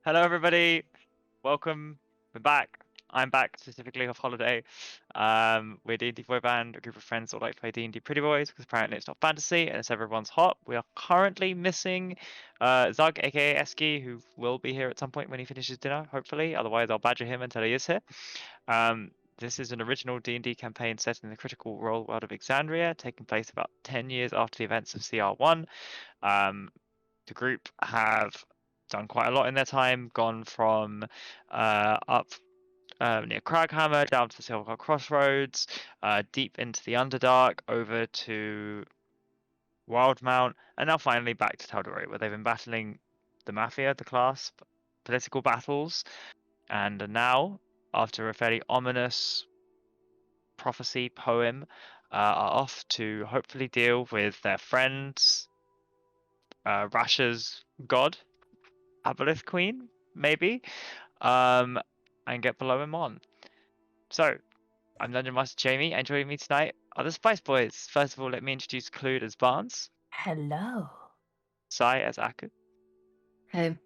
Hello, everybody. Welcome. We're back. I'm back specifically off holiday. We're D&D Boyband, a group of friends that like to play D&D Pretty Boys because apparently it's not fantasy and it's everyone's hot. We are currently missing Zug, aka Eski, who will be here at some point when he finishes dinner, hopefully. Otherwise, I'll badger him until he is here. This is an original D&D campaign set in the critical role world of Exandria, taking place about 10 years after the events of CR1. The group have done quite a lot in their time, gone from up near Craghammer down to the Silvercloud Crossroads, deep into the Underdark, over to Wildmount, and now finally back to tal'dorei, where they've been battling the Mafia, the class, political battles, and are now, after a fairly ominous prophecy poem, are off to hopefully deal with their friends, Rasha's god, Aboleth Queen, maybe, and get below him on. So, I'm Dungeon Master Jamie, and joining me tonight are the Spice Boys. First of all, let me introduce Clood as Barnes, Hello. Sai as Aku, Hey.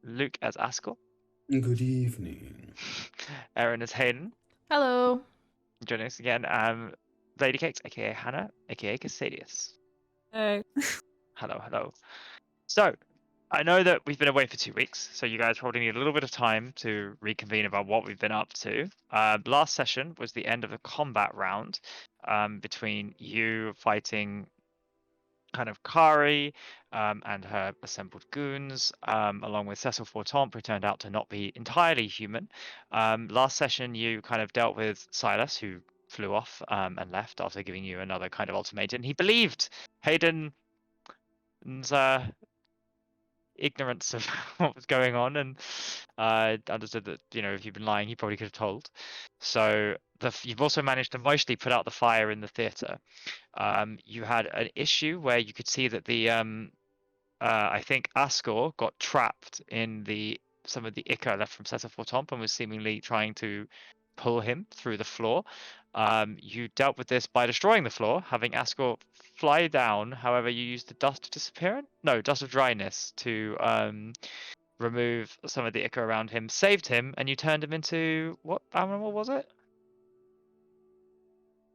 Luke as Askell, Good evening. Erin as Hayden. Hello. Joining us again, Lady Cakes, aka Hannah, aka Casadius. Hey. Hello, hello. So, I know that we've been away for 2 weeks, so you guys probably need a little bit of time to reconvene about what we've been up to. Last session was the end of a combat round between you fighting kind of Kari and her assembled goons, along with Cecil Fortomp, who turned out to not be entirely human. Last session, you kind of dealt with Silas, who flew off and left after giving you another kind of ultimatum. He believed Hayden's ignorance of what was going on, and understood that, you know, if you've been lying, he probably could have told. So you've also managed to mostly put out the fire in the theatre. You had an issue where you could see that the I think Ascor got trapped in some of the ichor left from Cecil Fortomp and was seemingly trying to pull him through the floor. You dealt with this by destroying the floor, having Ascor fly down. However, you used the Dust of Dryness to remove some of the ichor around him, saved him, and you turned him into what animal was it?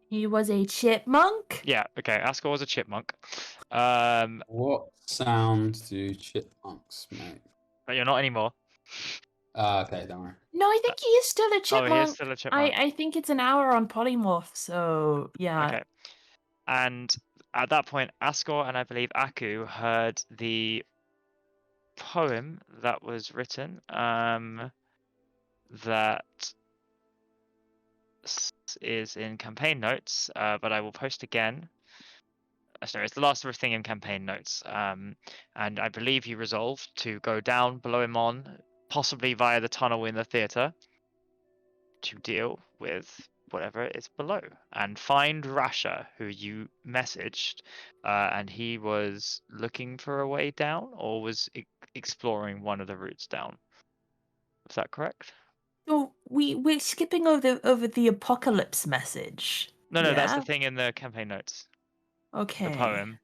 He was a chipmunk? Yeah, okay. Ascor was a chipmunk. What sound do chipmunks make? But you're not anymore. Okay, don't worry. No, I think he is still a Oh, chipmunk. he is still a chipmunk. I think it's an hour on polymorph, so yeah. Okay. And at that point, Ascor and I believe Aku heard the poem that was written that is in campaign notes, but I will post again. Sorry, it's the last thing in campaign notes. And I believe you resolved to go down below him on, possibly via the tunnel in the theatre, to deal with whatever is below and find Rasha, who you messaged, and he was looking for a way down or was exploring one of the routes down. Is that correct? So we're skipping over the apocalypse message. No, that's the Yeah? thing in the campaign notes. Okay. The poem.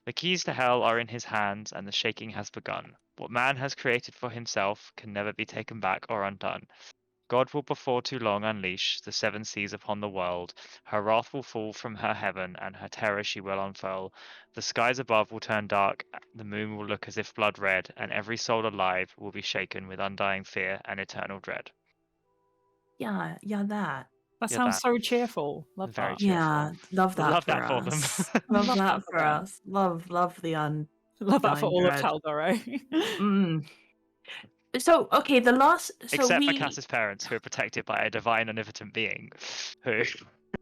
The keys to hell are in his hands, and the shaking has begun. What man has created for himself can never be taken back or undone. God will before too long unleash the seven seas upon the world. Her wrath will fall from her heaven, and her terror she will unfurl. The skies above will turn dark, the moon will look as if blood red, and every soul alive will be shaken with undying fear and eternal dread. Yeah, that. That Yeah, sounds that. so cheerful. Love Very that. cheerful. Yeah, love that Love for that for us. them. Love Love that that for for them. us. Love the Love that for all of dread. tal'dorei. So okay, the last Except for Cass's parents, who are protected by a divine omnipotent being, who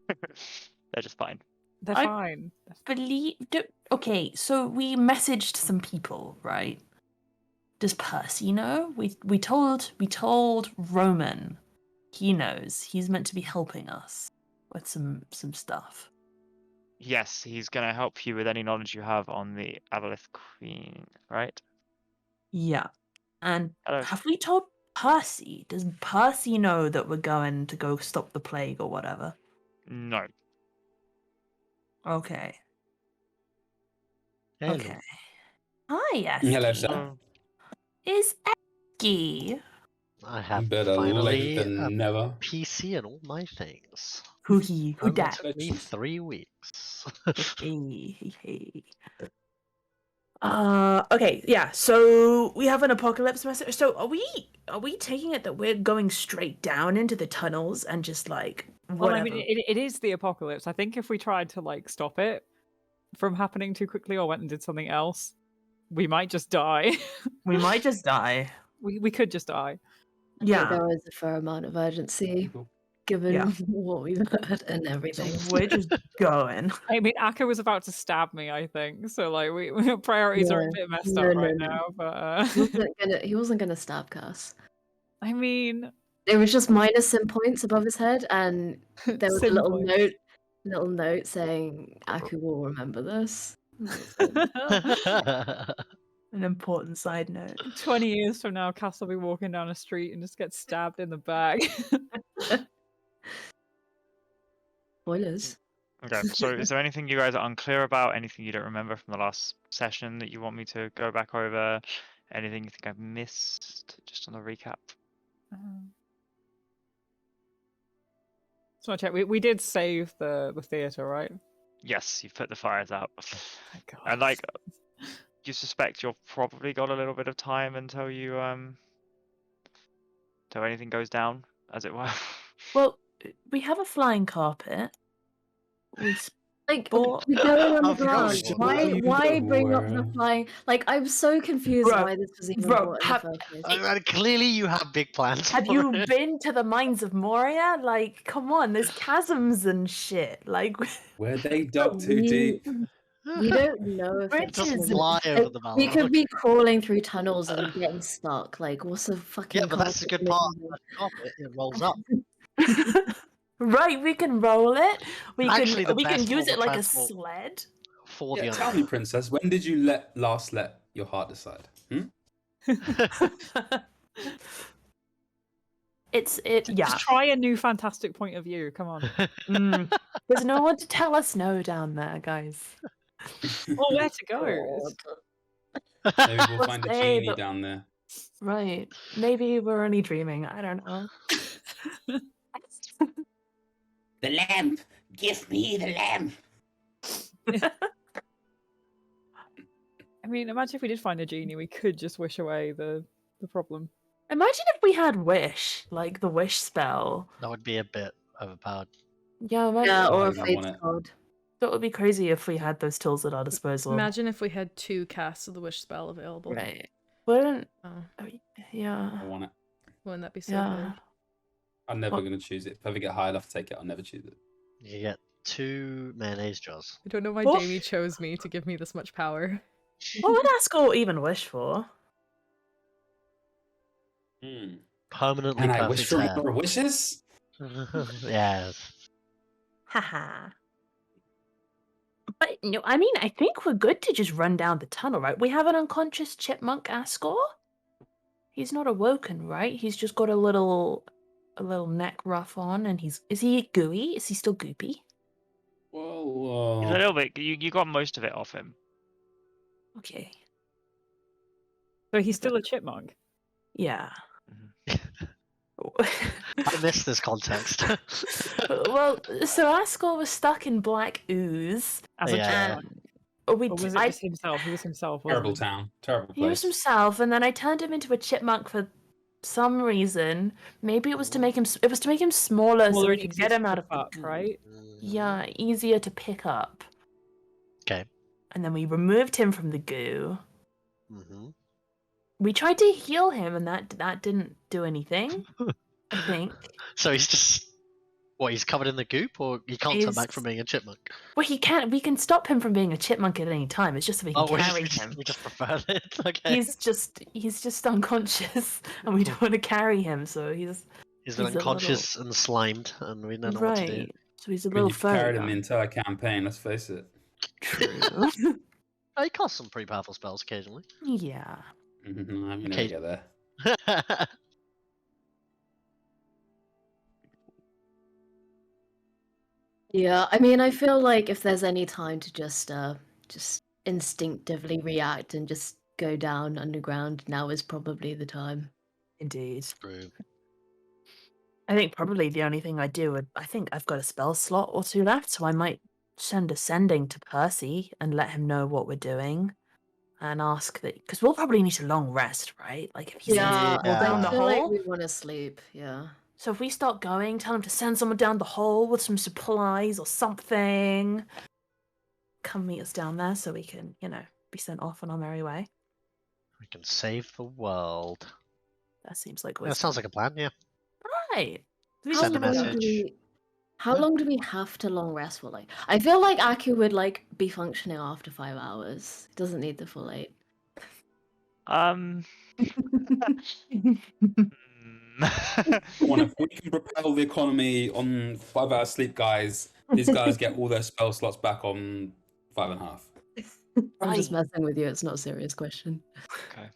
they're just fine. They're fine. Okay, so we messaged some people, right? Does Percy know? We told Roman. He knows. He's meant to be helping us with some stuff. Yes, he's gonna help you with any knowledge you have on the Aboleth Queen, right? Yeah. And Hello. have we told Percy? Does Percy know that we're going to go stop the plague or whatever? No. Okay. Hello. Okay. Hi, Eski. Hello, sir. Is Cookie. I have Better finally late a than never. PC and all my things. Cookie. Who Only dat? took me 3 weeks. Hey. Okay, yeah. So we have an apocalypse message. So are we taking it that we're going straight down into the tunnels and just like Well, whatever? I mean, it is the apocalypse. I think if we tried to like stop it from happening too quickly or went and did something else, we might just die. We might just die. we could just die. I think Yeah. there is a fair amount of urgency given Yeah. what we've heard and So everything. we're just going. I mean, Akka was about to stab me, I think. So like, we priorities are a bit messed up right now. But He wasn't gonna stab Cass. I mean, It was just minus sim points above his head, and there was a sim little points. note saying Aku will remember this. An important side note. 20 years from now, Cass will be walking down a street and just get stabbed in the back. Spoilers. Okay, so is there anything you guys are unclear about? Anything you don't remember from the last session that you want me to go back over? Anything you think I've missed? Just on the recap. So I check. We did save the theater, right? Yes, you've put the fires out. Thank God. And like, you suspect you've probably got a little bit of time until you till anything goes down, as it were. Well, we have a flying carpet. We Like But- we go on the I forgot ground. we Why bring up the were- flying? Like I'm so confused Bro, why this was even bro, brought in have- the first place. Clearly, you have big plans. Have for you it. been to the mines of Moria? Like, come on, there's chasms and shit. Like, Where they dug too We- deep. We don't know if Bridges it's Just and- fly over the we Balrog. could be crawling through tunnels and getting stuck. Like, what's a fucking? Yeah, but that's the good carpet part. It rolls up. right, we can roll it. We Actually, the can best use form it of like a transport. sled. For Yeah, the tell me, princess, when did you last let your heart decide? Yeah. Just try a new fantastic point of view. Come on. There's no one to tell us no down there, guys. Well, where to go? Maybe we'll find a say genie that- down there. Right. Maybe we're only dreaming. I don't know. The lamp! Give me the lamp! I mean, imagine if we did find a genie, we could just wish away the problem. Imagine if we had wish, like the wish spell. That would be a bit overpowered. Yeah, imagine. Yeah, or a I fate want it. card. That would be crazy if we had those tools at our disposal. Imagine if we had 2 casts of the wish spell available. Right. Wouldn't. Oh, I mean, yeah. I want it. wouldn't that be so Yeah. good? I'm never What? going to choose it. If I ever get high enough to take it, I'll never choose it. You get 2 mayonnaise jars. I don't know why What? Jamie chose me to give me this much power. What would Ascot even wish for? Permanently And I perfect wish for hair. more wishes? Yes. Haha. But no, I mean, I think we're good to just run down the tunnel, right? We have an unconscious chipmunk Ascot. He's not awoken, right? He's just got a little neck ruff on, and is he gooey? Is he still goopy? Well, He's a little bit. You got most of it off him. Okay. So he's still a chipmunk. Yeah. I missed this context. Well, so Ascot was stuck in black ooze. As a Yeah. chipmunk. Or Or was it just himself? He was himself. wasn't terrible he? town. Terrible He was place. himself, and then I turned him into a chipmunk for some reason. Maybe it was to make him. It was to make him smaller, so Smaller we and could easier get to him out pick of the up, goo. right? Yeah, easier to pick up. Okay. And then we removed him from the goo. Mm-hmm. We tried to heal him, and that didn't do anything. I think. So he's just. What, he's covered in the goop, or he can't turn back He's- from being a chipmunk? Well, he can't. We can stop him from being a chipmunk at any time. It's just so we can Oh, carry him. we just prefer it. Okay. He's just unconscious, and we don't want to carry him. So he's He's been he's a unconscious and slimed, and we don't know what to do. right. So he's a I mean, little you've carried him furry. the entire campaign, let's face it. True. Oh, he casts some pretty powerful spells occasionally. Yeah. Mm-hmm, I'm Okay. never get there. Yeah, I mean, I feel like if there's any time to just instinctively react and just go down underground, now is probably the time. Indeed. True. I think probably the only thing I do, I think I've got a spell slot or two left, so I might send a sending to Percy and let him know what we're doing and ask that, because we'll probably need a long rest, right? Like if he sends Yeah, people down I the feel like hole. we want to sleep. Yeah. So if we start going, tell him to send someone down the hole with some supplies or something. Come meet us down there so we can, be sent off on our merry way. We can save the world. That seems like Yeah, wisdom. sounds like a plan, yeah. Right. We Send a just wanna- message. How Yeah. long do we have to long rest for? Like, I feel like Aku would like be functioning after 5 hours. He doesn't need the full 8. Hmm. Come on, if we can propel the economy on 5 hours sleep, guys, these guys get all their spell slots back on 5.5. I'm just Right. messing with you. It's not a serious question. Okay.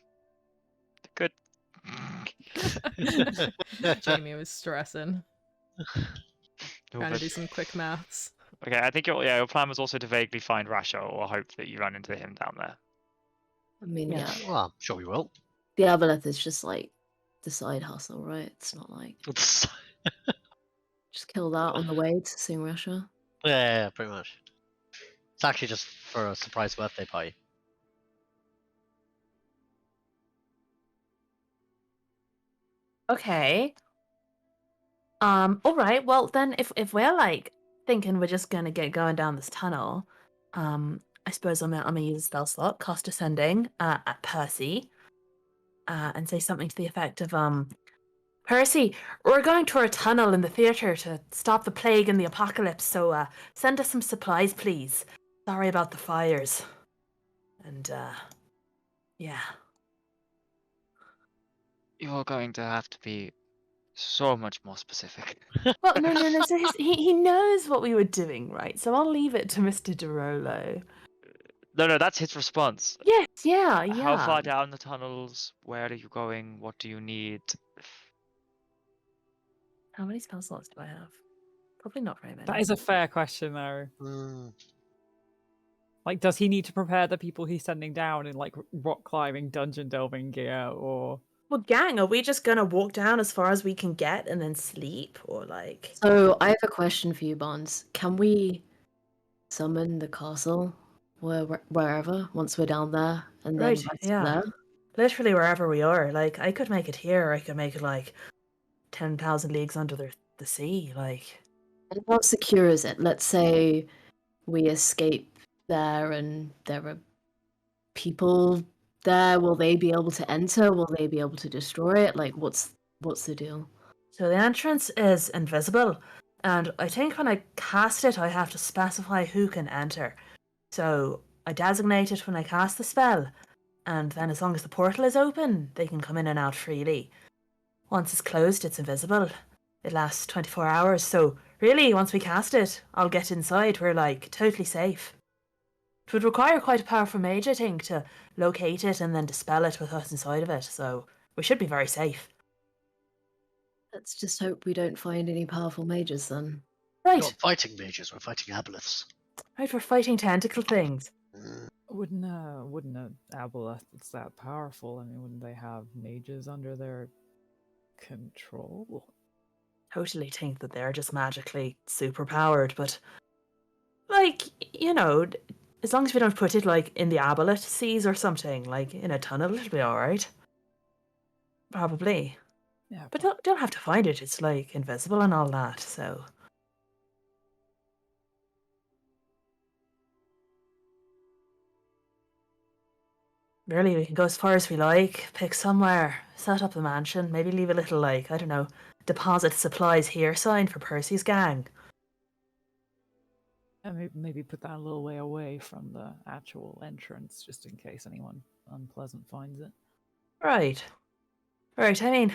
Good. Jamie was stressing, All trying to good. do some quick maths. Okay, I think your plan was also to vaguely find Rasha or hope that you run into him down there. I mean, Yeah. yeah. Well, I'm sure we will. The Aboleth is just like the side hustle, right? It's not like just kill that on the way to seeing Russia. Yeah, pretty much. It's actually just for a surprise birthday party. Okay. All right. Well, then, if we're like thinking we're just gonna get going down this tunnel, I suppose I'm gonna use a spell slot, cast Ascending at Percy, and say something to the effect of Percy, we're going to a tunnel in the theater to stop the plague and the apocalypse. So send us some supplies, please. Sorry about the fires. And yeah. You're going to have to be so much more specific. Well, no. So he knows what we were doing, right? So I'll leave it to Mr. DeRolo. No, that's his response. Yes, yeah. How far down the tunnels? Where are you going? What do you need? How many spell slots do I have? Probably not very many. That is a fair question, though. Mm. Like, does he need to prepare the people he's sending down in like rock climbing, dungeon delving gear, or? Well, gang, are we just gonna walk down as far as we can get and then sleep, or like? So I have a question for you, Bonds. Can we summon the castle wherever once we're down there and then Right, rest yeah. there? Literally wherever we are. Like, I could make it here. Or I could make it like 10,000 leagues under the sea. Like, And how secure is it? Let's say we escape there and there are people there. Will they be able to enter? Will they be able to destroy it? Like, what's the deal? so the entrance is invisible, and I think when I cast it, I have to specify who can enter. So I designate it when I cast the spell, and then as long as the portal is open, they can come in and out freely. Once it's closed, it's invisible. It lasts 24 hours, so really, once we cast it, I'll get inside, we're like totally safe. It would require quite a powerful mage, I think, to locate it and then dispel it with us inside of it, so we should be very safe. Let's just hope we don't find any powerful mages then. We're Right, not fighting mages, we're fighting aboleths. right, we're fighting tentacle things. Mm. Wouldn't a aboleth that's that powerful? I mean, wouldn't they have mages under their control? Totally think that they're just magically superpowered, but like, as long as we don't put it like in the aboleth seas or something, like in a tunnel, it'll be alright. Probably. Yeah, But don't have to find it, it's like invisible and all that, so. Really, we can go as far as we like, pick somewhere, set up the mansion, maybe leave a little, like, I don't know, deposit supplies here sign for Percy's gang. and maybe put that a little way away from the actual entrance, just in case anyone unpleasant finds it. Right. Right, I mean,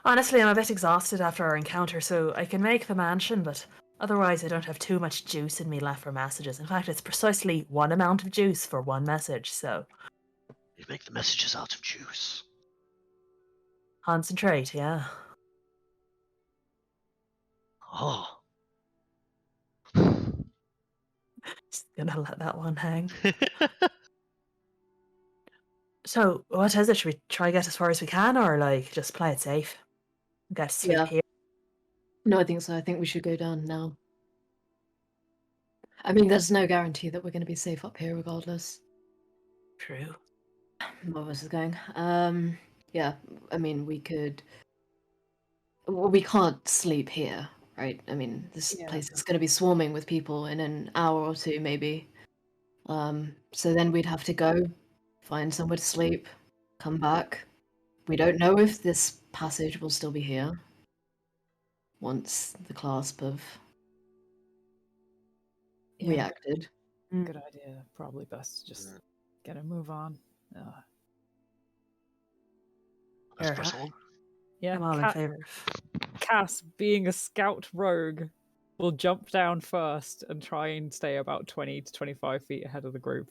honestly, I'm a bit exhausted after our encounter, so I can make the mansion, but otherwise I don't have too much juice in me left for messages. In fact, it's precisely one amount of juice for one message, so. You make the messages out of juice. Concentrate, yeah. Oh. Just gonna let that one hang. So, what is it? Should we try to get as far as we can, or like just play it safe? Get to sleep Yeah. here. No, I think so. I think we should go down now. I mean, there's no guarantee that we're going to be safe up here, regardless. True. What was I going? Yeah. I mean, we could. Well, we can't sleep here, right? I mean, this Yeah. place is going to be swarming with people in an hour or two, maybe. So then we'd have to go, find somewhere to sleep, come back. We don't know if this passage will still be here once the clasp have Yeah. reacted. Good idea. Probably best to just get a move on. Let's Sure. press on. Yeah. I'm all in favor. Cass, being a scout rogue, will jump down first and try and stay about 20 to 25 feet ahead of the group.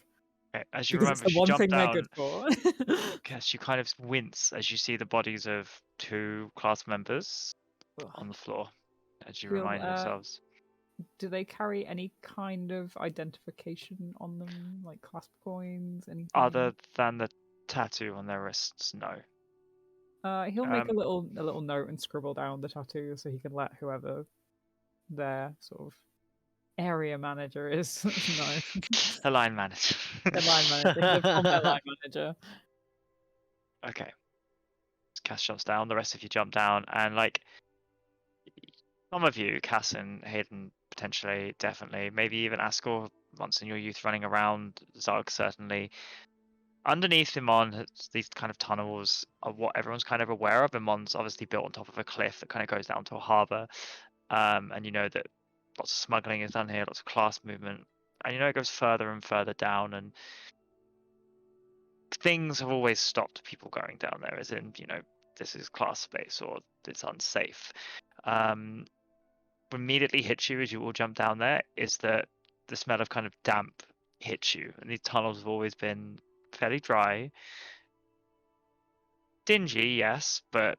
Okay, as you Because remember, it's as the you one jump thing they're down, good for. Cass, you kind of wince as you see the bodies of 2 class members on the floor. As you Feel, remind yourselves. Do they carry any kind of identification on them, like clasp coins, anything? Other than the tattoo on their wrists, no. He'll make a little note and scribble down the tattoo so he can let whoever their sort of area manager is know. The line manager. Their line manager. He'll inform their line manager. Okay. Cass jumps down, the rest of you jump down, and like some of you, Cass and Hayden potentially, definitely, maybe even Ascor once in your youth running around, Zarg certainly. Underneath Imon, these kind of tunnels are what everyone's kind of aware of. Imon's obviously built on top of a cliff that kind of goes down to a harbour. And you know that lots of smuggling is done here, lots of class movement. And you know it goes further and further down, and things have always stopped people going down there, as in, you know, this is class space or it's unsafe. What immediately hits you as you all jump down there is that the smell of kind of damp hits you. And these tunnels have always been fairly dry. Dingy, yes, but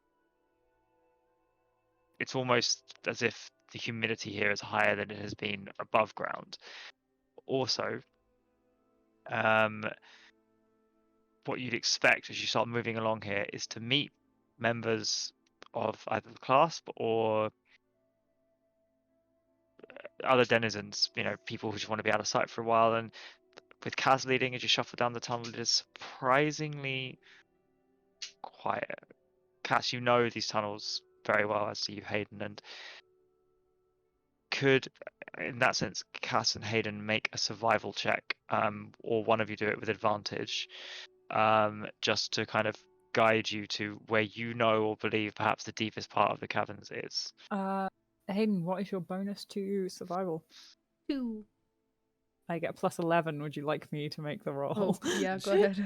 it's almost as if the humidity here is higher than it has been above ground. Also, what you'd expect as you start moving along here is to meet members of either the clasp or other denizens, you know, people who just want to be out of sight for a while. And with Kaz leading as you shuffle down the tunnel, it is surprisingly quiet. Cass, you know these tunnels very well, as do you, Hayden, and could, in that sense, Cass and Hayden make a survival check, or one of you do it with advantage, just to kind of guide you to where you know or believe perhaps the deepest part of the caverns is. Hayden, what is your bonus to survival? 2. I get plus 11. Would you like me to make the roll? Oh, yeah, go ahead.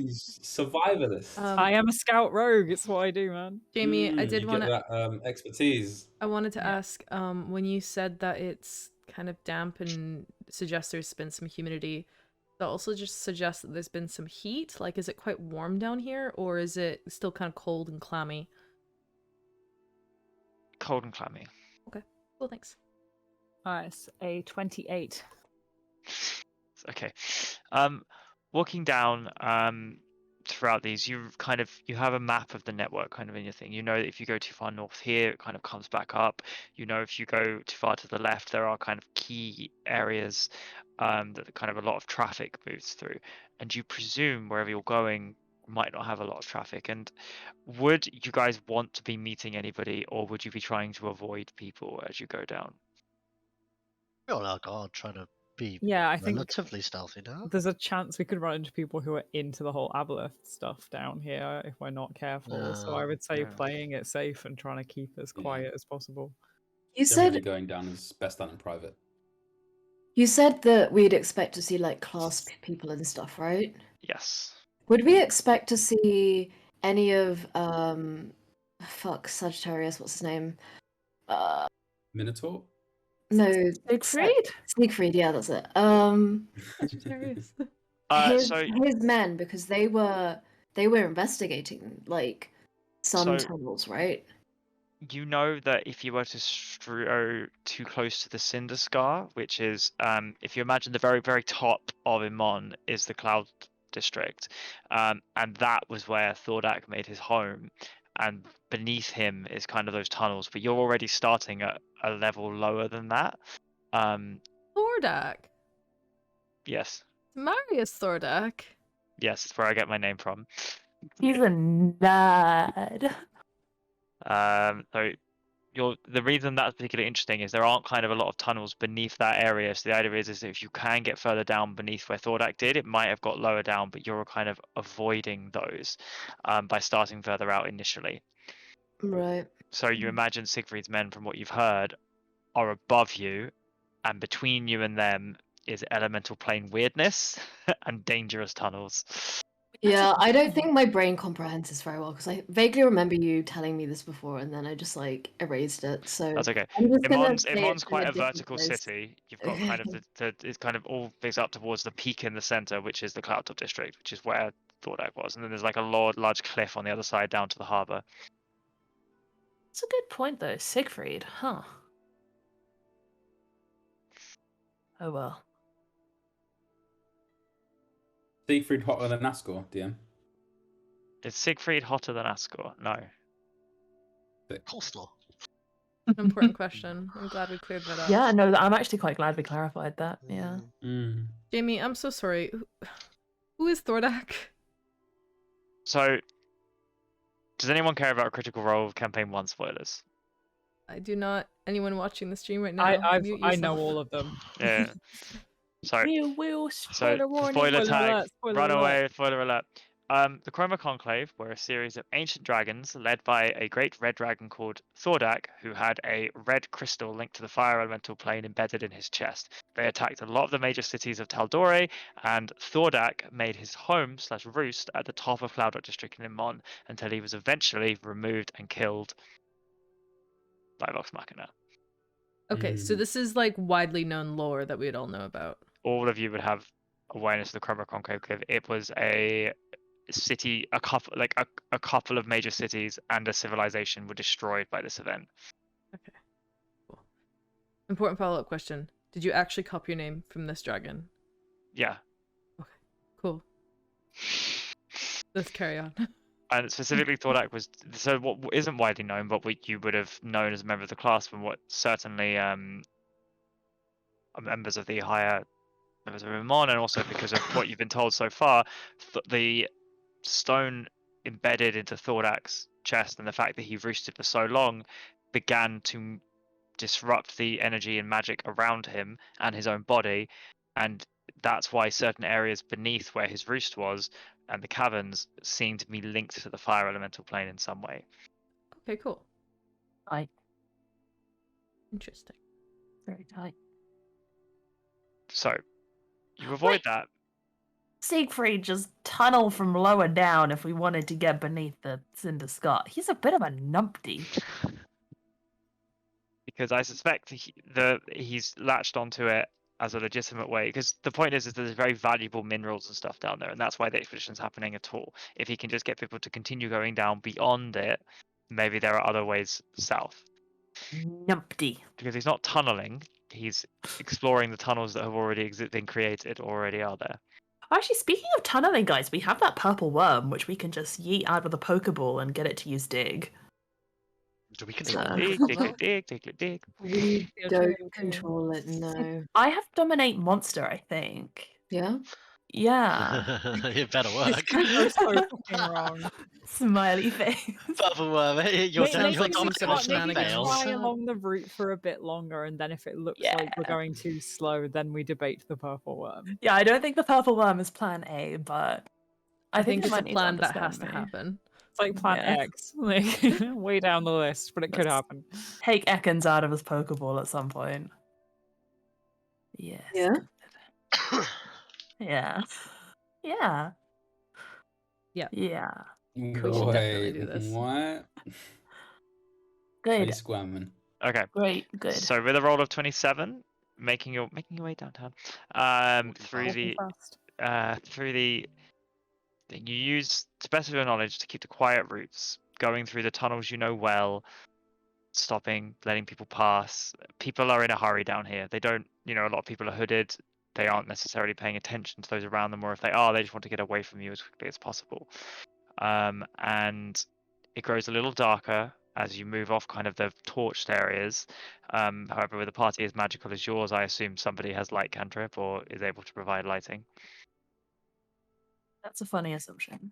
Survivalist. I am a scout rogue. It's what I do, man. Jamie, I You did get want to. that expertise. I wanted to ask, when you said that it's kind of damp and suggests there's been some humidity, that also just suggests that there's been some heat. Like, is it quite warm down here, or is it still kind of cold and clammy? Cold and clammy. Okay, cool, thanks. It's a 28. Okay. Walking down throughout these, you have a map of the network kind of in your thing. You know that if you go too far north here, it kind of comes back up. You know if you go too far to the left, there are kind of key areas that kind of a lot of traffic moves through. And you presume wherever you're going might not have a lot of traffic. And would you guys want to be meeting anybody, or would you be trying to avoid people as you go down? Oh, our God, trying to be Yeah, I think relatively stealthy now. there's a chance we could run into people who are into the whole Aboleth stuff down here if we're not careful. So I would say Yeah. playing it safe and trying to keep as quiet as possible. You Generally said going down is best done in private. you said that we'd expect to see like clasp people and stuff, right? Yes. Would we expect to see any of Sagittarius, what's his name? Minotaur? No, Siegfried? Siegfried, yeah, that's it. Sagittarius. So his men, because they were investigating like some So- tunnels, right? you know that if you were to go too close to the Cinder Scar, which is, if you imagine the very, very top of Imon is the district, and that was where Thordak made his home. And beneath him is kind of those tunnels, but you're already starting at a level lower than that. Thordak. Yes, Marius Thordak. yes, that's where I get my name from. He's a nerd. So the reason that's particularly interesting is there aren't kind of a lot of tunnels beneath that area. So the idea is that if you can get further down beneath where Thordak did, it might have got lower down, but you're kind of avoiding those by starting further out initially. Right. So you imagine Siegfried's men, from what you've heard, are above you, and between you and them is elemental plane weirdness and dangerous tunnels. Yeah, I don't think my brain comprehends this very well because I vaguely remember you telling me this before and then I just like erased it. So That's okay. I'm just gonna say Imon's it's in quite a different vertical place. city. You've got kind of it's kind of all things up towards the peak in the center, which is the Cloud district, which is where Thordak was, and then there's like a large cliff on the other side down to the harbor. That's a good point, though. Siegfried, huh? Oh well. Siegfried hotter than Ascor, DM. Is Siegfried hotter than Ascor? No. Coastal. Important question. I'm glad we cleared that up. Yeah, no, I'm actually quite glad we clarified that. Yeah. Mm. Jamie, I'm so sorry. Who is Thordak? So, does anyone care about Critical Role Campaign 1 spoilers? I do not. Anyone watching the stream right now? mute I know yourself. all of them. Yeah. So, We will spoiler warning. spoiler tag, alert, spoiler run alert. away, spoiler alert. The Chroma Conclave were a series of ancient dragons led by a great red dragon called Thordak, who had a red crystal linked to the fire elemental plane embedded in his chest. They attacked a lot of the major cities of tal'dorei, and Thordak made his home/roost at the top of Cloud district in Imon until he was eventually removed and killed by Vox Machina. Okay, so this is like widely known lore that we'd all know about. All of you would have awareness of the Chroma Conclave. It was a city, a couple of major cities and a civilization were destroyed by this event. Okay, cool. Important follow-up question. Did you actually copy your name from this dragon? Yeah. Okay, cool. Let's carry on. And specifically Thordak was, so what isn't widely known, but what you would have known as a member of the class from what certainly members of the higher members of Ramon, and also because of what you've been told so far, the stone embedded into Thordak's chest and the fact that he roosted for so long began to disrupt the energy and magic around him and his own body, and that's why certain areas beneath where his roost was and the caverns seem to be linked to the fire elemental plane in some way. Okay, cool. Tight. Interesting. Very tight. So you avoid that. Siegfried just tunnel from lower down if we wanted to get beneath the Cinder Scott. He's a bit of a numpty. Because I suspect he's latched onto it as a legitimate way. Because the point is there's very valuable minerals and stuff down there, and that's why the expedition's happening at all. If he can just get people to continue going down beyond it, maybe there are other ways south. Numpty. Because he's not tunneling, he's exploring the tunnels that have already been created, already are there. Actually, speaking of tunneling, guys, we have that purple worm, which we can just yeet out with a Pokeball and get it to use dig. Do we control Dig, dig. We don't control it, no. I have Dominate Monster, I think. Yeah? Yeah. It better work. You're so fucking wrong. Smiley face. Purple worm, your Sounds like some dominant sort of option shenanigans. fails. Fly along the route for a bit longer, and then if it looks like we're Yeah. going too slow, then we debate the purple worm. Yeah, I don't think the purple worm is plan A, but I think you it's a might need to plan that has to understand me. happen. It's like Plan Yeah. X, like way down the list, but it could Let's- happen. Take Ekans out of his Pokeball at some point. Yes. Yeah? Yeah. Yeah. Yeah. Yeah. We should definitely do Wait, this. what? Good. Face squamming. Okay. Great. Good. So with a roll of 27, making your way downtown, through the you use to best of your knowledge to keep the quiet routes, going through the tunnels you know well, stopping, letting people pass. People are in a hurry down here. They don't, a lot of people are hooded. they aren't necessarily paying attention to those around them, or if they are, they just want to get away from you as quickly as possible. And it grows a little darker as you move off kind of the torched areas. However, with a party as magical as yours, I assume somebody has light cantrip or is able to provide lighting. That's a funny assumption.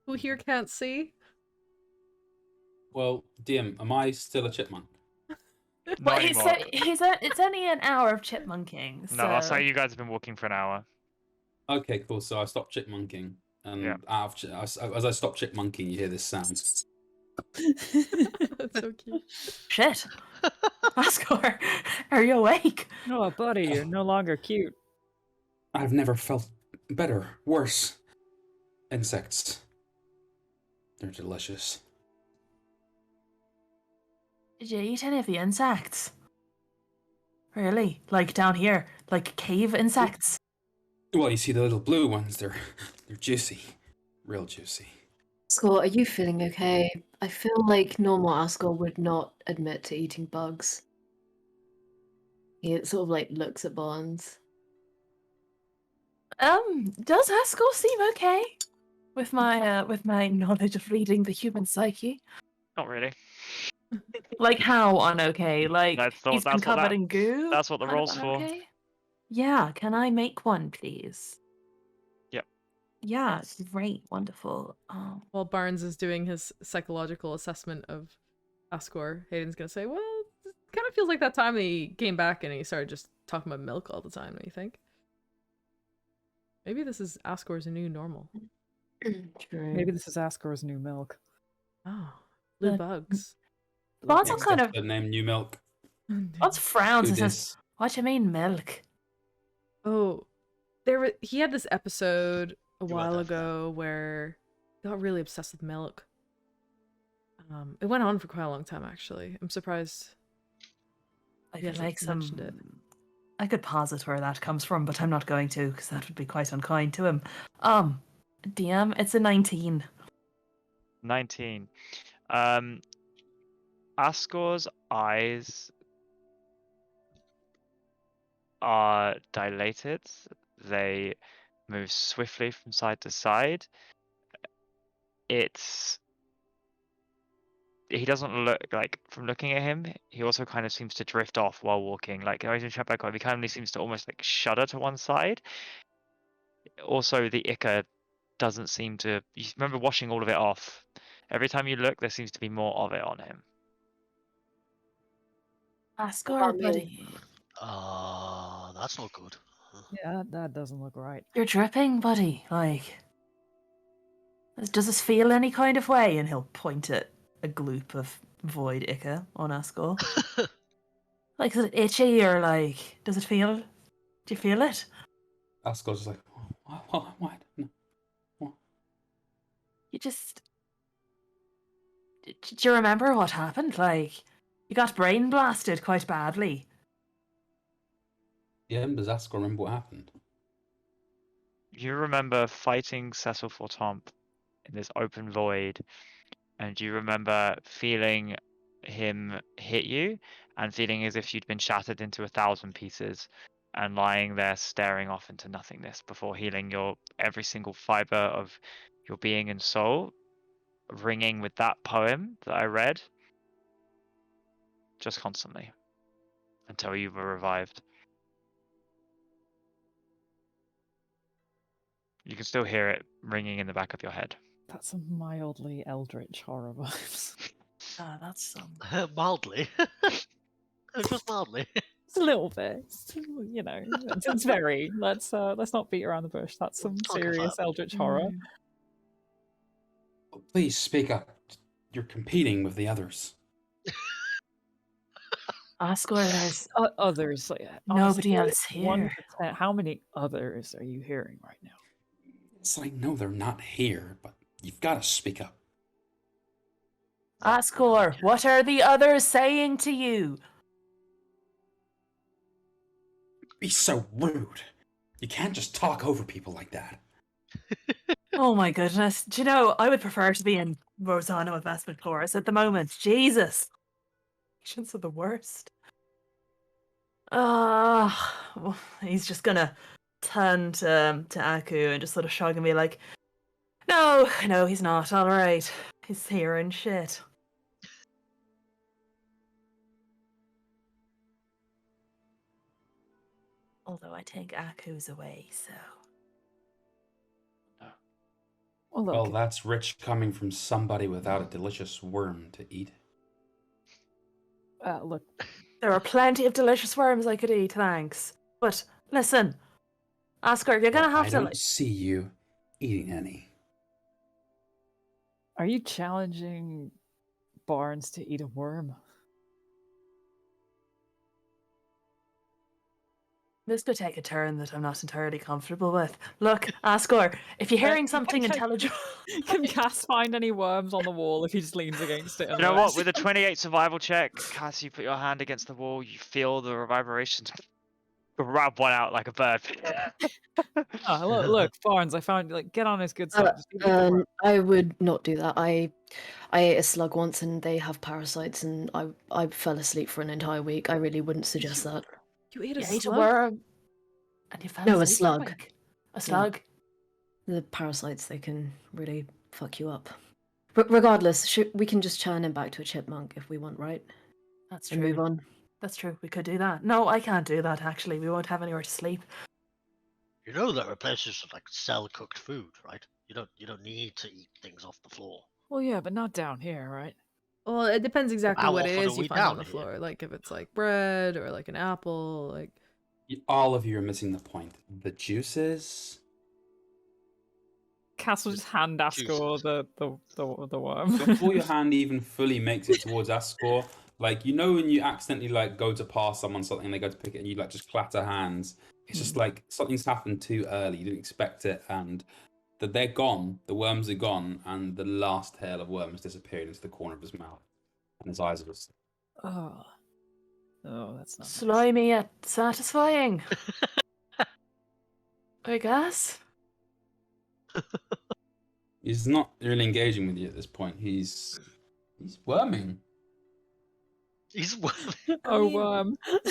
Who here can't see? Well, DM, am I still a chipmunk? Not Well, anymore. it's only an hour of chipmunking. No, I'll so- say you guys have been walking for an hour. Okay, cool. So I stopped chipmunking, and Yeah. as I stop chipmunking, you hear this sound. That's so cute. Shit. Ascor, are you awake? No, buddy, you're no longer cute. I've never felt better, worse. Insects. They're delicious. Did you eat any of the insects? Really? Like down here? Like cave insects? Well, you see the little blue ones, they're juicy. Real juicy. Scott, are you feeling okay? I feel like normal Ascor would not admit to eating bugs. He sort of like looks at Barnes. Does Ascor seem okay? With my knowledge of reading the human psyche? Not really. Like how unokay? Like That's the- he's been that's what covered that- in goo? that's what the kind of roll's for. unokay? Yeah, can I make one, please? Yep. Yeah, great, wonderful. While Barnes is doing his psychological assessment of Ascor, Hayden's gonna say, well, it kind of feels like that time that he came back and he started just talking about milk all the time, don't you think? Maybe this is Ascor's new normal. True. Maybe this is Ascor's new milk. Oh, blue Uh, bugs. Bonds Next kind of episode, name New Milk. Bonds frowns Do and says, this. "What do you mean milk?" Oh, he had this episode a You while want that. ago where he got really obsessed with milk. It went on for quite a long time, actually. I'm surprised. I He could hasn't like some. mentioned it. I could posit where that comes from, but I'm not going to because that would be quite unkind to him. DM, it's a 19. 19. Ascor's eyes are dilated. They move swiftly from side to side. He doesn't look like, from looking at him, he also kind of seems to drift off while walking. Like, he kind of seems to almost like shudder to one side. Also, the ichor doesn't seem to. You remember washing all of it off. Every time you look, there seems to be more of it on him. Ascor, me. buddy, That's not good. Yeah, that doesn't look right. you're dripping, buddy. Like, does this feel any kind of way? And he'll point at a gloop of void ichor on Ascor. Like, is it itchy or like, does it feel? Do you feel it? Ascot's just like, what? No. You just. Do you remember what happened? Like, you got brain blasted quite badly. Yeah, does Ascot remember what happened? You remember fighting Cecil Fortomp in this open void, and you remember feeling him hit you and feeling as if you'd been shattered into 1,000 pieces and lying there staring off into nothingness before healing your every single fiber of your being and soul, ringing with that poem that I read just constantly until you were revived. You can still hear it ringing in the back of your head. That's some mildly eldritch horror vibes. Ah, that's Mildly. Just mildly. It's a little bit. You know, it's very. Let's not beat around the bush. That's some Talk serious about- eldritch horror. Oh, please speak up. You're competing with the others. Ascor, there's Others. nobody honestly, else 1 here. to 10, how many others are you hearing right now? It's like, no, they're not here, but you've got to speak up. Ascor, what are the others saying to you? Be so rude. You can't just talk over people like that. Oh my goodness. Do you know, I would prefer to be in Rosano Investment Chorus at the moment. Jesus. Patients are the worst. He's just gonna turn to Aku and just sort of shrug and be like, no, he's not. All right, he's here and shit. Although I take Aku's away, so. Well, look, Well, that's rich coming from somebody without a delicious worm to eat. look. There are plenty of delicious worms I could eat, thanks. But listen, Oscar, you're gonna have I to. don't see you eating any. Are you challenging Barnes to eat a worm? This could take a turn that I'm not entirely comfortable with. Look, Asgore, if you're hearing something intelligible... Can Cass find any worms on the wall if he just leans against it? You know what? With a 28 survival check, Cass, you put your hand against the wall, you feel the reverberations. Grab one out like a bird. Oh, look, Barnes, I found, get on his good side. Just eat the worm. I would not do that. I ate a slug once and they have parasites and I fell asleep for an entire week. I really wouldn't suggest that. You ate a You ate a slug? worm, and you fell No, a asleep for slug. week. A slug? The parasites, they can really fuck you up. But regardless, we can just turn him back to a chipmunk if we want, right? That's And true. move on. That's true. We could do that. No, I can't do that, actually. We won't have anywhere to sleep. You know there are places that sell cooked food, right? You don't need to eat things off the floor. Well, yeah, but not down here, right? Well, it depends exactly How what it often is are you we find on down the here? floor. Like if it's like bread or like an apple, All of you are missing the point. The juices. Cass will just hand Asgore the worm. Before your hand even fully makes it towards Asgore, when you accidentally go to pass someone something and they go to pick it and you just clatter hands. It's just like something's happened too early. You didn't expect it, and that they're gone. The worms are gone, and the last tail of worms disappeared into the corner of his mouth, and his eyes are just. Oh, that's not nice. Slimy yet satisfying. I guess. He's not really engaging with you at this point. He's worming. He's Oh,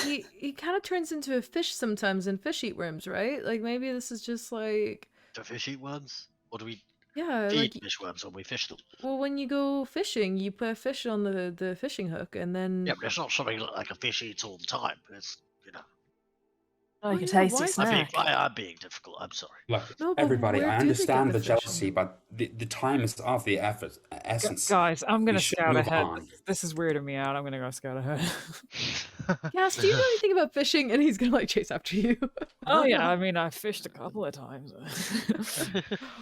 mean, he kind of turns into a fish sometimes, and fish eat worms, right? Like maybe this is just like. Do fish eat worms? Or do we Yeah, feed like fish worms when we fish them? well, when you go fishing, you put a fish on the fishing hook, and then Yeah, but it's not something like a fish eats all the time. It's Like a yeah, tasty why is snack. I'm being difficult. I'm sorry. Like No, but everybody, where I do they get understand the the fish jealousy, from? but the time is of the effort, essence. Guys, I'm gonna We should scout move ahead. on. This is weirding me out. I'm gonna go scout ahead. Cass, do you know anything about fishing? And he's gonna chase after you. Oh yeah, I mean I fished a couple of times.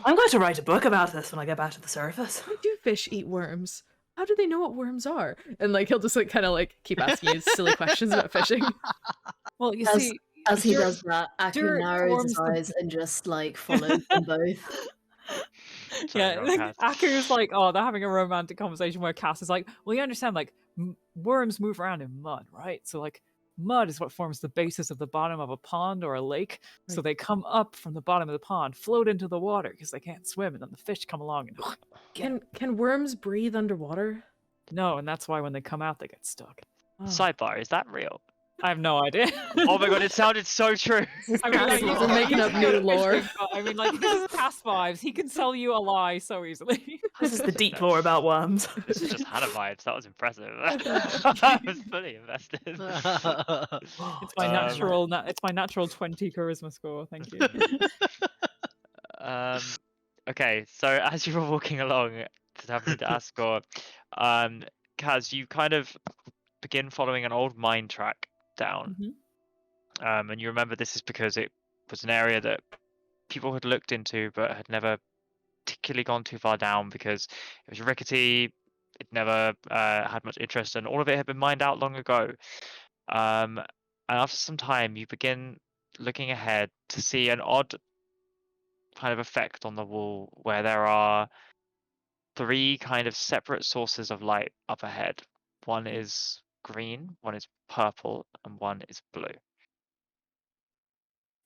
I'm going to write a book about this when I get back to the surface. Why do fish eat worms? How do they know what worms are? And he'll just kind of keep asking you silly questions about fishing. Well, you As- see, As he dirt- does that, Aku dirt narrows his forms the- eyes and just follows them both. yeah, Sorry, Cass. Aku's oh, they're having a romantic conversation where Cass is well, you understand, worms move around in mud, right? So, mud is what forms the basis of the bottom of a pond or a lake. So they come up from the bottom of the pond, float into the water because they can't swim, and then the fish come along and Can worms breathe underwater? no, and that's why when they come out, they get stuck. Oh. Sidebar, is that real? I have no idea. Oh my god, it sounded so true. I mean, We're making up new lore. I mean, this is Cass vibes. He can sell you a lie so easily. This is the deep lore about worms. This is just Hannah vibes. That was impressive. I was fully invested. It's my natural. It's my natural 20 charisma score. Thank you. Okay, so as you were walking along to having to ask for, Kaz, you kind of begin following an old mine track down. And you remember this is because it was an area that people had looked into but had never particularly gone too far down because it was rickety, it never had much interest, and all of it had been mined out long ago. And after some time, you begin looking ahead to see an odd kind of effect on the wall where there are 3 kind of separate sources of light up ahead. One is green, one is purple, and one is blue.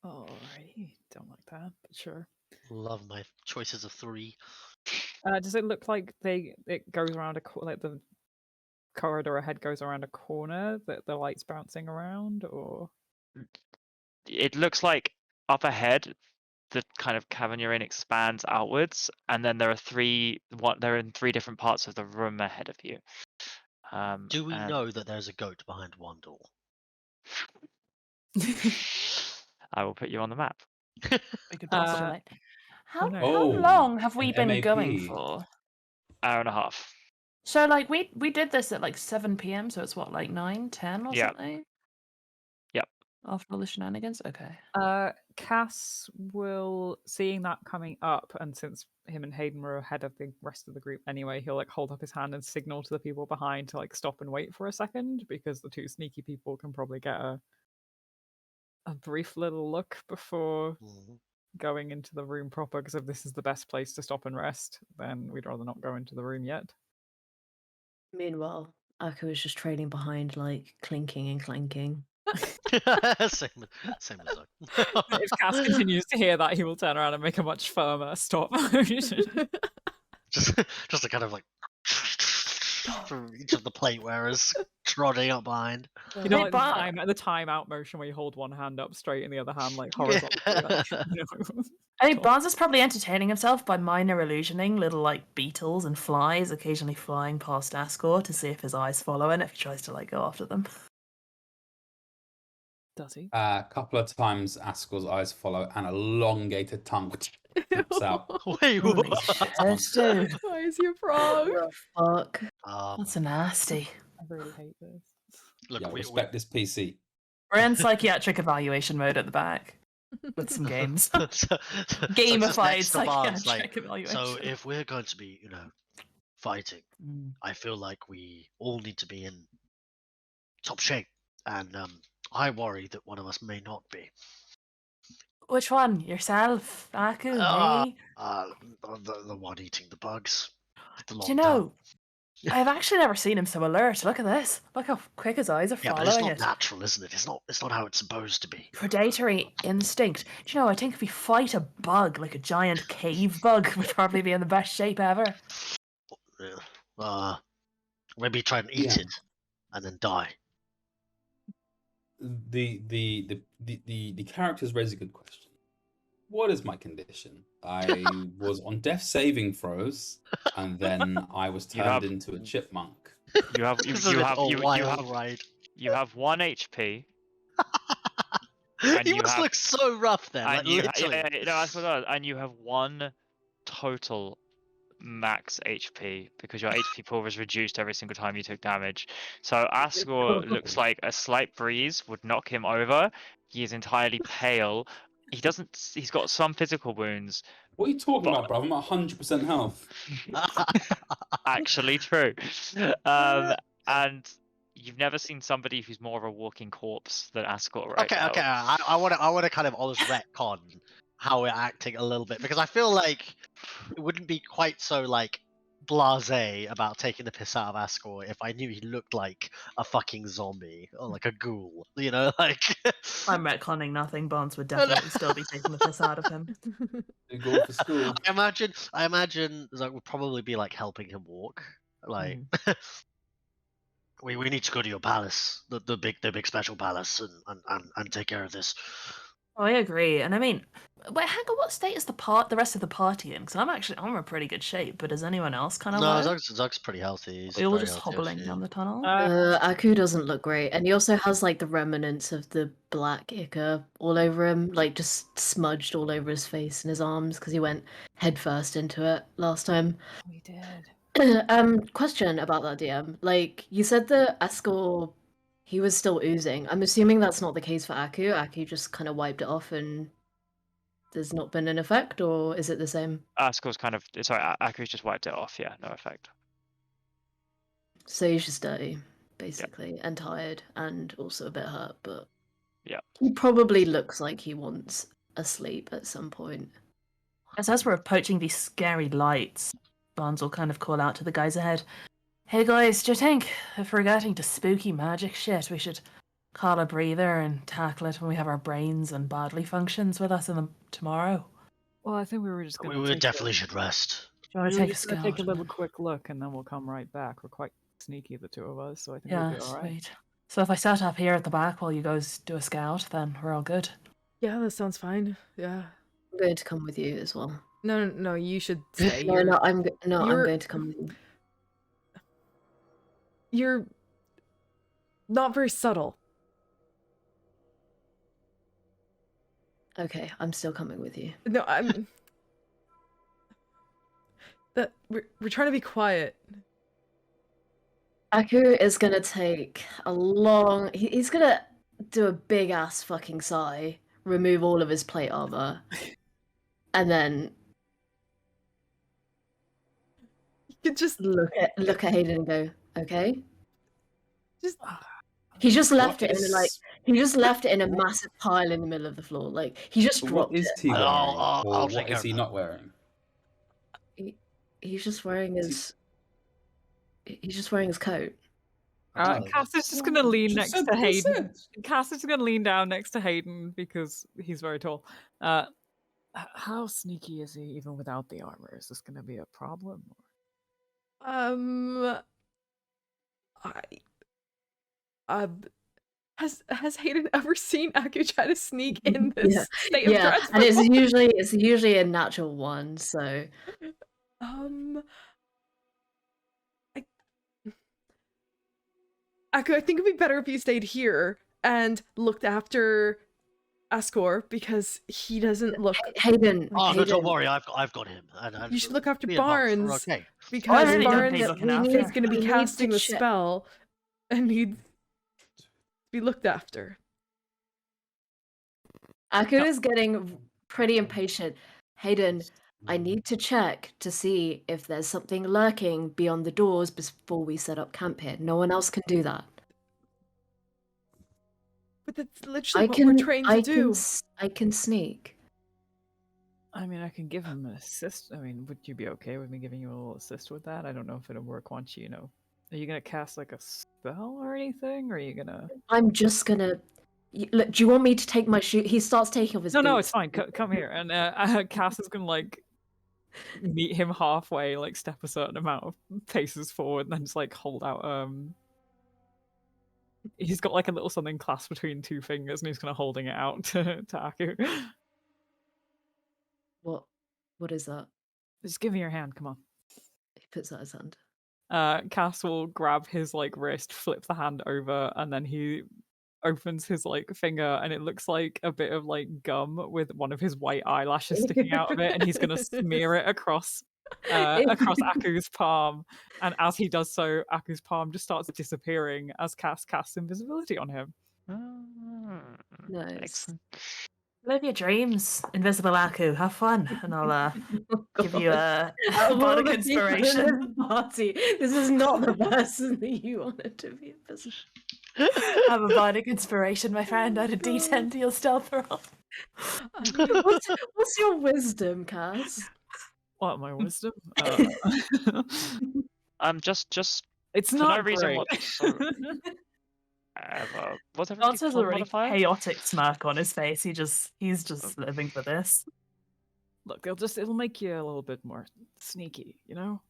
Alrighty, don't like that, but sure. Love my choices of 3. Does it look like it goes around the corridor ahead goes around a corner that the light's bouncing around, or it looks like up ahead, the kind of cavern you're in expands outwards, and then there are they're in 3 different parts of the room ahead of you. Do we and know that there's a goat behind one door? I will put you on the map. We could postulate. oh How no. Oh, long have we an been going MAP. for? Hour and a half. So like we did this at like 7 p.m. So it's what, like 9, 10 or Yeah. something? Yep. After all the shenanigans. Okay. Cass will, seeing that coming up, and since him and Hayden were ahead of the rest of the group anyway, he'll like hold up his hand and signal to the people behind to like stop and wait for a second, because the 2 sneaky people can probably get a brief little look before going into the room proper, because if this is the best place to stop and rest, then we'd rather not go into the room yet. Meanwhile, Aku is just trailing behind, like clinking and clanking. same as I. If Cass continues to hear that, he will turn around and make a much firmer stop. just a kind of like from each of the plate wearers trotting up behind. You know, Hey, like Bob. the time out motion where you hold one hand up straight and the other hand like horizontally. Like, you know. I mean, Barnes is probably entertaining himself by minor illusioning little like beetles and flies occasionally flying past Ascor to see if his eyes follow and if he tries to like go after them. Does he? A couple of times, Askel's eyes follow, and elongated tongue flips out. Wait, Holy what? shit, dude. Why is he a frog? Fuck. That's a nasty. I really hate this. Look, Yeah, we, respect this PC. We're in psychiatric evaluation mode at the back with some games. so just Gamified next to Barnes, psychiatric evaluation. so if we're going to be, fighting, Mm. I feel like we all need to be in top shape, and I worry that one of us may not be. Which one? Yourself? Aku? Ah, Me? The one eating the bugs. The Do long you know, I've actually never seen him so alert. Look at this. Look how quick his eyes are Yeah, but it's following not it. natural, isn't it? It's not how it's supposed to be. Predatory instinct. Do you know, I think if we fight a bug, like a giant cave bug, we'd probably be in the best shape ever. Maybe try and eat Yeah. it, and then die. The characters raise a good question. What is my condition? I was on death saving throws, and then I was You turned have- into a chipmunk. You have Isn't it a wild ride? you have 1 HP. And He you must have- look so rough then. Like, And you, literally. no, that's what it is. And you have 1 total max HP because your HP pool was reduced every single time you took damage. So Asgore looks like a slight breeze would knock him over. He is entirely pale. He's got some physical wounds. What are you talking But- about, bro? I'm at 100% health. Actually true. And you've never seen somebody who's more of a walking corpse than Ascot right now. Okay. I want to kind of almost retcon how we're acting a little bit, because I feel like it wouldn't be quite so like blasé about taking the piss out of Ascor if I knew he looked like a fucking zombie or like a ghoul. You know, like. I'm retconning nothing. Bonds would definitely still be taking the piss out of him. You go for school. I imagine Zach would probably be like helping him walk. Like, we need to go to your palace, the big special palace, and take care of this. Oh, I agree. And I mean, wait, hang on, what state is the rest of the party in? Because I'm in a pretty good shape, but is anyone else kind of No, low? Zach's pretty healthy. He's We all very just healthy, hobbling actually. down the tunnel. Aku doesn't look great, and he also has like the remnants of the black ichor all over him, like just smudged all over his face and his arms because he went headfirst into it last time. We did. Question about that, DM. Like you said that Ascor, he was still oozing. I'm assuming that's not the case for Aku. Aku just kind of wiped it off and there's not been an effect, or is it the same? Ascor's Aku's just wiped it off, yeah, no effect. So he's just dirty, basically, and tired, and also a bit hurt, but Yeah. he probably looks like he wants a sleep at some point. As we're approaching these scary lights, Bonds will kind of call out to the guys ahead. Hey guys, do you think if we're getting to spooky magic shit, we should call a breather and tackle it when we have our brains and bodily functions with us tomorrow? Well, I think we were just going We definitely should rest. Do you want to take a scout? take a little quick look, and then we'll come right back. We're quite sneaky, the 2 of us, so I think Yeah, we'll be all right. sweet. So if I set up here at the back while you guys do a scout, then we're all good. Yeah, that sounds fine. Yeah. I'm going to come with you as well. No, you should stay. No, I'm you're- going to come with you. You're not very subtle. Okay, I'm still coming with you. No, I'm. That we're trying to be quiet. Aku is gonna take a long. He's gonna do a big ass fucking sigh, remove all of his plate armor, and then You could just look at Hayden and go, "Okay." just. He just left What it in is- like he just left it in a massive pile in the middle of the floor. Like he just What dropped is it. he wearing? I'll Or take what care is of he that. not wearing? He's just wearing his. He's just wearing his coat. Cass is just gonna lean next to Just Hayden. said. Cass is gonna lean down next to Hayden because he's very tall. How sneaky is he even without the armor? Is this gonna be a problem? Has Hayden ever seen Aku try to sneak in this state of Yeah, dress? and it's before? usually a natural one. So Aku, I think it'd be better if you stayed here and looked after Ascor because he doesn't look. Hayden. Oh no, Hayden, don't worry, I've got him. And You should look after me and Mark, we're Barnes okay. because really don't Barnes need looking is after. going to we be need casting to the check- spell and needs to be looked after. Aku is getting pretty impatient. Hayden, I need to check to see if there's something lurking beyond the doors before we set up camp here. No one else can do that. But that's literally what we're trained to do. I can sneak. I mean, I can give him an assist. I mean, would you be okay with me giving you a little assist with that? I don't know if it'll work once you know. Are you gonna cast like a spell or anything? Or are you gonna? I'm just gonna. Look, do you want me to take my shoe? He starts taking off his. No, boots. it's fine. Come here, and Cass is gonna like meet him halfway, like step a certain amount of paces forward, and then just like hold out. He's got like a little something clasped between two fingers, and he's kind of holding it out to Aku. What is that? Just give me your hand. Come on. He puts out his hand. Cass will grab his like wrist, flip the hand over, and then he opens his like finger, and it looks like a bit of like gum with one of his white eyelashes sticking out of it, and he's gonna smear it across Aku's palm. And as he does so, Aku's palm just starts disappearing as Cass casts invisibility on him. Nice. Excellent. Live your dreams, invisible Aku. Have fun, and I'll give you a Out of all bardic the people in inspiration. this party, this is not the person that you wanted to be invisible. Have a bardic inspiration, my friend. Out of D10 to your stealth roll. What's your wisdom, Cass? What, my wisdom? Just It's for not no reason great. what's everything John's has a called really modifier? chaotic smirk on his face. He's just living for this. Look, it'll make you a little bit more sneaky, you know?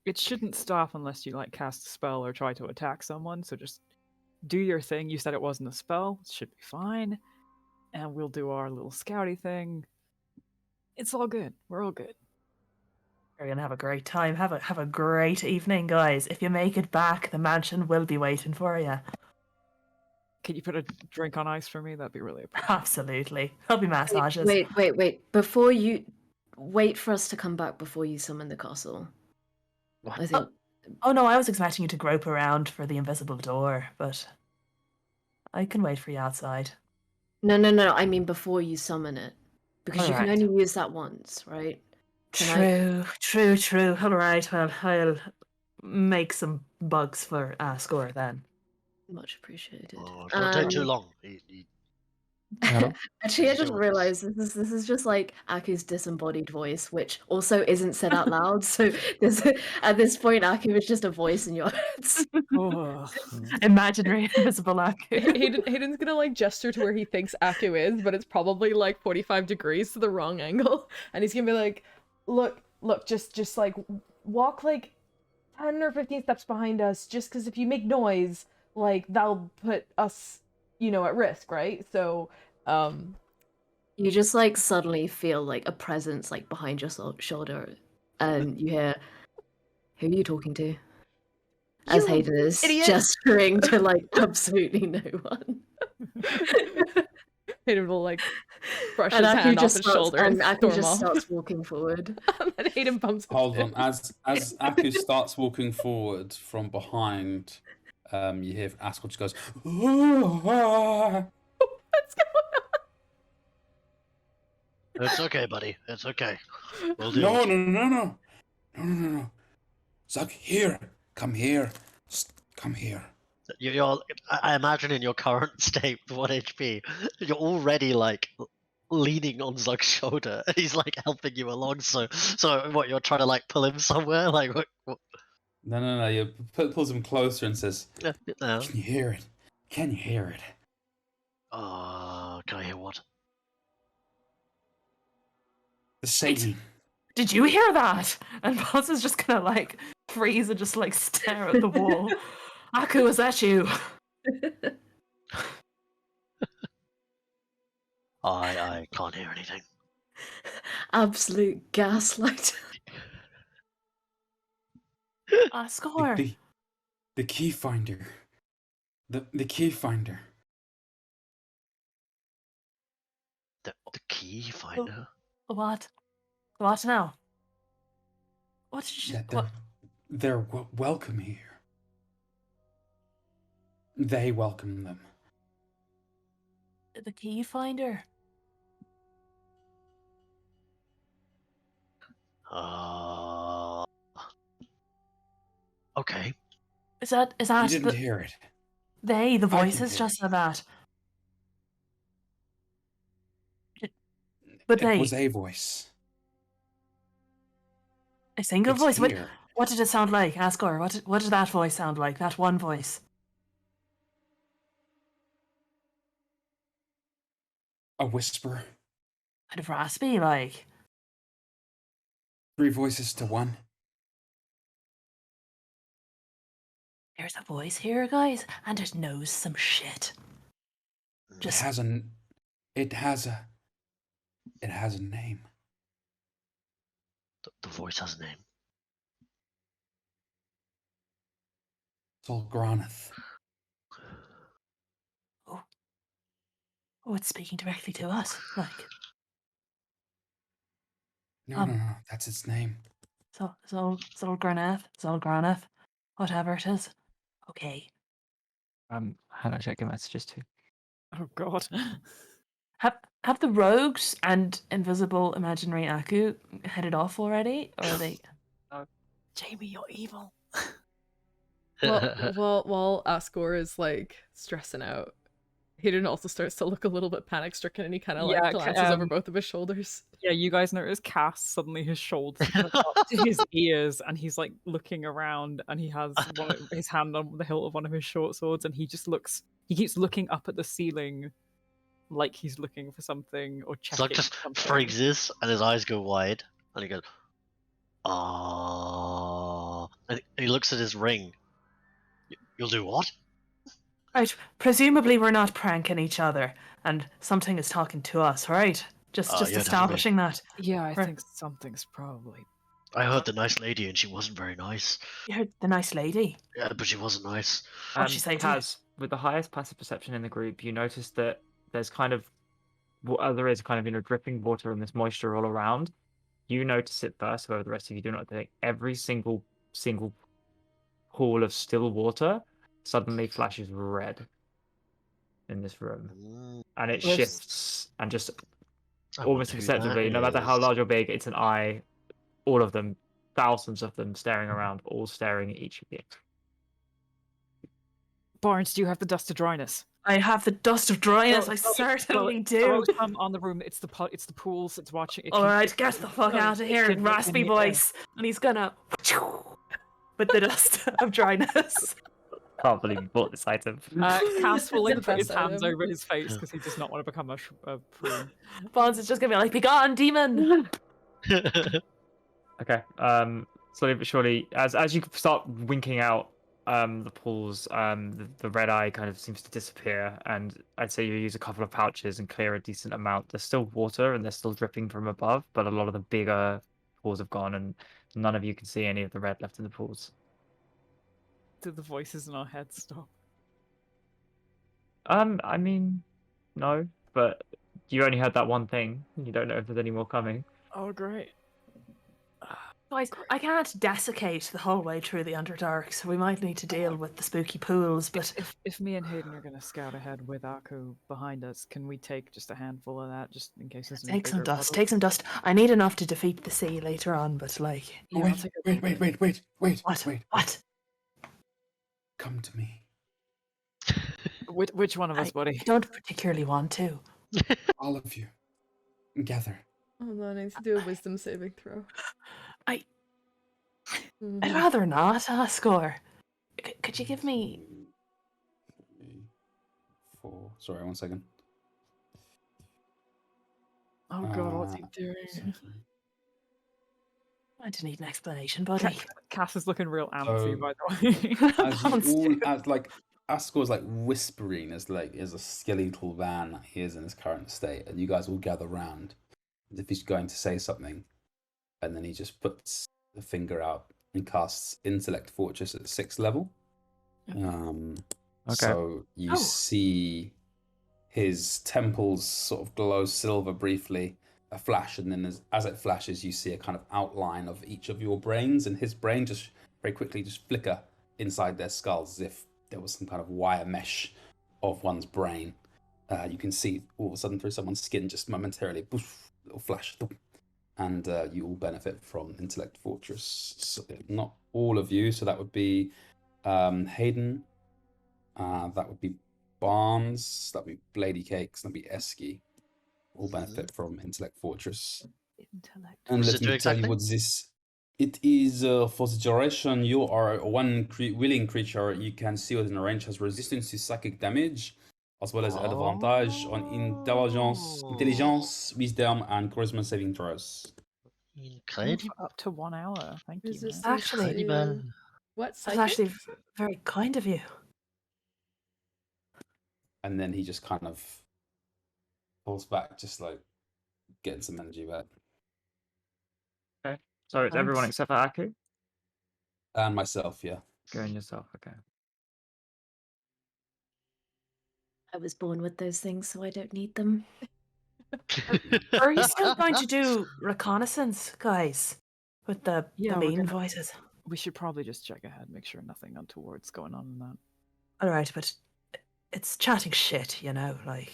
It shouldn't stop unless you like cast a spell or try to attack someone, so just do your thing. You said it wasn't a spell, it should be fine. And we'll do our little scouty thing. It's all good. We're all good. You're gonna have a great time. Have a great evening, guys. If you make it back, the mansion will be waiting for you. Can you put a drink on ice for me? That'd be really appreciated. Absolutely. There'll be massages. Wait. Before you wait for us to come back before you summon the castle. I think Oh no, I was expecting you to grope around for the invisible door, but I can wait for you outside. No. I mean before you summon it, because you can Alright. only use that once, right? Can True. All right, well, I'll make some bugs for Score then. Much appreciated. Oh, don't take too long. Actually, I just realized this is just like Aku's disembodied voice, which also isn't said out loud. So at this point, Aku is just a voice in your heads. Oh. Imaginary invisible Aku. Hayden's gonna like gesture to where he thinks Aku is, but it's probably like 45 degrees to the wrong angle, and he's gonna be like, look, just like walk like 10 or 15 steps behind us, just because if you make noise, like that'll put us, at risk, right? So, You just like suddenly feel like a presence like behind your shoulder, and you hear, "Who are you talking to?" As You Hayden is idiot! gesturing to like absolutely no one. Hayden will like brush And his Aku hand off just his starts, shoulder and Aku storm just off. starts walking forward. And Hayden bumps into Hold him. on. As Aku starts walking forward from behind, you hear Askel just goes, "Ah." What's going It's okay, buddy. It's okay. We'll do No, it. no. Zug, here. Come here. Come here. You're, I imagine in your current state, 1 HP, you're already like leaning on Zug's shoulder, and he's like helping you along. So what? You're trying to like pull him somewhere? Like what? No. You pulls him closer and says, No. "Can you hear it? Can you hear it?" Can I hear what? The singing. Did you hear that? And Buzz is just gonna like freeze and just like stare at the wall. Aku, is that you? I can't hear anything. Absolute gaslight. Score. The key finder. The key finder. The key finder. What? What now? What did you? That What? they're welcome here. They welcome them. The key finder. Okay. Is that You didn't hear it. they? The I can voices hear just it. said that. But It was a voice. a single It's voice. here. What did it sound like? Asgore, what did that voice sound like? That one voice. A whisper. Kind of raspy, like. 3 voices to 1. There's a voice here, guys, and it knows some shit. Just It has a name. The voice has a name. Solgraneth. oh, it's speaking directly to us. Like, No, that's its name. Zolgraneth, whatever it is. Okay. How do I check your messages too? Oh god. Have the rogues and invisible imaginary Aku headed off already, or are they? Jamie, you're evil. While Asgore is like stressing out, Hayden also starts to look a little bit panic stricken, and he kind of like glances over both of his shoulders. Yeah, you guys notice Cass suddenly his shoulders are up to his ears, and he's like looking around, and he has his hand on the hilt of one of his short swords, and he keeps looking up at the ceiling, like he's looking for something or checking. Zug just something. freezes and his eyes go wide, and he goes, and he looks at his ring. You'll do what? Right. Presumably, we're not pranking each other, and something is talking to us, right? Just Yeah, establishing that. Yeah, I Right. think something's probably. I heard the nice lady, and she wasn't very nice. You heard the nice lady. Yeah, but she wasn't nice. What'd she say to you? Kaz, with the highest passive perception in the group, you notice that there's kind of there is kind of dripping water and this moisture all around. You notice it first, however the rest of you do not. Think every single pool of still water suddenly flashes red in this room, and it Yes. shifts and just I almost wonder who that imperceptibly, no matter how is. large or big, it's an eye. All of them, thousands of them, staring around, all staring at each of you. Barnes, do you have the Dust of Dryness? I have the Dust of Dryness. I Well, certainly well, do. on the room. It's the pools. It's watching. All right, get the fuck out of here, raspy voice. And he's gonna with the Dust of Dryness. Can't believe you bought this item. Cass will like It's put his the best hands item. over his face because he does not want to become a prune. Bonds is just gonna be like, "Be gone, demon!" Okay. Slowly but surely, as you start winking out the pools, the red eye kind of seems to disappear, and I'd say you use a couple of pouches and clear a decent amount. There's still water and they're still dripping from above, but a lot of the bigger pools have gone, and none of you can see any of the red left in the pools. Did the voices in our heads stop? I mean, no, but you only heard that one thing. You don't know if there's any more coming. Oh, great. Guys, I can't desiccate the whole way through the Underdark, so we might need to deal with the spooky pools, but If me and Hayden are going to scout ahead with Aku behind us, can we take just a handful of that, just in case there's any take some bigger dust, puddles? take some dust. I need enough to defeat the sea later on, but like... Yeah, I'll take a- What? Come to me. Which one of us, I buddy? don't particularly want to. All of you. Gather. Hold on, I need to do a wisdom saving throw. I'd Mhm. rather not, Ascor. Could you give me... 3, 4. Sorry, 1 second. Oh god, what's he doing? 7. I don't need an explanation, buddy. Cass is looking real So- antsy, by the way. As you all, as like Ascor's like whispering as a skeletal man he is in his current state, and you guys all gather round as if he's going to say something, and then he just puts the finger out and casts Intellect Fortress at 6th level. Okay. So you Oh. see his temples sort of glow silver briefly, a flash, and then as it flashes, you see a kind of outline of each of your brains, and his brain just very quickly just flicker inside their skulls as if there was some kind of wire mesh of one's brain. You can see all of a sudden through someone's skin just momentarily, poof, little flash, thump, and you all benefit from Intellect Fortress. So, not all of you, so that would be Hayden, that would be Barnes, that would be Blady Cakes, that would be Esky. All benefit from Intellect Fortress. Intellect. And What does let it do me tell you exactly? what this. It is for the duration you are one willing creature you can see within range has resistance to psychic damage, as well as advantage on intelligence, wisdom, and charisma saving throws. Incredible. Up to 1 hour. Thank you. Man. Resistance Actually- to- Incredible. What, That's psychic? actually very kind of you. And then he just kind of pulls back, just like getting some energy back. So it's everyone Thanks. except for Aku? And myself, yeah. Going yourself, okay. I was born with those things, so I don't need them. Are you still going to do reconnaissance, guys? With the Yeah, we're mean gonna- voices? We should probably just check ahead, make sure nothing untoward's going on in that. Alright, but it's chatting shit, you know, like...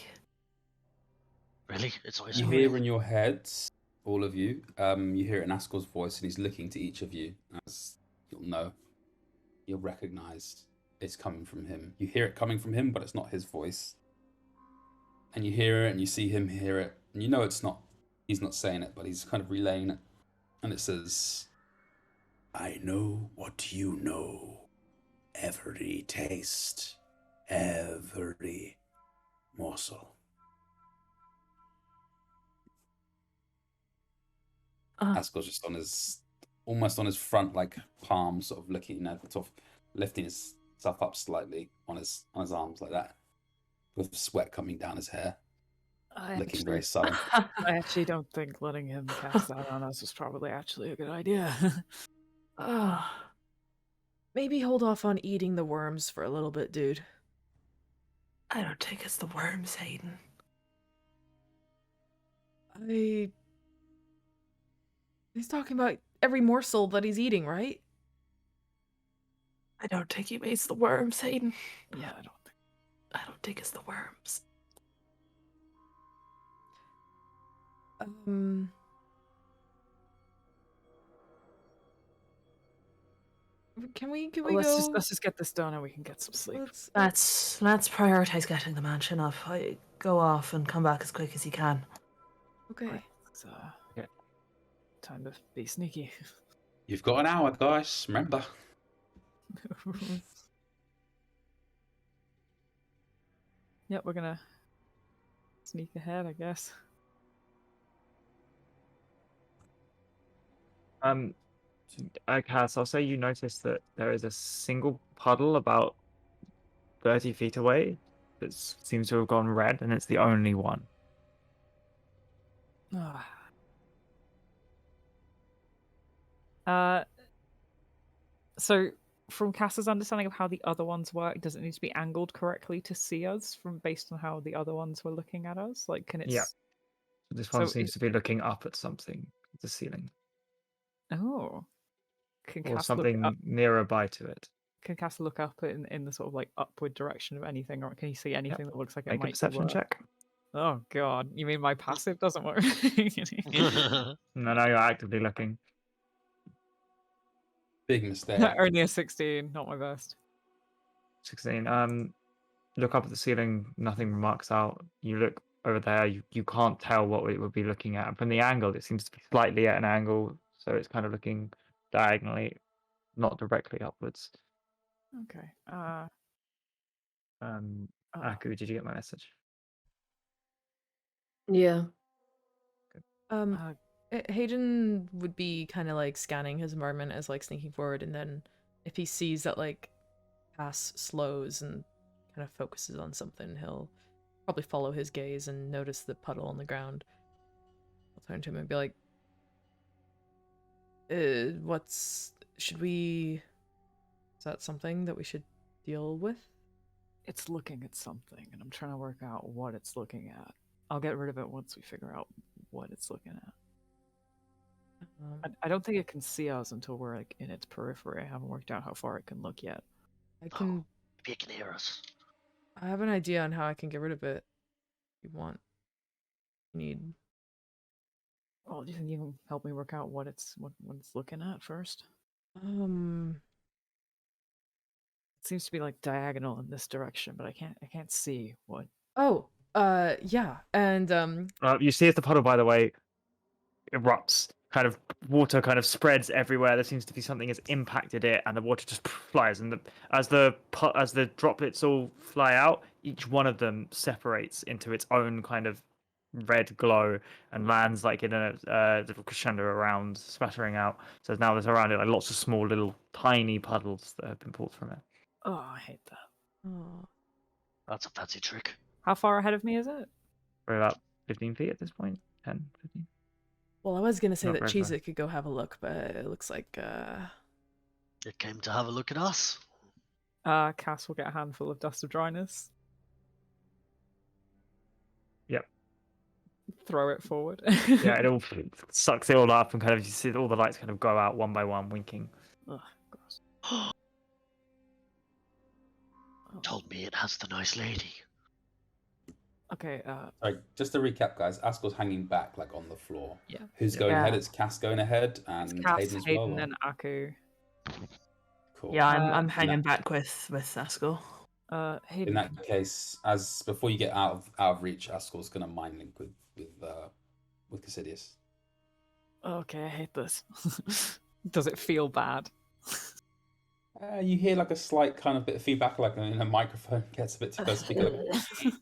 Really? It's always You so hear real. in your heads, all of you, you hear it in Askel's voice, and he's looking to each of you, as you'll know, you'll recognize it's coming from him. You hear it coming from him, but it's not his voice. And you hear it, and you see him hear it, and you know it's not, he's not saying it, but he's kind of relaying it. And it says, I know what you know. Every taste, every morsel. Askel's just on his, almost on his front, like palm, sort of looking at, sort of lifting himself up slightly on his arms like that, with sweat coming down his hair, looking very sullen. I actually don't think letting him cast that on us was probably actually a good idea. Oh, Maybe hold off on eating the worms for a little bit, dude. I don't think it's the worms, Hayden. He's talking about every morsel that he's eating, right? I don't think he means the worms, Hayden. Yeah, I don't think it's the worms. Can we let's go? just get this done and we can get some sleep. Let's Let's prioritize getting the mansion up. Go off and come back as quick as you can. okay. It's, time to be sneaky. You've got an hour, guys. Remember. Yep, we're gonna sneak ahead, I guess. Cass, I'll say you notice that there is a single puddle about 30 feet away that seems to have gone red, and it's the only one. So from Cass's understanding of how the other ones work, does it need to be angled correctly to see us from based on how the other ones were looking at us? Like, can it? Yeah. This one So seems to be looking up at something, the ceiling, Oh, can or Cass something look up? nearer by to it. Can Cass look up in the sort of like upward direction of anything, or can you see anything that looks like it Make a might perception work? check. Oh God, you mean my passive doesn't work? No, no, you're actively looking. Big mistake. Only a 16, not my best. 16. Look up at the ceiling. Nothing marks out. You look over there. You can't tell what it would be looking at. From the angle, it seems to be slightly at an angle, so it's kind of looking diagonally, not directly upwards. Okay. Aku, did you get my message? Yeah. Hayden would be kind of like scanning his environment as like sneaking forward, and then if he sees that like Cass slows and kind of focuses on something, he'll probably follow his gaze and notice the puddle on the ground. I'll turn to him and be like, should we... Is that something that we should deal with? It's looking at something, and I'm trying to work out what it's looking at. I'll get rid of it once we figure out what it's looking at. I don't think it can see us until we're like in its periphery. I haven't worked out how far it can look yet. Maybe it can hear us. I have an idea on how I can get rid of it. If you want. You need... Well, do you think you can help me work out what it's looking at first? Um... It seems to be like diagonal in this direction, but I can't see what. Oh, yeah, and You see as the puddle, by the way, erupts. Kind of water kind of spreads everywhere. There seems to be something has impacted it, and the water just flies. And as the droplets all fly out, each one of them separates into its own kind of red glow and lands like in a little crescendo around, splattering out. So now there's around it like lots of small little tiny puddles that have been pulled from it. Oh, I hate that. oh. That's a fancy trick. How far ahead of me is it? We're about 15 feet at this point. 10, 15. Well, I was gonna say Not that very Cheez far. It could go have a look, but it looks like It came to have a look at us. Cass will get a handful of Dust of Dryness. Yep. Throw it forward. Yeah, it all sucks it all up, and kind of you see all the lights kind of go out one by one, winking. Ugh, gross. Told me it has the nice lady. Okay, Sorry, just to recap, guys. Askel's hanging back, like on the floor. Yeah. Who's going Yeah. ahead? It's Cass going ahead, and Cass, Hayden as Hayden, well. and Aku. Cool. Yeah, I'm hanging Yeah. back with Askel. In Hayden. that case, as before you get out of reach, Askel's gonna mind link with Cassidius. Okay, I hate this. Does it feel bad? You hear like a slight kind of bit of feedback, like in a microphone gets a bit too close to speak.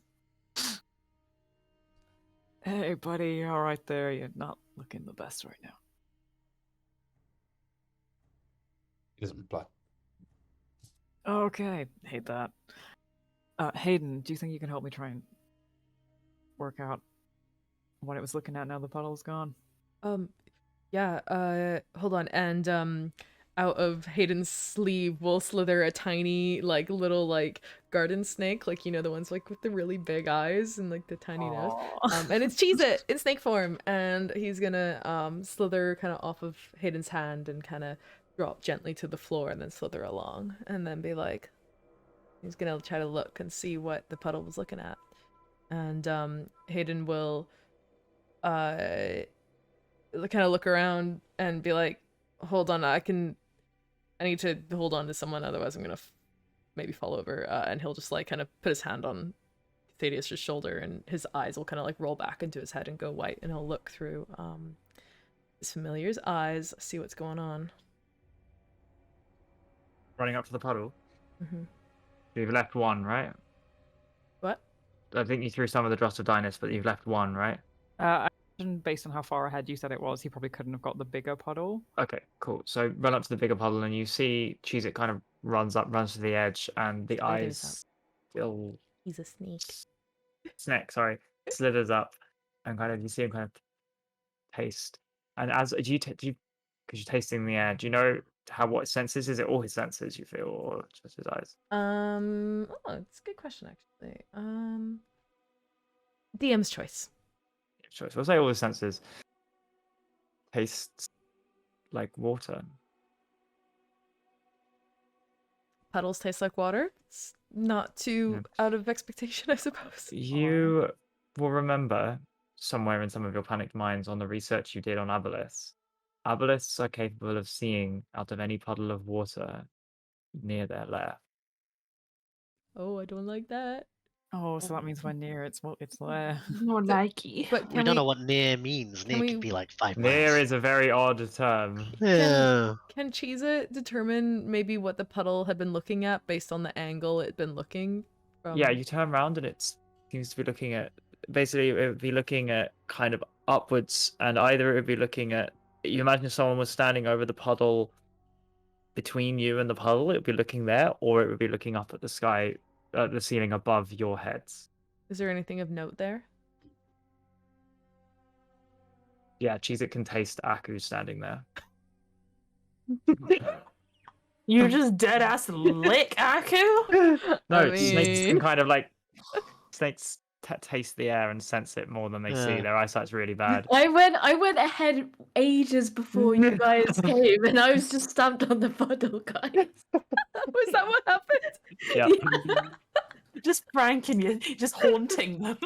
Hey, buddy, you're all right there. You're not looking the best right now. He doesn't reply. Okay, hate that. Hayden, do you think you can help me try and work out what it was looking at now the puddle's gone? Yeah, hold on, and out of Hayden's sleeve will slither a tiny, like, little, like, garden snake, like, you know, the ones, like, with the really big eyes and, like, the tiny nose. And it's Cheez It in snake form, and he's gonna, slither kind of off of Hayden's hand and kind of drop gently to the floor and then slither along, and then be like, he's gonna try to look and see what the puddle was looking at. And, Hayden will, kind of look around and be like, hold on, I need to hold on to someone, otherwise I'm gonna maybe fall over. And he'll just like kind of put his hand on Thaddeus' shoulder, and his eyes will kind of like roll back into his head and go white, and he'll look through his familiar's eyes, see what's going on. Running up to the puddle. Mm-hmm. You've left one, right? What? I think you threw some of the Dust of Dryness, but you've left one, right? based on how far ahead you said it was, he probably couldn't have got the bigger puddle. Okay, cool. So run up to the bigger puddle, and you see Cheez-It kind of runs to the edge, and the Slithers eyes still He's a sneak. slithers up, and kind of you see him kind of taste. And as do you because you're tasting the air, do you know what senses? Is it all his senses you feel, or just his eyes? Oh, it's a good question actually. DM's choice. So we'll say all his senses. Tastes like water. Puddles taste like water. It's not too out of expectation, I suppose. You will remember somewhere in some of your panicked minds on the research you did on aboleths. Aboleths are capable of seeing out of any puddle of water near their lair. Oh, I don't like that. Oh, so that means we're near it's there. More likey. But We don't know what near means. can Near we- could be like 5 Near miles. is a very odd term. Yeah. Can Cheez-It determine maybe what the puddle had been looking at based on the angle it'd been looking from? Yeah, you turn around and it seems to be looking at, basically it would be looking at kind of upwards, and either it would be looking at, you imagine if someone was standing over the puddle between you and the puddle, it would be looking there, or it would be looking up at the sky, the ceiling above your heads. Is there anything of note there? Yeah, Cheez-It can taste Aku standing there. You just dead ass lick Aku? No, I snakes can mean- kind of like, snakes taste the air and sense it more than they see. Yeah. Their eyesight's really bad. I went ahead ages before you guys came, and I was just stamped on the puddle, guys. Was that what happened? Yeah. Just pranking you, just haunting them.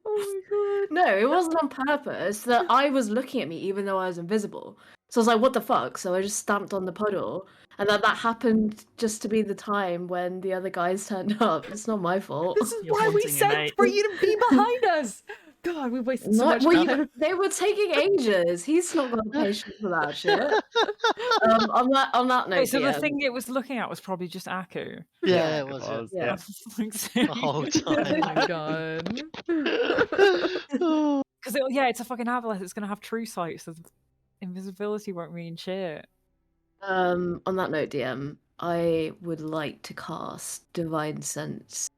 Oh my god. No, it wasn't on purpose. That I was looking at me even though I was invisible. So I was like, what the fuck? So I just stamped on the puddle. And then that happened just to be the time when the other guys turned up. It's not my fault. This is You're why we haunting you, said mate. for you to be behind us. God, we wasted so much Well, time. they were taking ages. He's not got patience for that shit. On that note, Wait, so the DM, thing it was looking at was probably just Aku. Yeah, Yeah, it was. yeah. The whole Oh time. my god. Because it's a fucking aboleth. It's gonna have true sight, so invisibility won't mean shit. on that note, DM, I would like to cast Divine Sense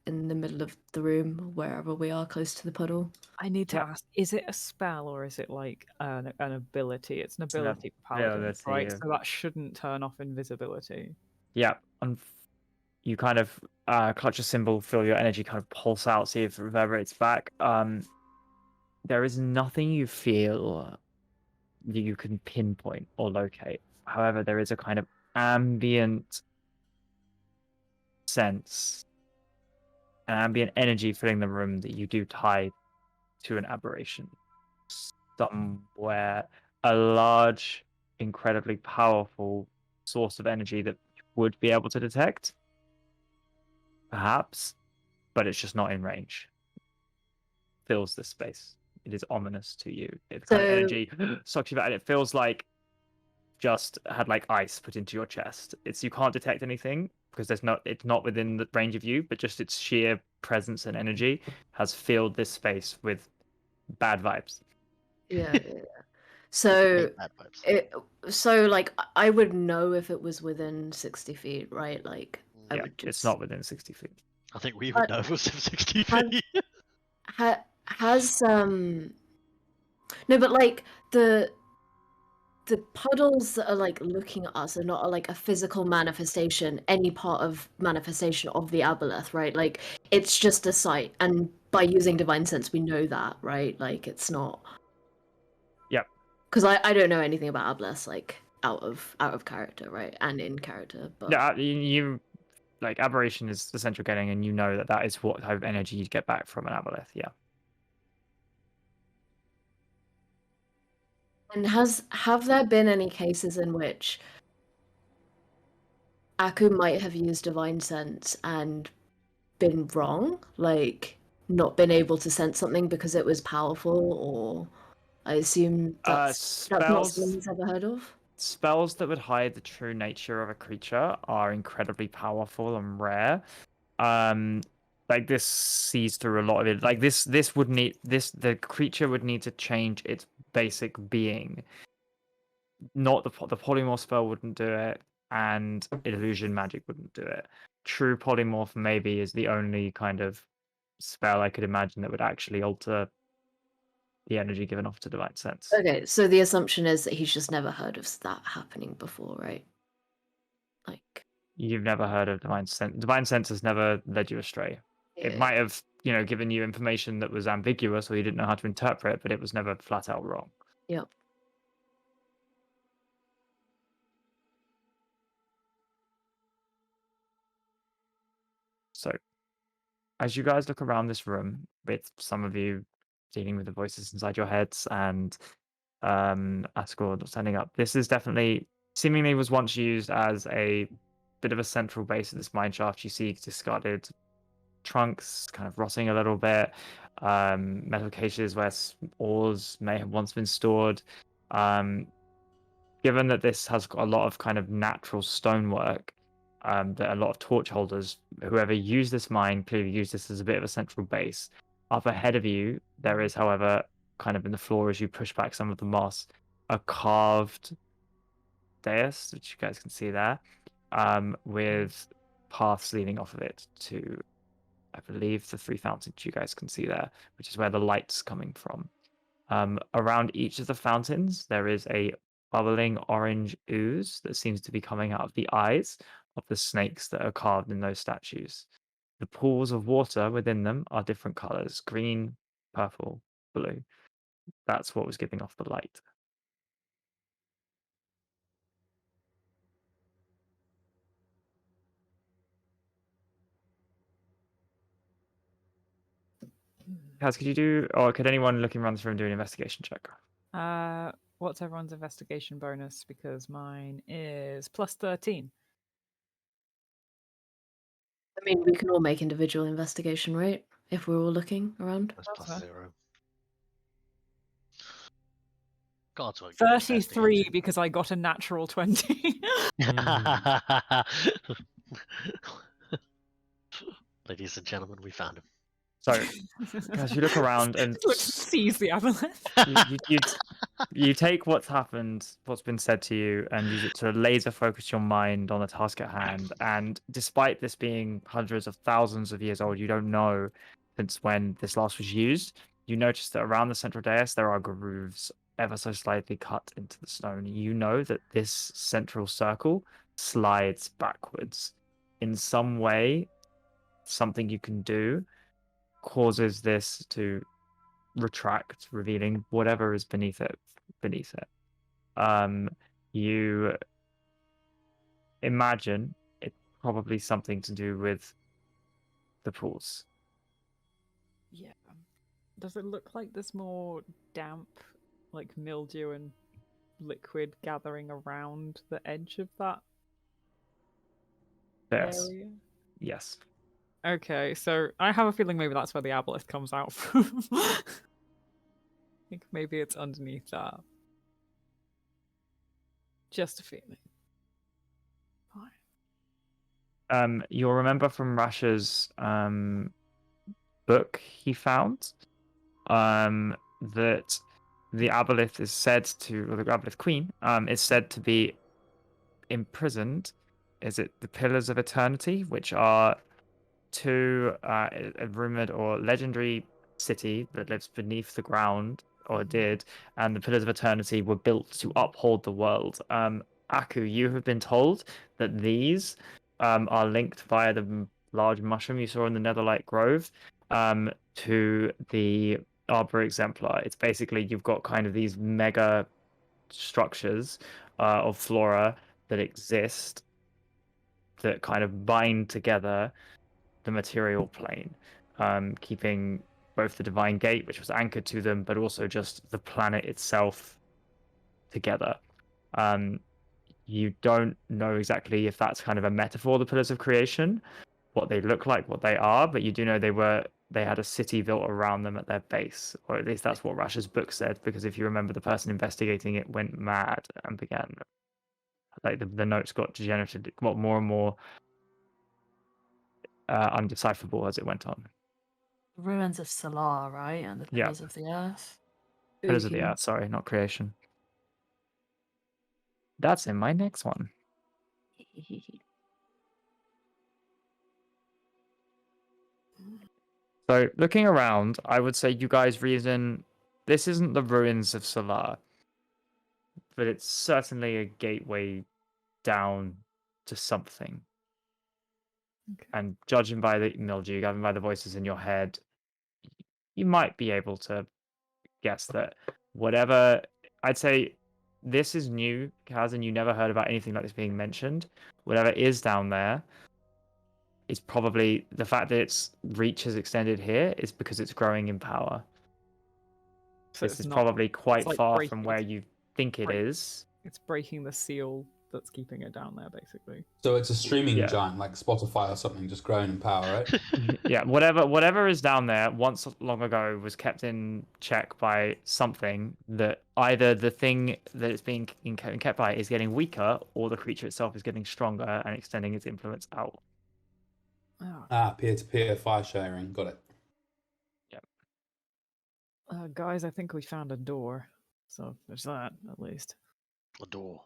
in the middle of the room, wherever we are, close to the puddle. I need to Yeah. ask: is it a spell or is it like an ability? It's an an ability for paladins, ability, right? yeah. So that shouldn't turn off invisibility. Yeah, and you kind of clutch a symbol, feel your energy kind of pulse out, see if it reverberates back. There is nothing you feel that you can pinpoint or locate. However, there is a kind of ambient sense, an ambient energy filling the room that you do tie to an aberration. Somewhere, a large, incredibly powerful source of energy that you would be able to detect, perhaps, but it's just not in range. Fills this space. It is ominous to you. It's kind of So- energy sucks you back, and it feels like just had like ice put into your chest. You can't detect anything because it's not within the range of you, but just its sheer presence and energy has filled this space with bad vibes. Yeah. So, Bad vibes. like, I would know if it was within 60 feet, right? Like, I Yeah, would just... it's not within 60 feet. I think we would know if it was 60 Had- feet. has no, but like the puddles that are like looking at us are not like a physical manifestation, any part of manifestation of the aboleth, right? Like it's just a sight, and by using divine sense, we know that, right? Like it's not. Yep. Because I don't know anything about aboleths, like out of character, right, and in character, but Yeah, you like aberration is the sense you're getting, and you know that is what type of energy you get back from an aboleth. Yeah. And have there been any cases in which Aku might have used divine sense and been wrong, like not been able to sense something because it was powerful, or I assume that's not Spells something he's ever heard of? spells that would hide the true nature of a creature are incredibly powerful and rare. like this sees through a lot of it. Like this would need the creature would need to change its basic being. Not the polymorph spell wouldn't do it, and illusion magic wouldn't do it. True polymorph maybe is the only kind of spell I could imagine that would actually alter the energy given off to divine sense. Okay, so the assumption is that he's just never heard of that happening before, right? Like, You've never heard of divine sense. Divine sense has never led you astray. It might have, given you information that was ambiguous or you didn't know how to interpret, but it was never flat out wrong. Yep. So, as you guys look around this room, with some of you dealing with the voices inside your heads and Asgore standing up, this is definitely seemingly was once used as a bit of a central base of this mine shaft. You see discarded trunks kind of rotting a little bit, metal caches where ores may have once been stored. Given that this has got a lot of kind of natural stonework, that a lot of torch holders, whoever used this mine, clearly used this as a bit of a central base. Up ahead of you, there is, however, kind of in the floor as you push back some of the moss, a carved dais, which you guys can see there, with paths leading off of it to, I believe, the 3 fountains you guys can see there, which is where the light's coming from. Around each of the fountains, there is a bubbling orange ooze that seems to be coming out of the eyes of the snakes that are carved in those statues. The pools of water within them are different colors: green, purple, blue. That's what was giving off the light. Kaz, could you do, or could anyone looking around this room do an investigation check? What's everyone's investigation bonus? Because mine is plus 13. I mean, we can all make individual investigation, right? If we're all looking around. That's That's plus fair. 0. God's what good 33 investigation. because I got a natural 20. Ladies and gentlemen, we found him. So, as you look around and seize the aboleth. you take what's happened, what's been said to you, and use it to laser focus your mind on the task at hand. And despite this being hundreds of thousands of years old, you don't know since when this last was used. You notice that around the central dais there are grooves ever so slightly cut into the stone. You know that this central circle slides backwards. In some way, something you can do causes this to retract, revealing whatever is beneath it. You imagine it's probably something to do with the pools. Yeah. Does it look like there's more damp, like mildew and liquid gathering around the edge of that Yes. area? Yes. Okay, so I have a feeling maybe that's where the aboleth comes out from. I think maybe it's underneath that. Just a feeling. Fine. You'll remember from Rasha's book he found that the aboleth is said to, or the aboleth queen is said to be imprisoned. Is it the Pillars of Eternity, which are two a rumored or legendary city that lives beneath the ground, or did, and the Pillars of Eternity were built to uphold the world. Aku, you have been told that these are linked via the large mushroom you saw in the Netherlight Grove to the Arbor Exemplar. It's basically, you've got kind of these mega structures of flora that exist that kind of bind together the material plane, keeping both the Divine Gate, which was anchored to them, but also just the planet itself together. You don't know exactly if that's kind of a metaphor, the Pillars of Creation, what they look like, what they are, but you do know they had a city built around them at their base, or at least that's what Rasha's book said, because if you remember, the person investigating it went mad and began, like, the notes got degenerated, got more and more undecipherable as it went on. The ruins of Salar, right? And the Yeah. pillars of the earth. Pillars of the Okay. Earth, sorry, not creation. That's in my next one. So looking around, I would say you guys reason this isn't the ruins of Salar, but it's certainly a gateway down to something. Okay. And judging by the mildew, judging by the voices in your head, you might be able to guess that whatever, I'd say this is new, Kaz, and you never heard about anything like this being mentioned. Whatever is down there is probably the fact that its reach has extended here is because it's growing in power. So This it's is not- probably quite like far breaking- from where you think it break- is. It's breaking the seal that's keeping it down there, basically. So it's a streaming Yeah. giant like Spotify or something, just growing in power, right? Yeah, whatever is down there once long ago was kept in check by something that either the thing that it's being kept by is getting weaker, or the creature itself is getting stronger and extending its influence out. Oh, Peer-to-peer fire sharing. Got it. guys, I think we found a door. So there's that, at least. The door.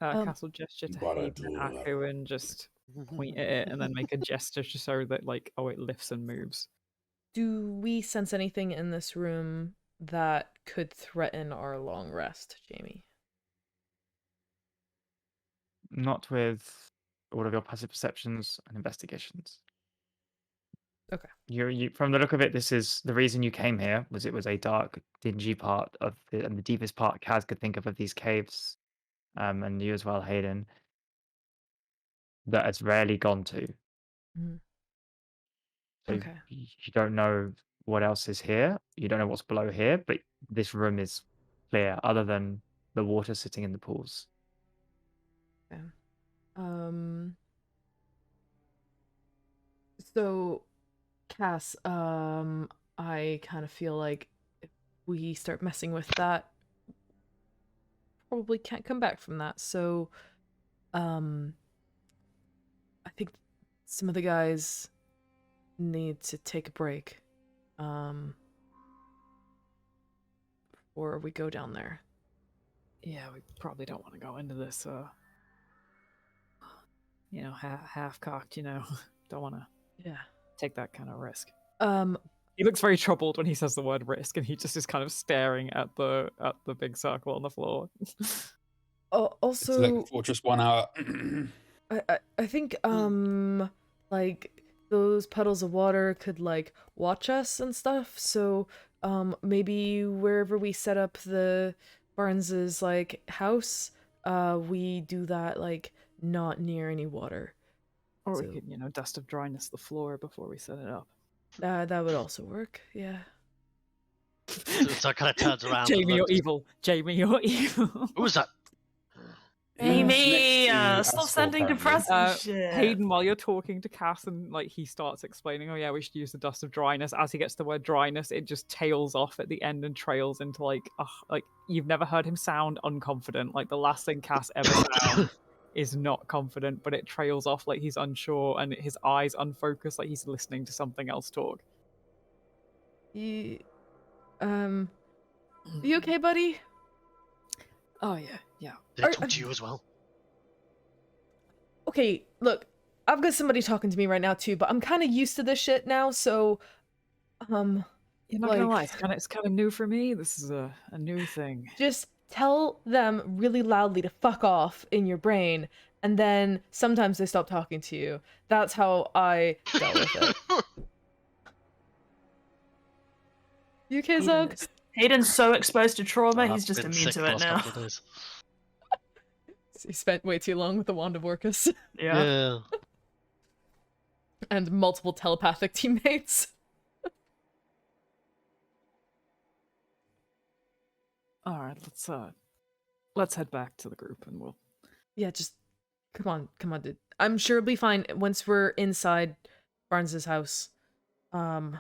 Castle gesture to But I Hayden and do, Aku and just point at it and then make a gesture to show that, like, oh, it lifts and moves. Do we sense anything in this room that could threaten our long rest, Jamie? Not with all of your passive perceptions and investigations. Okay. You from the look of it, this is the reason you came here. Was it was a dark, dingy part of and the deepest part Kaz could think of these caves, and you as well, Hayden. That it's rarely gone to. Mhm. So Okay. you don't know what else is here. You don't know what's below here, but this room is clear, other than the water sitting in the pools. So, Cass, I kind of feel like if we start messing with that, probably can't come back from that. So, I think some of the guys need to take a break, before we go down there. Yeah, we probably don't want to go into this, half-cocked, Don't want to Yeah. take that kind of risk. Um, He looks very troubled when he says the word risk, and he just is kind of staring at the big circle on the floor. also, Select Fortress 1 hour. I think like those puddles of water could like watch us and stuff, so maybe wherever we set up the Barnes's like house, we do that like not near any water. Or So- we could, Dust of Dryness the floor before we set it up. That would also work, yeah. So it kind of turns around. and Jamie, you're looks. evil. Jamie, you're evil. Who was that? Amy, next to stop Ascol, sending apparently. depressing shit. Hayden, while you're talking to Cass and like he starts explaining, oh yeah, we should use the Dust of Dryness. As he gets the word dryness, it just tails off at the end and trails into like you've never heard him sound unconfident. Like the last thing Cass ever sounds is not confident, but it trails off like he's unsure and his eyes unfocused, like he's listening to something else talk. You okay, buddy? Oh yeah. Did it talk to you as well? Okay, look, I've got somebody talking to me right now too, but I'm kind of used to this shit now, so You're not gonna lie, like- it's kind of new for me. This is a new thing. just tell them really loudly to fuck off in your brain, and then sometimes they stop talking to you. That's how I dealt with it. You okay, Zog? Hayden's so exposed to trauma, I've he's just been immune sick to the it last now. couple of days. He spent way too long with the Wand of Orcus Yeah. and multiple telepathic teammates. All right, let's head back to the group and we'll. Yeah, just come on, dude. I'm sure it'll be fine once we're inside Barnes's house. Oh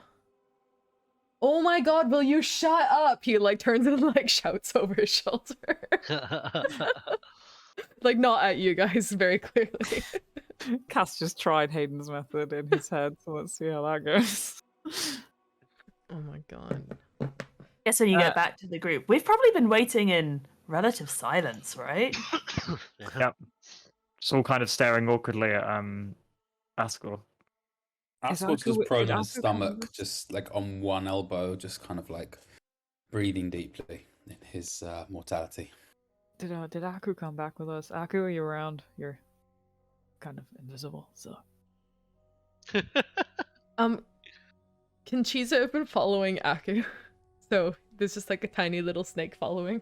my god, will you shut up? He like turns and like shouts over his shoulder. Like not at you guys, very clearly. Cass just tried Hayden's method in his head, so let's see how that goes. Oh my god. Guess when you Uh, get back to the group, we've probably been waiting in relative silence, right? Yeah. Yep. Just all kind of staring awkwardly at Asgore. Is Asgore just Aku- prone did on his Aku come with stomach, us? just like on one elbow, just kind of like breathing deeply in his mortality. Did Aku come back with us? Aku, are you around? You're kind of invisible, so. Can Chiza have been following Aku? So there's just like a tiny little snake following,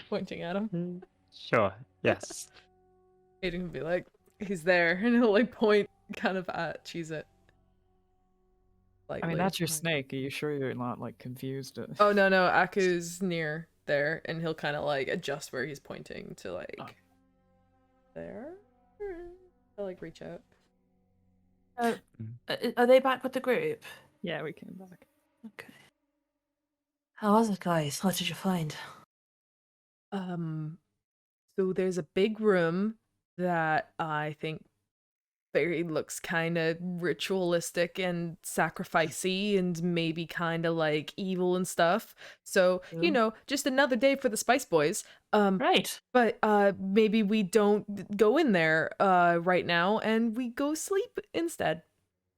pointing at him. Sure. Yes. Aiden can be like, he's there, and he'll like point kind of at Chiza. I mean, that's your snake. Are you sure you're not like confused? Oh no, Aku's near there, and he'll kind of like adjust where he's pointing to like there. He'll like reach out. Are they back with the group? Yeah, we came back. Okay. How was it, guys? What did you find? So there's a big room that I think very looks kind of ritualistic and sacrificey and maybe kind of like evil and stuff. So, you know, just another day for the Spice Boys. Right. But maybe we don't go in there right now and we go sleep instead.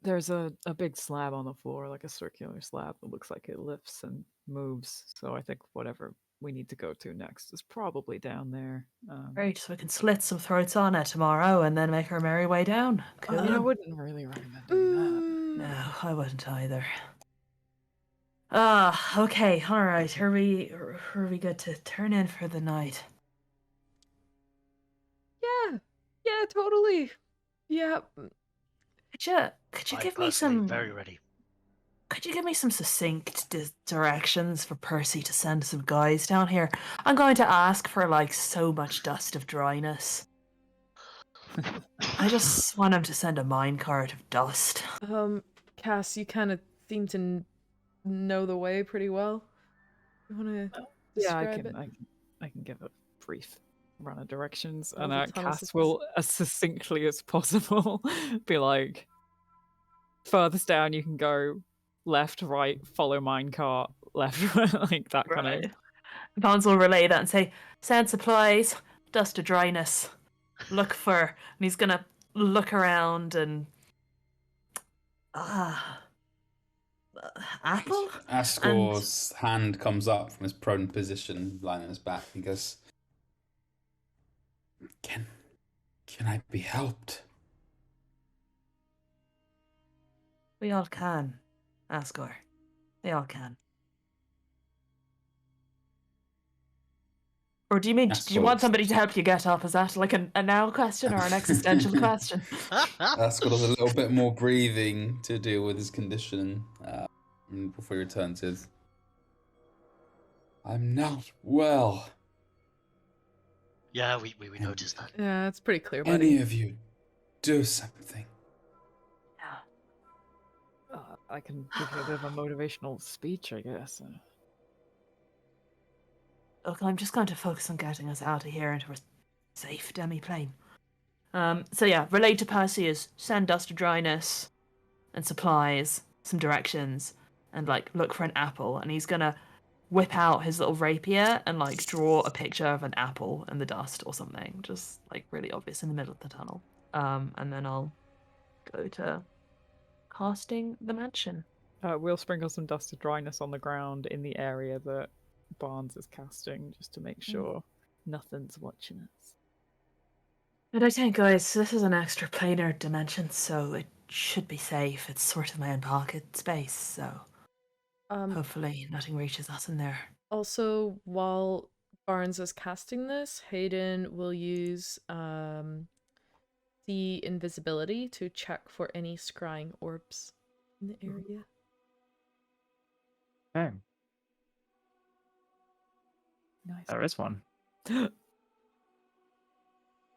There's a big slab on the floor, like a circular slab that looks like it lifts and moves. So I think whatever we need to go to next is probably down there. Great, so we can slit some throats on it tomorrow and then make our merry way down. Cool. I wouldn't really recommend doing that. No, I wouldn't either. Okay, alright. Are we good to turn in for the night? Yeah, totally. Yeah. Could you I'm give me personally some very ready. Could you give me some succinct directions for Percy to send some guys down here? I'm going to ask for like so much Dust of Dryness. I just want him to send a minecart of dust. Cass, you kind of seem to know the way pretty well. You want to Yeah, describe it? I can give a brief run of directions, That was and a ton of Cass will, as succinctly as possible, be like, furthest down you can go, left, right, follow minecart, left, like that kind of. Vons will relay that and say, send supplies, Dust of Dryness. Look for, and he's gonna look around and apple? Asgore's hand comes up from his prone position, lying on his back. He goes, Can I be helped? We all can, Asgore. We all can. Or do you mean, do you want somebody to help you get up? Is that like a now question or an existential question? Asgore does a little bit more breathing to deal with his condition before he returns his. I'm not well. Yeah, we noticed that. Yeah, it's pretty clear, buddy. Any of you do something. I can give you a bit of a motivational speech, I guess. Look, I'm just going to focus on getting us out of here into a safe demi-plane. So yeah, relate to Percy is send Dust of Dryness and supplies, some directions, and like look for an apple. And he's gonna whip out his little rapier and like draw a picture of an apple in the dust or something, just like really obvious in the middle of the tunnel. And then I'll go to casting the mansion. We'll sprinkle some Dust of Dryness on the ground in the area that Barnes is casting, just to make sure nothing's watching us. And I think, guys, this is an extra planar dimension, so it should be safe. It's sort of my own pocket space, so hopefully nothing reaches us in there. Also, while Barnes is casting this, Hayden will use the invisibility to check for any scrying orbs in the area. Okay. Nice. There is one.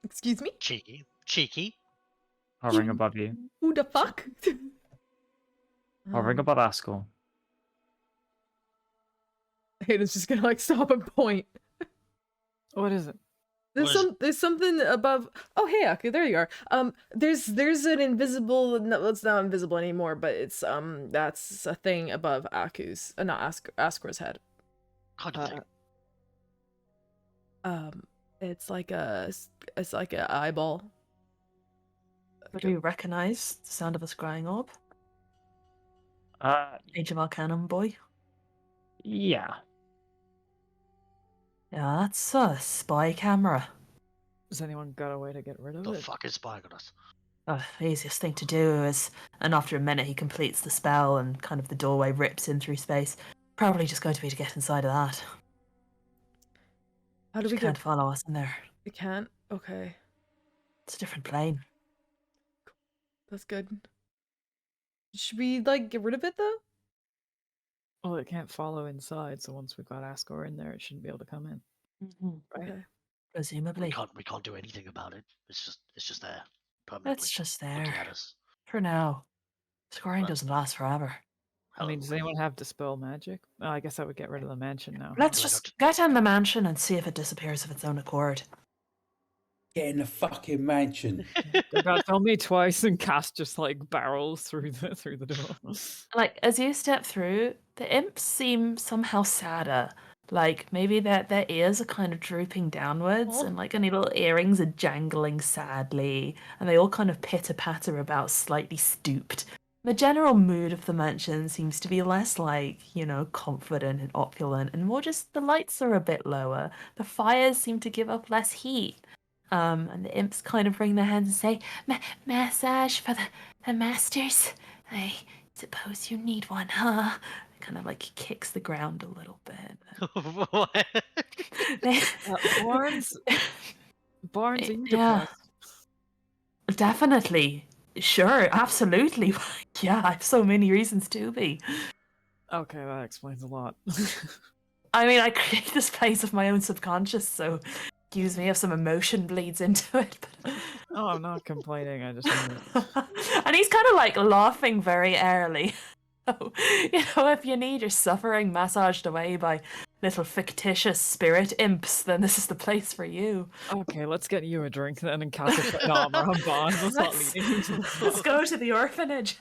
Excuse me? Cheeky. Hovering above you. Who the fuck? Hovering above Asgore. Hayden's just gonna like stop and point. What is it? What is it? There's something above. Oh, hey, Aku, there you are. There's an invisible. No, it's not invisible anymore, but it's that's a thing above Aku's, not Askor's head. Kind of thing. It's like a eyeball. Do you recognize the sound of a scrying orb? Age of Arcanum boy? Yeah. Yeah, that's a spy camera. Has anyone got a way to get rid of The it? fuck is spying on us? The easiest thing to do is, and after a minute he completes the spell and kind of the doorway rips in through space. Probably just going to be to get inside of that. How do we Can't get? follow us in there. We can't. Okay, It's a different plane. that's good. Should we like get rid of it though? Well, it can't follow inside, so once we've got Ascor in there, it shouldn't be able to come in. Right? Okay. Presumably. We can't do anything about it. It's just there permanently. It's just looking there. at us. For now. Scrying Well- doesn't last forever. I mean, does anyone have Dispel Magic? Oh, I guess I would get rid of the mansion now. Let's Do I just not- get in the mansion and see if it disappears of its own accord. Get in the fucking mansion. They're about to tell me twice, and Cass just like barrels through the door. Like, as you step through, the imps seem somehow sadder. Like, maybe their ears are kind of drooping downwards, and like any little earrings are jangling sadly, and they all kind of pitter-patter about, slightly stooped. The general mood of the mansion seems to be less like, confident and opulent, and more just the lights are a bit lower. The fires seem to give up less heat. And the imps kind of wring their hands and say, massage for the masters. I suppose you need one, huh? Kind of like kicks the ground a little bit. What? Barnes, are you Yeah. depressed? Definitely. Sure, absolutely. Yeah, I have so many reasons to be. Okay, that explains a lot. I mean, I create this place of my own subconscious, so excuse me if some emotion bleeds into it. But... Oh, I'm not complaining. I just and he's kind of like laughing very airily. So, if you need your suffering massaged away by little fictitious spirit imps, then this is the place for you. okay. Let's get you a drink then, and Cass will put an armor on Barnes. Let's not lead into Let's go to the orphanage.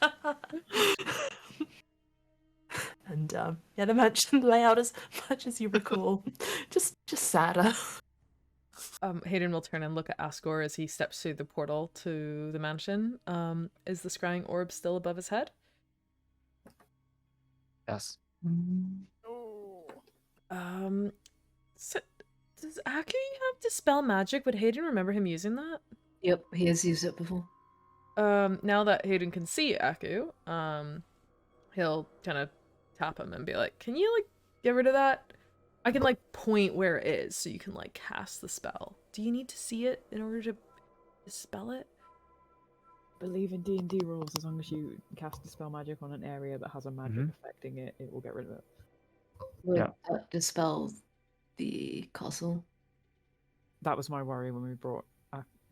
And the mansion layout as much as you recall, just sadder. Hayden will turn and look at Ascor as he steps through the portal to the mansion. Is the scrying orb still above his head? Yes. So, does Aki have Dispel Magic? Would Hayden remember him using that? Yep, he has used it before. Now that Hayden can see Aku, he'll kind of tap him and be like, "Can you like get rid of that? I can like point where it is so you can like cast the spell. Do you need to see it in order to dispel it?" Believe in D&D rules. As long as you cast Dispel Magic on an area that has a magic affecting it, it will get rid of it. Would Yeah. that dispel the castle? That was my worry when we brought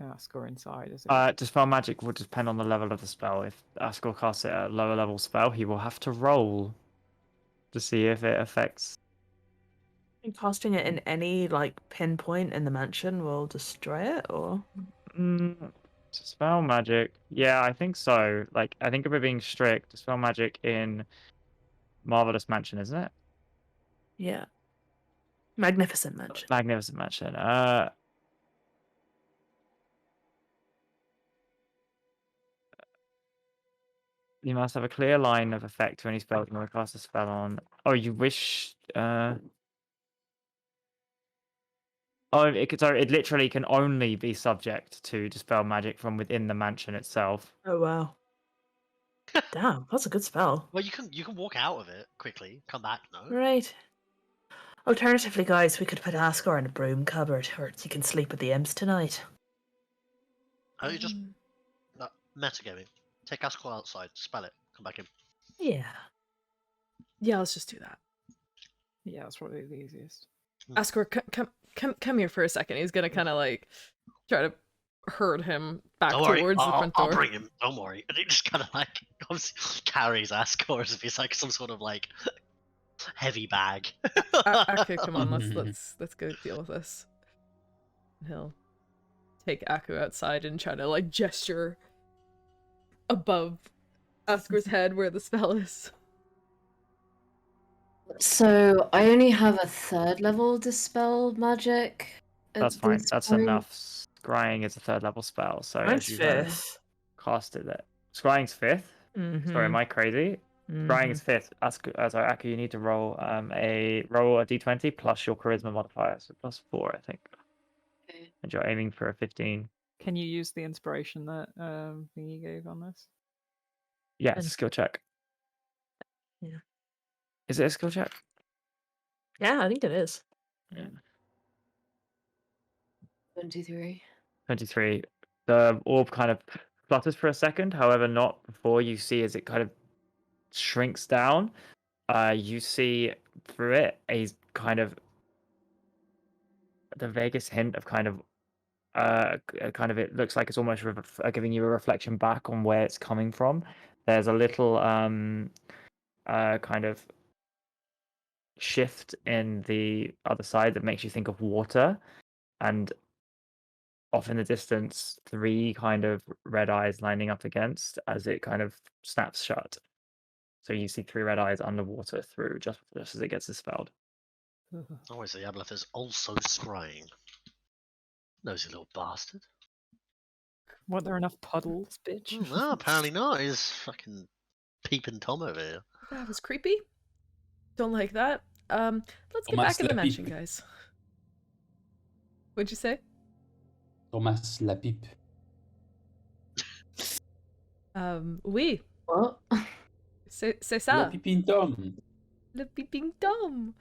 Ascor inside. Is it? Dispel magic will depend on the level of the spell. If Ascor casts it at a lower level spell, he will have to roll to see if it affects. And casting it in any like pinpoint in the mansion will destroy it, or Dispel magic. Yeah, I think so. Like, I think if we're being strict, dispel magic in Marvelous Mansion, isn't it? yeah, magnificent mansion. Magnificent Mansion. You must have a clear line of effect to any spell you want to cast a spell on. Oh, you wish. It literally can only be subject to dispel magic from within the mansion itself. Oh wow. Damn, that's a good spell. Well, you can walk out of it quickly, come back. No. Right. Alternatively, guys, we could put Ascor in a broom cupboard, or you can sleep with the imps tonight. Oh, you just metagaming. Take Ascol outside, spell it, come back in. Yeah. Yeah, let's just do that. Yeah, that's probably the easiest. Ascor, come here for a second. He's gonna kind of like try to herd him back Don't worry, towards the front door. I'll bring him. Don't worry. And he just kind of like obviously carries Ascor as if he's like some sort of like heavy bag. Okay, come on, let's go deal with this. He'll take Aku outside and try to like gesture above Askor's head where the spell is. So I only have a 3rd level dispel magic. at That's fine. this That's point. enough. Scrying is a 3rd level spell, so Mine's as you guys 5th. casted it. Scrying's 5th. Mm-hmm. Sorry, am I crazy? Scrying is 5th. Sorry, Aku, you need to roll a d20 plus your charisma modifier, so +4, I think. Okay. And you're aiming for a 15. Can you use the inspiration that thingy gave on this? Yeah, it's a And- skill check. Yeah. Is it a skill check? Yeah, I think it is. Yeah. 23. 23. The orb kind of flutters for a second, however, not before you see as it kind of shrinks down. You see through it a kind of the vaguest hint of kind of it looks like it's almost giving you a reflection back on where it's coming from. There's a little kind of shift in the other side that makes you think of water, and off in the distance 3 kind of red eyes lining up against as it kind of snaps shut. So you see 3 red eyes underwater through just as it gets dispelled. Oh, so Yableth is also scrying. Nosy little bastard. Weren't there enough puddles, bitch? No, apparently not. He's fucking peeping Tom over here. That was creepy. Don't like that. Let's get Thomas back in the le mansion, pipe. guys. What'd you say? Thomas la pipe. Oui. What? C'est La ça. pipin Tom. Le peeping Tom.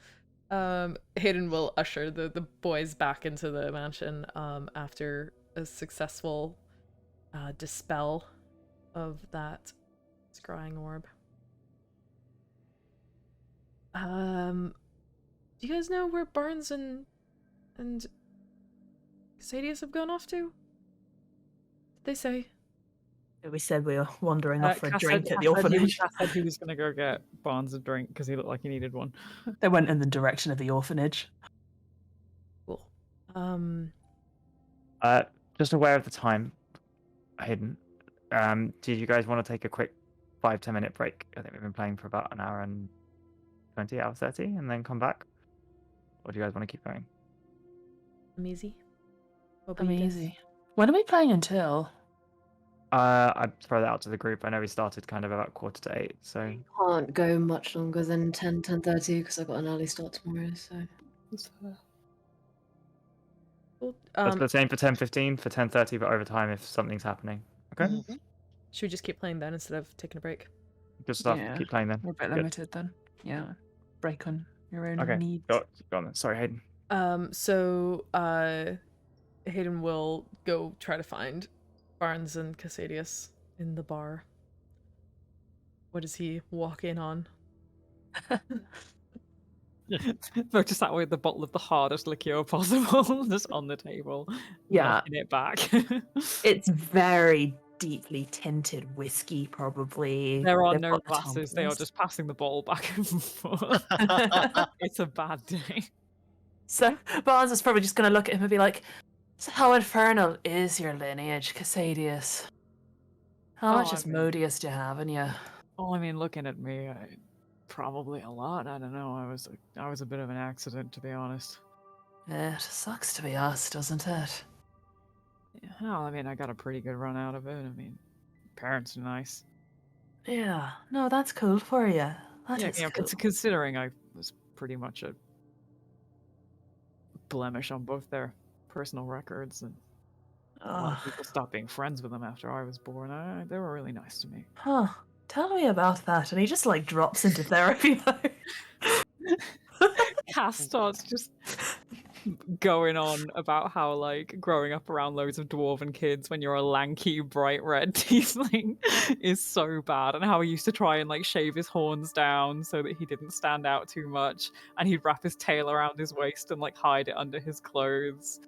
Hayden will usher the boys back into the mansion after a successful dispel of that scrying orb. Do you guys know where Barnes and Sadius have gone off to? Did they say? We said we were wandering off for a Cass drink said- at the Cass said he- orphanage. Cass said he was going to go get Barnes a drink because he looked like he needed one. They went in the direction of the orphanage. Cool. Just aware of the time, Hayden. Did you guys want to take a quick 5-10 minute break? I think we've been playing for about an hour and 20, hour 30, and then come back. Or do you guys want to keep going? I'm easy. I'm easy. When are we playing until? I'd throw that out to the group. I know we started kind of about 7:45, so Can't go much longer than 10:30 because I've got an early start tomorrow, so. Cool. let's put the same for 10:15, for 10:30, but overtime if something's happening. Okay, Mhm. Should we just keep playing then instead of taking a break? good stuff. Yeah, Keep playing then. We're a bit Good. limited then. Yeah. Break on your own Okay, needs. go on then. Sorry, Hayden. So Hayden will go try to find Barnes and Cassadius in the bar. What does he walk in on? They're just that way with the bottle of the hardest liqueur possible, just on the table. Yeah. knocking it back. It's very deeply tinted whiskey, probably. There are They've no got the glasses, they are tumblers. just passing the bottle back and forth. It's a bad day. So Barnes is probably just going to look at him and be like, "So how infernal is your lineage, Cassadius? How Oh, much I Asmodeus do you have in you?" Well, I mean, looking at me, probably a lot. I don't know. I was a bit of an accident, to be honest. It sucks to be us, doesn't it? Yeah, well, I mean, I got a pretty good run out of it. I mean, parents are nice. Yeah. No, that's cool for you. That Yeah, is you know, cool. considering I was pretty much a blemish on both their personal records, and a lot of Ugh. people stopped being friends with them after I was born. They were really nice to me. Huh. Tell me about that. And he just like drops into therapy mode. Cass starts just going on about how, like, growing up around loads of dwarven kids when you're a lanky, bright red tiefling is so bad, and how he used to try and, like, shave his horns down so that he didn't stand out too much, and he'd wrap his tail around his waist and, like, hide it under his clothes.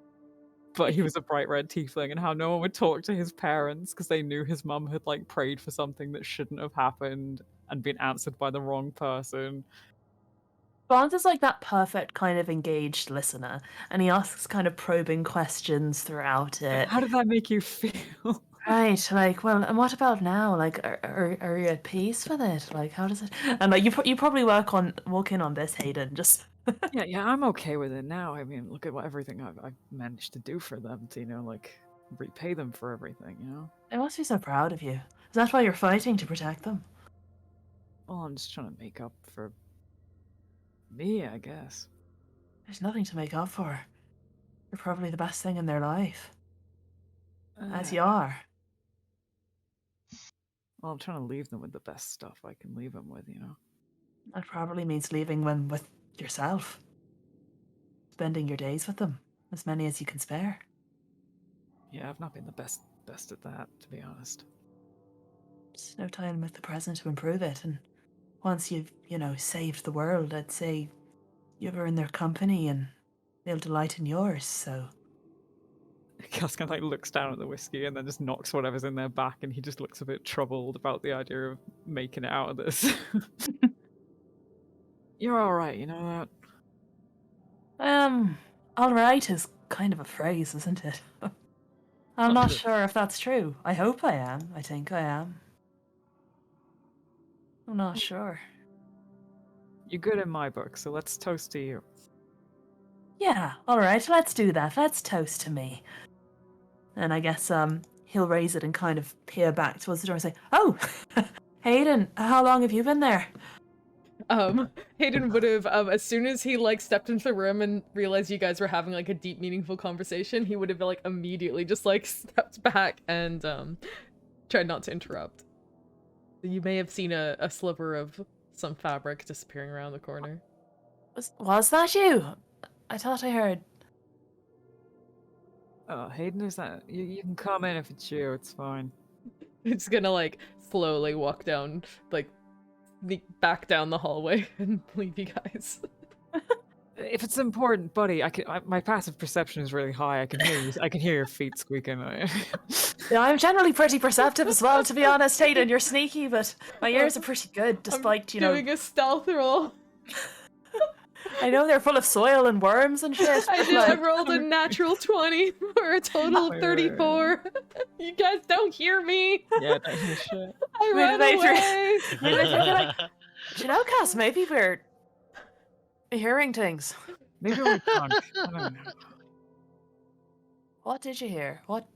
But he was a bright red tiefling, and how no one would talk to his parents because they knew his mum had, like, prayed for something that shouldn't have happened and been answered by the wrong person. Bonds is like that perfect kind of engaged listener, and he asks kind of probing questions throughout it. How did that make you feel? Right, like, well, and what about now? Like, are you at peace with it? Like, how does it? And like, you probably walk in on this, Hayden. Just Yeah, I'm okay with it now. I mean, look at everything I've managed to do for them to, like, repay them for everything, I must be so proud of you. Is that why you're fighting to protect them? Well, I'm just trying to make up for me, I guess. There's nothing to make up for. You're probably the best thing in their life, as you are. Well, I'm trying to leave them with the best stuff I can leave them with, That probably means leaving them with yourself. Spending your days with them, as many as you can spare. Yeah, I've not been the best at that, to be honest. There's no time with the present to improve it, and once you've, saved the world, I'd say you're in their company and they'll delight in yours, so... Cass kind of looks down at the whiskey and then just knocks whatever's in their back, and he just looks a bit troubled about the idea of making it out of this. You're alright, you know that? Alright is kind of a phrase, isn't it? I'm not sure if that's true. I hope I am. I think I am. I'm not sure. You're good in my book, so let's toast to you. Yeah, alright, let's do that. Let's toast to me. And I guess he'll raise it and kind of peer back towards the door and say, "Oh, Hayden, how long have you been there?" Hayden would have, as soon as he stepped into the room and realized you guys were having a deep, meaningful conversation, he would have immediately just stepped back and tried not to interrupt. You may have seen a sliver of some fabric disappearing around the corner. Was that you? I thought I heard. Oh, Hayden, is that... You can come in if it's you, it's fine. It's gonna slowly walk down, back down the hallway and leave you guys. If it's important, buddy, my passive perception is really high. I can hear you. I can hear your feet squeaking. Yeah, I'm generally pretty perceptive as well, to be honest, Hayden. You're sneaky, but my ears are pretty good, despite, doing a stealth roll. I know they're full of soil and worms and shit. I rolled a natural 20 for a total of 34. You guys don't hear me. Yeah, don't hear shit. I ran away. You know, Cass, maybe we're hearing things. Maybe we're drunk. I don't know. What did you hear? What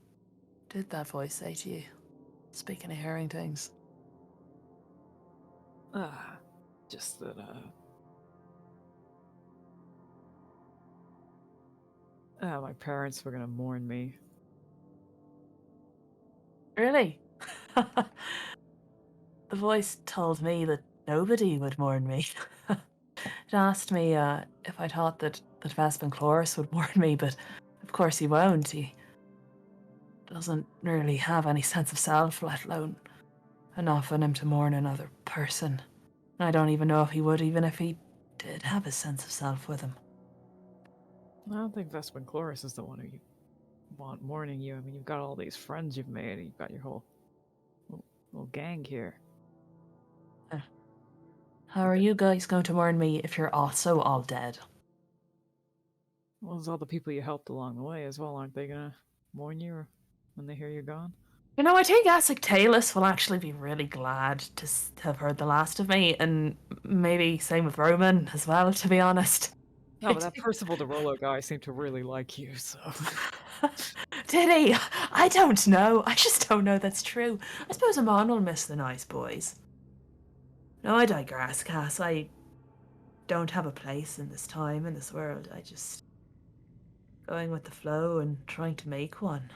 did that voice say to you? Speaking of hearing things. Just that, my parents were gonna mourn me. Really? The voice told me that nobody would mourn me. It asked me if I thought that Vespa Chloris would mourn me, but of course he won't. He doesn't really have any sense of self, let alone enough in him to mourn another person. And I don't even know if he would, even if he did have a sense of self with him. I don't think Vespa Chloris is the one who you want mourning you. I mean, you've got all these friends you've made, and you've got your whole little gang here. How are you guys going to mourn me if you're also all dead? Well, there's all the people you helped along the way as well. Aren't they gonna mourn you when they hear you're gone? You know, I think Asik Talus will actually be really glad to have heard the last of me, and maybe same with Roman as well, to be honest. No, but that Percival the Rolo guy seemed to really like you, so... Did he? I don't know. I just don't know that's true. I suppose Amon will miss the nice boys. No, I digress, Cass. I don't have a place in this time, in this world. I just... going with the flow and trying to make one.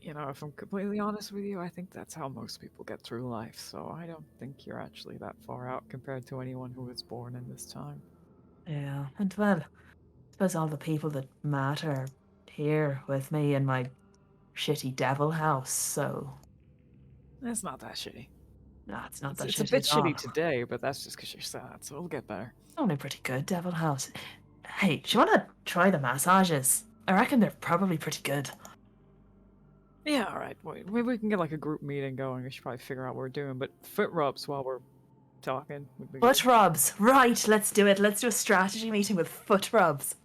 You know, if I'm completely honest with you, I think that's how most people get through life, so I don't think you're actually that far out compared to anyone who was born in this time. Yeah, and well, I suppose all the people that matter are here with me in my shitty devil house, so... It's not that shitty. No, it's not that shitty. It's a bit at all. shitty today, but that's just because you're sad, so it'll get better. It's only pretty good, devil house. Hey, do you want to try the massages? I reckon they're probably pretty good. Yeah, alright. Maybe we can get a group meeting going. We should probably figure out what we're doing, but foot rubs while we're talking. Foot rubs. Right, let's do it. Let's do a strategy meeting with foot rubs.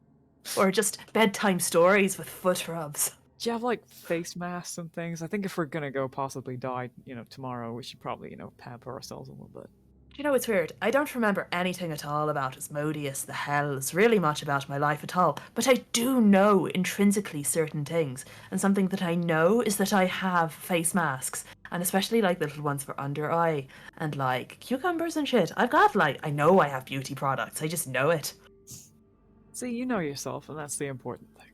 Or just bedtime stories with foot rubs. Do you have like face masks and things? I think if we're gonna go possibly die, tomorrow, we should probably, pamper ourselves a little bit. You know, it's weird. I don't remember anything at all about Asmodeus, the Hells, really much about my life at all. But I do know intrinsically certain things. And something that I know is that I have face masks. And especially like little ones for under eye. And like cucumbers and shit. I know I have beauty products. I just know it. See, you know yourself, and that's the important thing.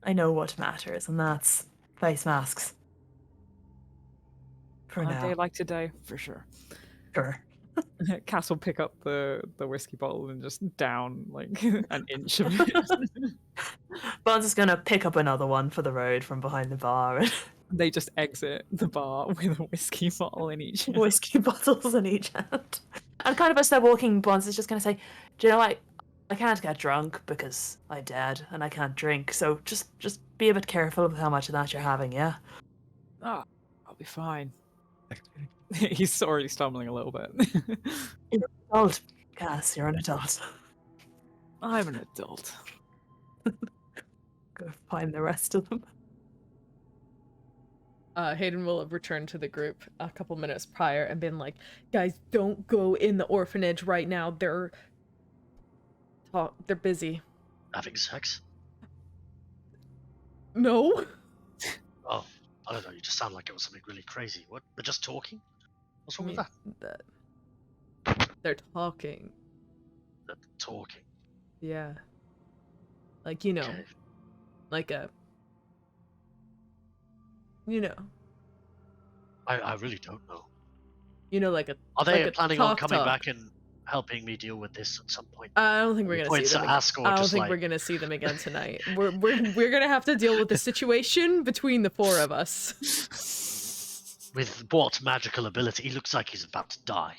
I know what matters, and that's face masks. For On a now. day like today, for sure. Sure. Cass will pick up the whiskey bottle and just down like an inch of it. Bon's is gonna pick up another one for the road from behind the bar. They just exit the bar with a whiskey bottle in each hand. Whiskey bottles in each hand. And kind of as they're walking, Bonds is just gonna say, "Do you know, I can't get drunk because I'm dead and I can't drink. So just be a bit careful of how much of that you're having, yeah?" Ah, I'll be fine. He's already stumbling a little bit. You're an adult, Cass. You're an adult. I'm an adult. Go find the rest of them. Hayden will have returned to the group a couple minutes prior and been like, "Guys, don't go in the orphanage right now. They're busy." Having sex? No. Oh, I don't know. You just sound like it was something really crazy. What? They're just talking? What's wrong with that? They're talking. They're talking. Yeah. Like, Okay. like a, I really don't know. like a. Are they like a planning on talk coming talk. back and helping me deal with this at some point? I don't think we're gonna see Points them. at Askell, I don't just think like- we're gonna see them again tonight. We're gonna have to deal with the situation between the four of us. With what magical ability? He looks like he's about to die.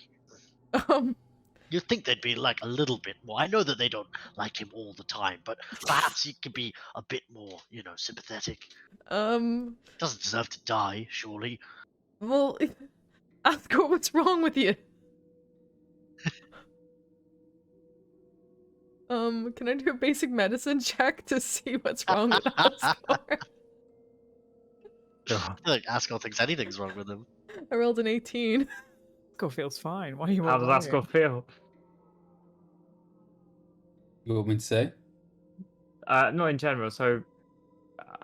You'd think they'd be like a little bit more. I know that they don't like him all the time, but perhaps he could be a bit more, sympathetic. Doesn't deserve to die, surely. Well, Askell, what's wrong with you? Can I do a basic medicine check to see what's wrong with Askell? I feel like Askell thinks anything's wrong with him. I rolled an 18. Askell feels fine. Why are you How does Askell feel? You want me to say? Not in general. So,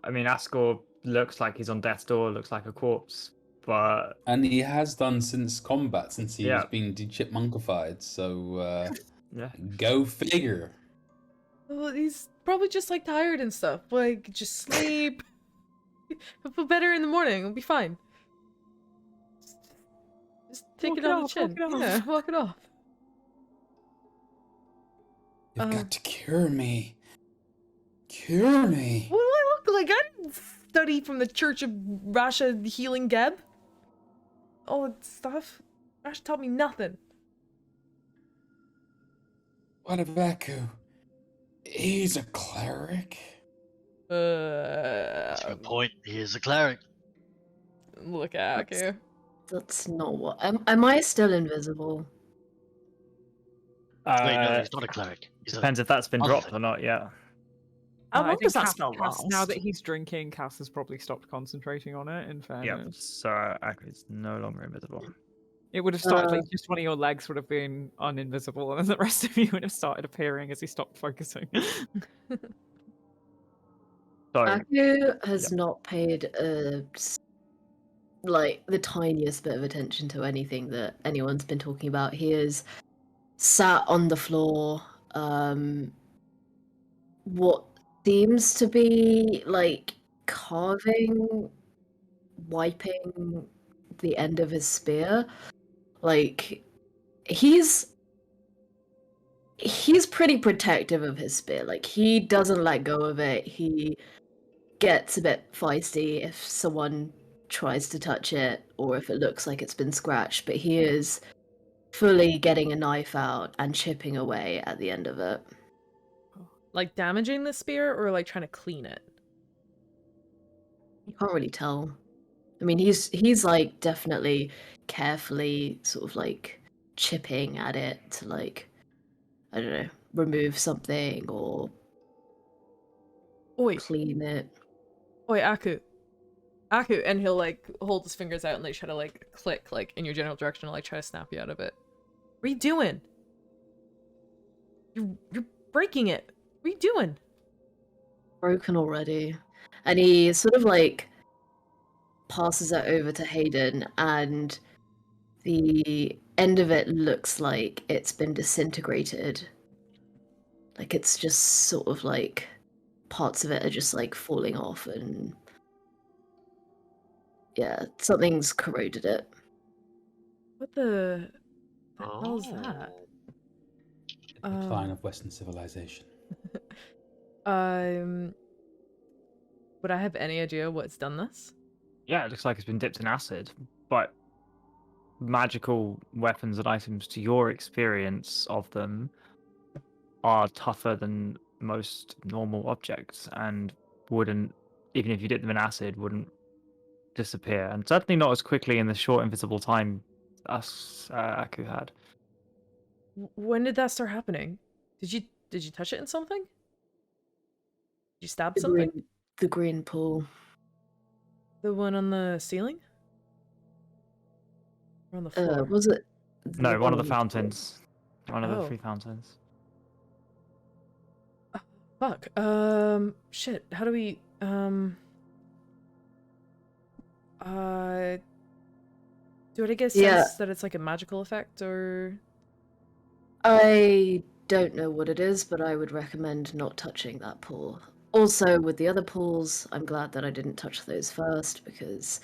I mean, Askell looks like he's on death's door, looks like a corpse, but And he has done since combat, since he's Yeah. been de-chipmunkified, so yeah. go figure. Well, he's probably just like tired and stuff. Like, just sleep. He'll feel better in the morning. It'll be fine. Just take Walk it it on the off, chin. walk it off. Yeah, walk it off. You've got to cure me. Cure me. What do I look like? I didn't study from the Church of Rasha Healing Geb. All that stuff. Rasha taught me nothing. What of Echo? He's a cleric. That's a good point. He is a cleric. Look at That's- you. That's not what. Am I still invisible? Wait, no, he's not a cleric. He's Depends if that's been other dropped thing. or not. Yeah. How I long think does that Cass- spell Cass, now last? that he's drinking, Cass has probably stopped concentrating on it, in Yeah. fairness. So Ackles no longer invisible. It would have started Uh, like just one of your legs would have been uninvisible, and then the rest of you would have started appearing as he stopped focusing. So Aku has not paid the tiniest bit of attention to anything that anyone's been talking about. He is sat on the floor, what seems to be like carving, wiping the end of his spear. Like he's pretty protective of his spear. Like he doesn't let go of it. He gets a bit feisty if someone tries to touch it or if it looks like it's been scratched, but he is fully getting a knife out and chipping away at the end of it. Like damaging the spear or like trying to clean it? You can't really tell. It mean, he's like definitely carefully sort of like chipping at it to like, I don't know, remove something or Oi, clean it. oi, Aku. Aku, and he'll like hold his fingers out and like try to like click like in your general direction and like try to snap you out of it. What are you doing? You're breaking it. What are you doing? Broken already. And he sort of like passes it over to Hayden, and the end of it looks like it's been disintegrated. Like it's just sort of like parts of it are just like falling off, and yeah, something's corroded it. What the hell is that? The decline of Western civilization. Would I have any idea what's done this? Yeah, it looks like it's been dipped in acid, but magical weapons and items, to your experience of them, are tougher than most normal objects and wouldn't, even if you dip them in acid, wouldn't disappear, and certainly not as quickly in the short invisible time Aku had. When did that start happening? Did you touch it in something? Did you stab something? The green pool. The one on the ceiling? Or on the floor? Was it? No, one of the on floor? fountains. One of the Oh. 3 fountains. Fuck. Shit. How do we, do I get a sense that it's like a magical effect, or? I don't know what it is, but I would recommend not touching that pool. Also, with the other pools, I'm glad that I didn't touch those first, because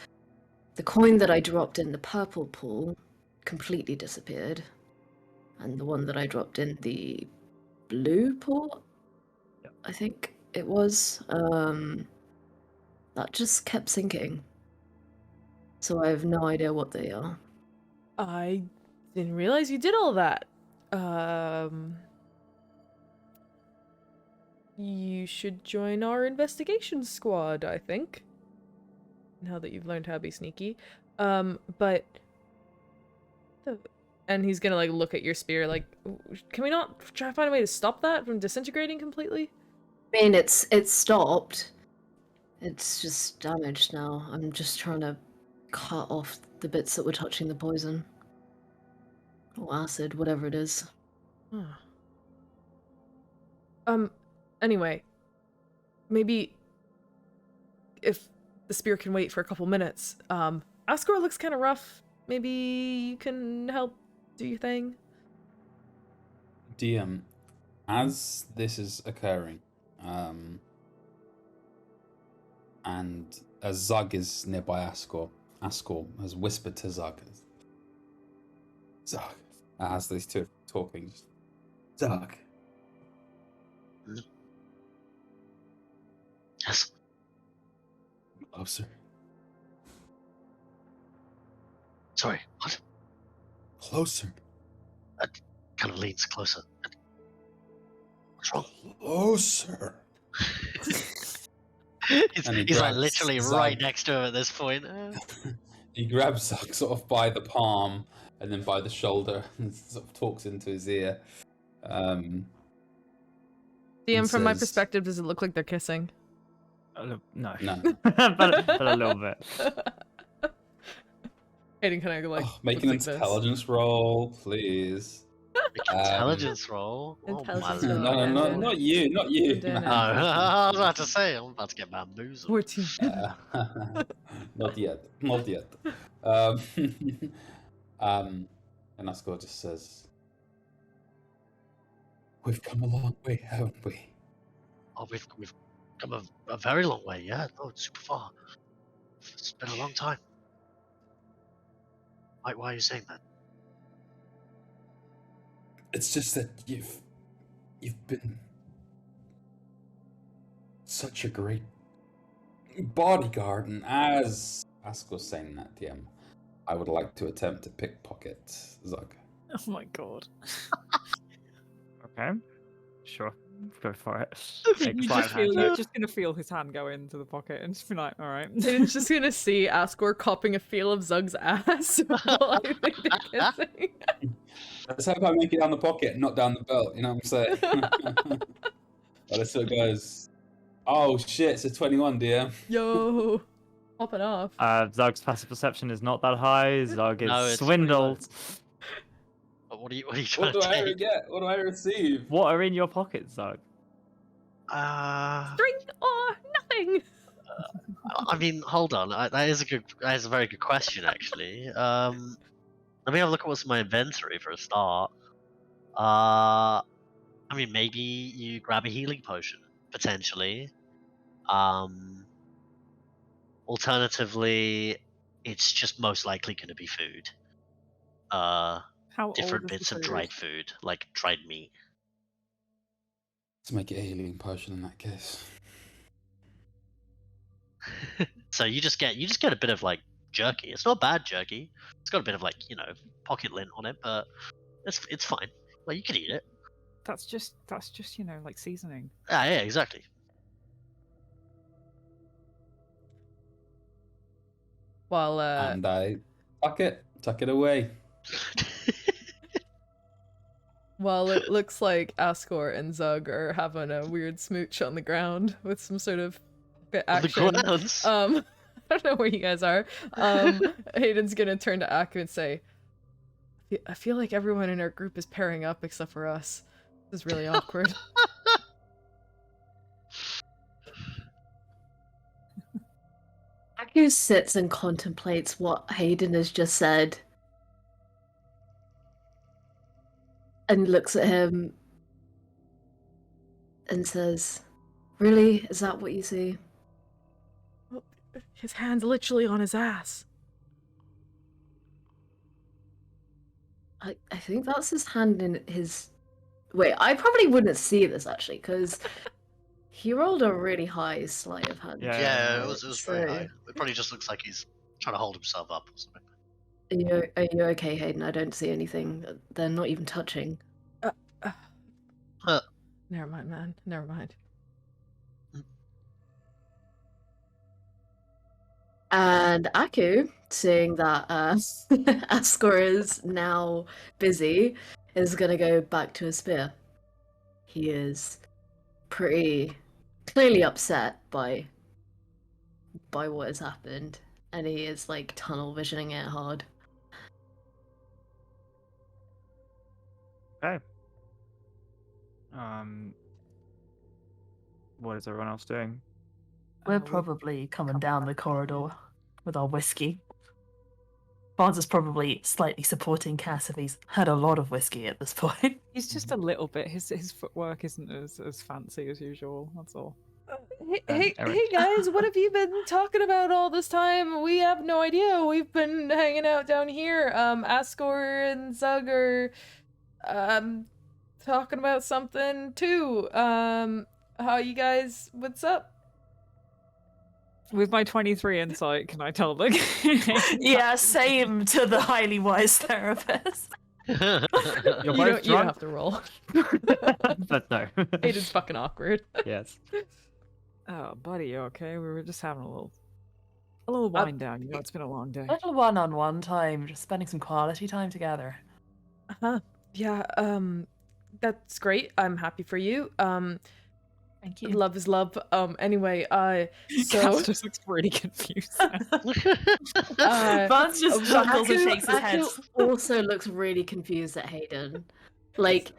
the coin that I dropped in the purple pool completely disappeared. And the one that I dropped in the blue pool, I think it was, that just kept sinking. So I have no idea what they are. I didn't realize you did all that. You should join our investigation squad, I think. Now that you've learned how to be sneaky. But... And he's gonna, like, look at your spear, like, can we not try to find a way to stop that from disintegrating completely? I mean, it's stopped. It's just damaged now. I'm just trying to cut off the bits that were touching the poison. Or acid, whatever it is. Huh. Anyway. Maybe... if the spear can wait for a couple minutes. Asgore looks kind of rough. Maybe you can help do your thing? DM, as this is occurring, and as Zug is nearby Asgore has whispered to Zug, as these two are talking, Zug. Yes. Closer. Sorry, what? Closer. Kind of leans closer. What's wrong? Closer. he's like grabs literally Zug. right next to him at this point. He grabs Zug sort of by the palm and then by the shoulder and sort of talks into his ear. DM, and from my says- perspective, does it look like they're kissing? No. No. but a little bit. Aiden kind of like Make an looks like this. intelligence roll, please. Intelligence roll? Intelligence Oh, roll. No, not you. No. I was about to say, I'm about to get bamboozled. 14. Not yet. And Asgore just says, "We've come a long way, haven't we?" Oh, we've come a very long way, yeah. Oh, super far. It's been a long time. Why are you saying that? It's just that you've been such a great bodyguard, and as Asgore's saying that, DM, I would like to attempt to pickpocket Zug. Oh my god. Okay. Sure. Go for it. You Make a just sleight of hand you're check. just gonna feel his hand go into the pocket and just be like, all right. It's just gonna see Asgore copping a feel of Zug's ass while I think they're kissing. Let's hope I make it down the pocket, not down the belt. You know what I'm saying? But it still goes. Oh shit! It's a 21, dear. Yo, popping off. Zug's passive perception is not that high. Zug is No, it's swindled. What are you trying What do to I take? get? What do I receive? What are in your pockets, Zug? Drink or nothing. I mean, hold on. That is a very good question, actually. Let me have a look at what's in my inventory for a start. I mean, maybe you grab a healing potion, potentially. Alternatively, it's just most likely going to be food. How Different old is bits the of food? dried food, like dried meat. Let's make it a healing potion in that case. So you just get a bit of like jerky. It's not bad jerky. It's got a bit of like pocket lint on it, but it's fine. Well, you can eat it. That's just like seasoning. Yeah, exactly. While And I tuck it away. While it looks like Asgore and Zug are having a weird smooch on the ground with some sort of bit On the action. grounds. I don't know where you guys are. Hayden's gonna turn to Aku and say, I feel like everyone in our group is pairing up except for us. This is really awkward. Aku sits and contemplates what Hayden has just said. And looks at him and says, "Really? Is that what you see?" Well, his hand's literally on his ass. I think that's his hand in his... Wait, I probably wouldn't see this, actually, because he rolled a really high sleight of hand. Yeah. Yeah, it was very So- high. It probably just looks like he's trying to hold himself up or something. Are you okay, Hayden? I don't see anything. They're not even touching. Never mind, man. Never mind. And Aku, seeing that Asgore is now busy, is gonna go back to his spear. He is pretty clearly upset by what has happened, and he is like tunnel visioning it hard. Okay. What is everyone else doing? We're we- probably coming down the corridor with our whiskey. Barnes is probably slightly supporting Cass if he's had a lot of whiskey at this point. He's just a little bit. His footwork isn't as fancy as usual. That's all. Hey Eric. guys, what have you been talking about all this time? We have no idea. We've been hanging out down here. Asgore and Zug are talking about something too. How you guys, what's up? With my 23 insight, can I tell them? Yeah, same to the highly wise therapist. You're You both don't drunk, have to roll. but no. Aiden's fucking awkward. Yes. Oh, buddy, you okay? We were just having a little wind down. You know, it's been a long day. Little one-on-one time, just spending some quality time together. Yeah, that's great. I'm happy for you. Thank you. Love is love. Anyway, so Cass just looks pretty confused. Barnes just chuckles and shakes his head. Aku also looks really confused at Hayden. Like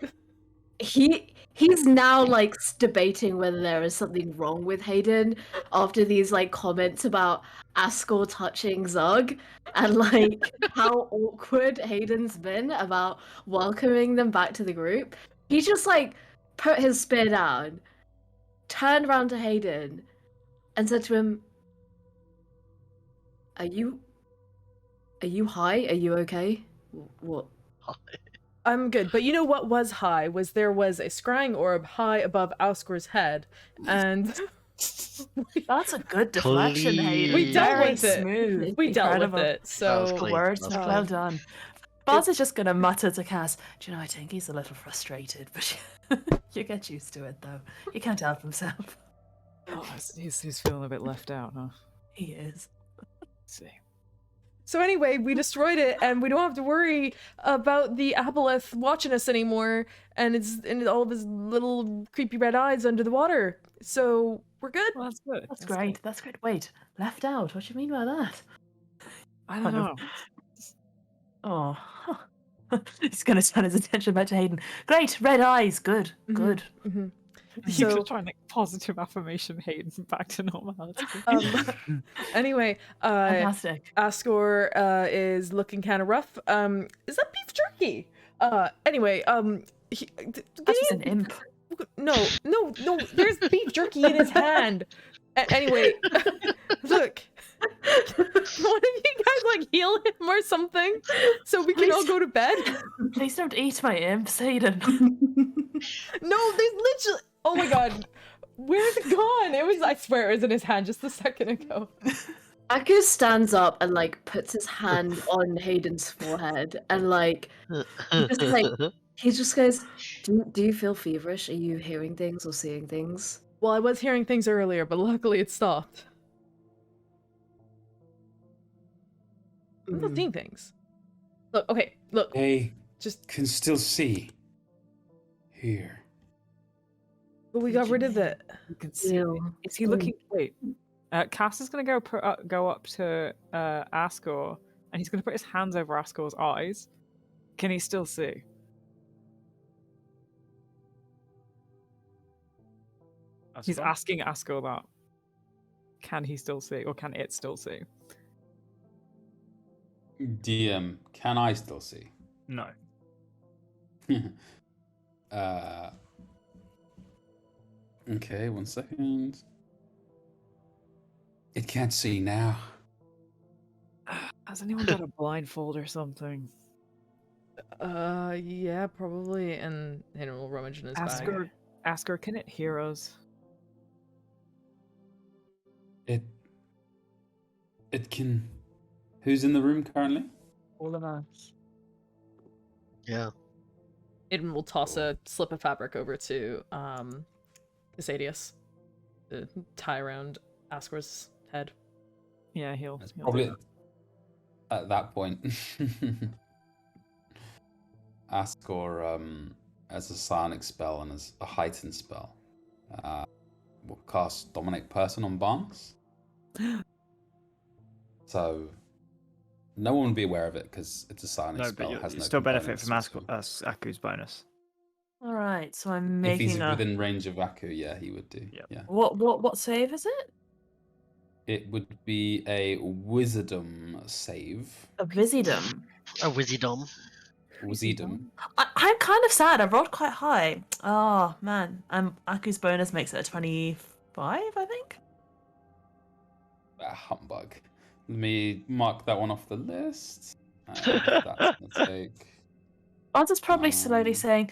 he's now like debating whether there is something wrong with Hayden after these like comments about Asgore touching Zug and like how awkward Hayden's been about welcoming them back to the group. He just like put his spear down, turned around to Hayden, and said to him, Are you high? Are you okay? What? I'm good. But you know what was high was there was a scrying orb high above Asgore's head, and That's a good deflection, Clean. Hayden. We dealt Very with it. smooth. we dealt with Incredible. it. That was So clean. Words, That's well clean. done. Baz is just gonna mutter to Cass, do you know, I think he's a little frustrated, but you get used to it though. He can't help himself. Oh, he's feeling a bit left out, huh? He is. Let's see. So anyway, we destroyed it, and we don't have to worry about the Aboleth watching us anymore, and all of his little creepy red eyes under the water. So we're good. Well, that's good. That's great. good. That's great. Wait, left out? What do you mean by that? I don't know. Oh, he's gonna turn his attention back to Hayden. Great, red eyes. Good, Mhm. good. Mm-hmm. You So- could try and like positive affirmation Hayden back to normality. Anyway, Fantastic. Ascor is looking kind of rough. Is that beef jerky? Anyway, That's just an imp. No, there's beef jerky in his hand. Anyway, look. One of you guys like heal him or something so we can all go to bed? Please don't eat my imps, Hayden. No, there's literally. Oh my god. Where's it gone? I swear it was in his hand just a second ago. Aku stands up and like puts his hand on Hayden's forehead and like just like he just goes, do you feel feverish? Are you hearing things or seeing things? Well, I was hearing things earlier, but luckily it stopped. I'm not seeing things. Look, okay, look. They Just, can still see. Here. but we got rid of it. You can see. Ew. Is he looking? Wait. Cass is gonna go up to Ascor, and he's gonna put his hands over Ascor's eyes. Can he still see? He's asking Ascor that. Can he still see, or can it still see? DM, can I still see? No. Okay, 1 second. It can't see now. Has anyone got a blindfold or something? Yeah, probably. And Hayden will rummage in his bag. Ascor, can it hear us? It can. Who's in the room currently? All of us. Yeah. Hayden will toss a slip of fabric over to Casadius to tie around Ascor's head. Yeah, he'll It's do probably that. at that point. Ascor, as a psionic spell and as a heightened spell, will cast Dominate Person on Barnes. So no one will be aware of it because it's a psionic No, spell. but It has you no still benefit components from to its Aku's bonus. All right, so I'm If he's making a. within range of Aku, yeah, he would do. Yep. Yeah. What save is it? It would be a Wisdom save. A Wisdom. A Wizardom. Wisdom. I'm kind of sad. I rolled quite high. Oh man, Aku's bonus makes it a 25, I think. Humbug. Let me mark that one off the list. That's gonna take. Oz is probably slowly Um, saying,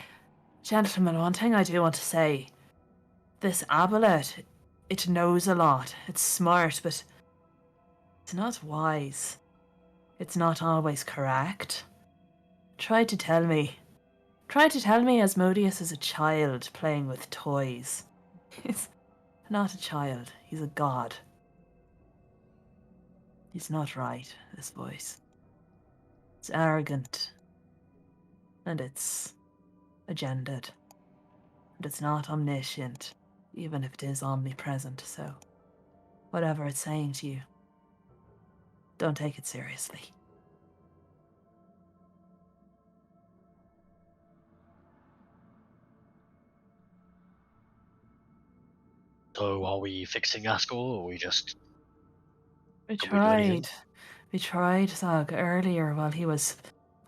"Gentlemen, one thing I do want to say. This amulet, it knows a lot. It's smart, but it's not wise. It's not always correct. Try to tell me Asmodeus is a child playing with toys. He's not a child. He's a god. He's not right, this voice. It's arrogant. And it's agendaed. And it's not omniscient, even if it is omnipresent, so whatever it's saying to you, don't take it seriously." So are we fixing Ascor or are we just... We Can we do anything? tried, Zag, earlier while he was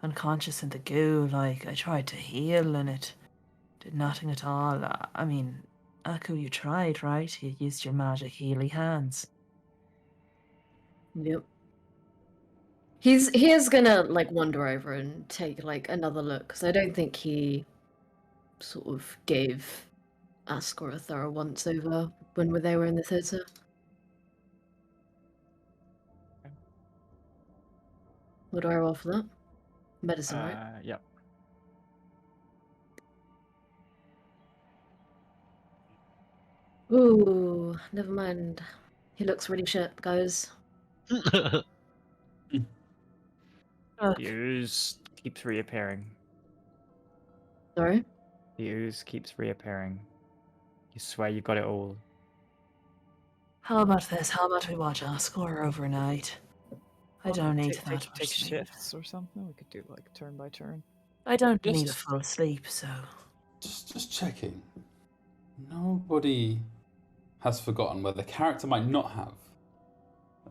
unconscious in the goo. Like, I tried to heal and it did nothing at all. I mean, Aku, you tried, right? You used your magic healy hands. Yep. He is gonna like wander over and take like another look because I don't think he sort of gave Ascor a thorough once over when they were in the theatre. What do I roll for that? Medicine, right? Yep. Ooh, never mind. He looks really shit, guys. Look, The ooze keeps reappearing. Sorry? The ooze keeps reappearing. You swear you got it all. how about this? How about we watch our score overnight? I don't need take, that much take sleep. shifts or something. We could do like turn by turn. I don't Just- need a full sleep, so Just checking. Nobody has forgotten where the character might not have.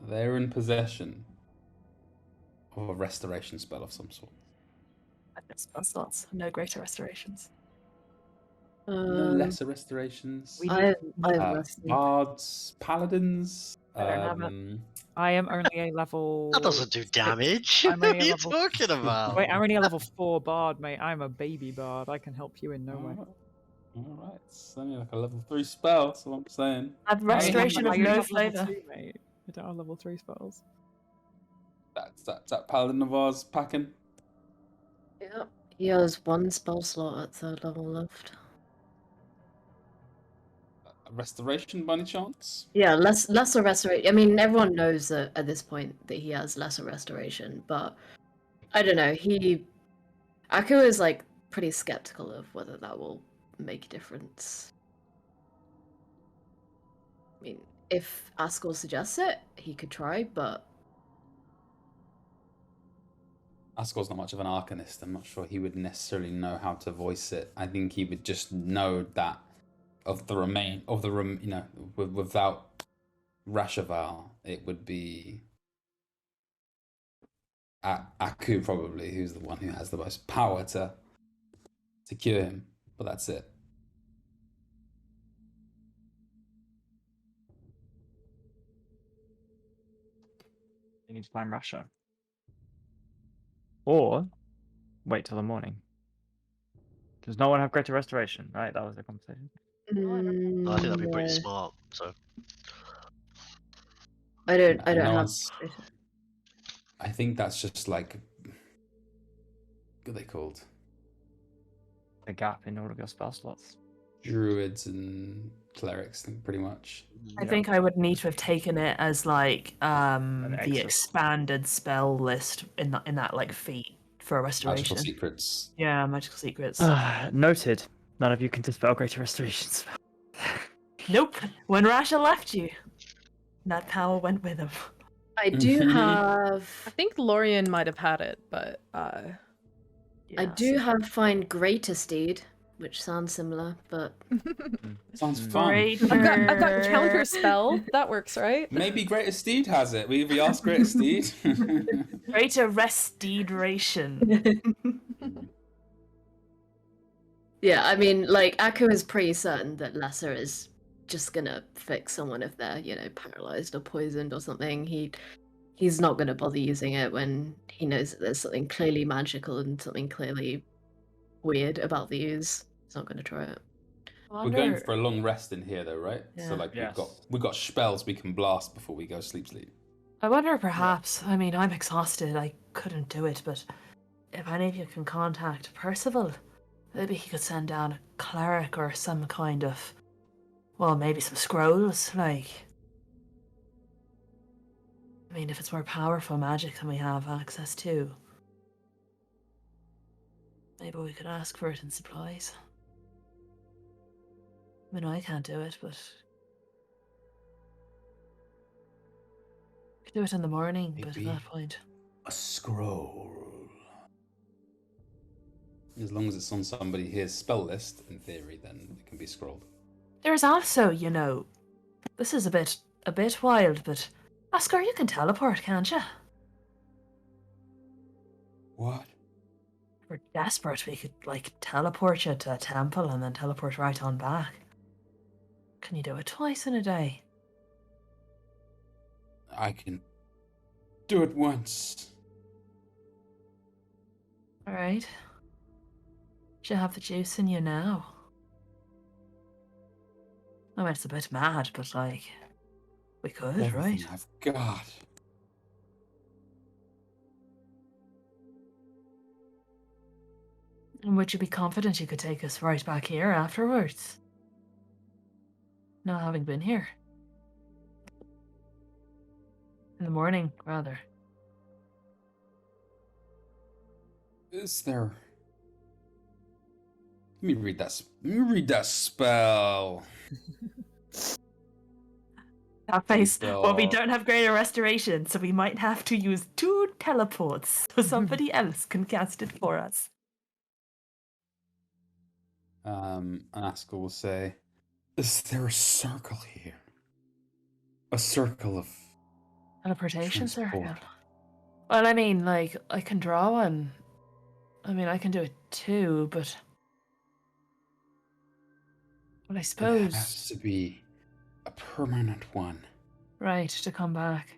They're in possession of a restoration spell of some sort. spell slots. No greater restorations. No lesser restorations. I Uh, rested. bards, paladins. I don't have it. Um, I am only a level. That doesn't do 6. damage. I'm What only are a you level- talking about? Wait, I'm only a level 4 bard, mate. I'm a baby bard. I can help you in no way. Alright, it's only like a level 3 spell, that's what I'm saying. I've I only restoration have- of I only no have level flavour. 2, mate. I don't have level 3 spells. That's that paladin of ours packing. Yep. He has one spell slot at 3rd level left. Restoration by any chance? Yeah, lesser restoration. I mean, everyone knows that at this point that he has lesser restoration, but I don't know. Aku is like pretty skeptical of whether that will make a difference. I mean, if Askell suggests it, he could try, but Askel's not much of an arcanist. I'm not sure he would necessarily know how to voice it. I think he would just know that without Rashaval, it would be Aku probably, who's the one who has the most power to cure him. But that's it. You need to find Russia. Or wait till the morning. Does no one have greater restoration? Right, that was the conversation. I think that'd be pretty no. smart. So I don't No have. one's- I think that's just like, what are they called? A gap in all of your spell slots. Druids and clerics, pretty much. I think I would need to have taken it as like the extra- expanded spell list in that like feat for a Magical restoration. secrets. Yeah, magical secrets. Noted. None of you can dispel greater restorations. Nope. When Rasha left you, that power went with him. I do have. I think Lorian might have had it, but I do have find greater steed, which sounds similar, but Sounds fun. Greater... I've got counter spell. That works, right? Maybe Greater Steed has it. We asked Greater Steed. Greater restoration. yeah, I mean, like Aku is pretty certain that lesser is just gonna fix someone if they're, paralyzed or poisoned or something. He's not gonna bother using it when he knows that there's something clearly magical and something clearly weird about the use. He's not gonna try it. We're going for a long rest in here, though, right? So Yeah. like Yes. we've got spells we can blast before we go sleep. I wonder perhaps, I mean, I'm exhausted, I couldn't do it, but if any of you can contact Percival, maybe he could send down a cleric or some kind of, well, maybe some scrolls, like. I mean, if it's more powerful magic than we have access to, maybe we could ask for it in supplies. I mean, I can't do it, but could do it in the morning, but at Maybe. that point. A scroll. As long as it's on somebody here's spell list, in theory, then it can be scrolled. There's also, this is a bit wild, but Oscar, you can teleport, can't you? What? If we're desperate, we could teleport you to a temple and then teleport right on back. Can you do it twice in a day? I can do it once. Alright. Do you have the juice in you now? I mean, it's a bit mad, but we could, right? Everything I've got. And would you be confident you could take us right back here afterwards? Not having been here. In the morning, rather. Is there? Let me read that. Let me read that spell. That face. Well, we Dog. don't have greater restoration, so we might have to use 2 teleports so somebody else can cast it for us. And Aska will say, "Is there a circle here? A circle of Teleportation circle. transport?" Well, I mean, like, I can draw one. I mean, I can do it too, but I It suppose has to be a permanent one. right to come back.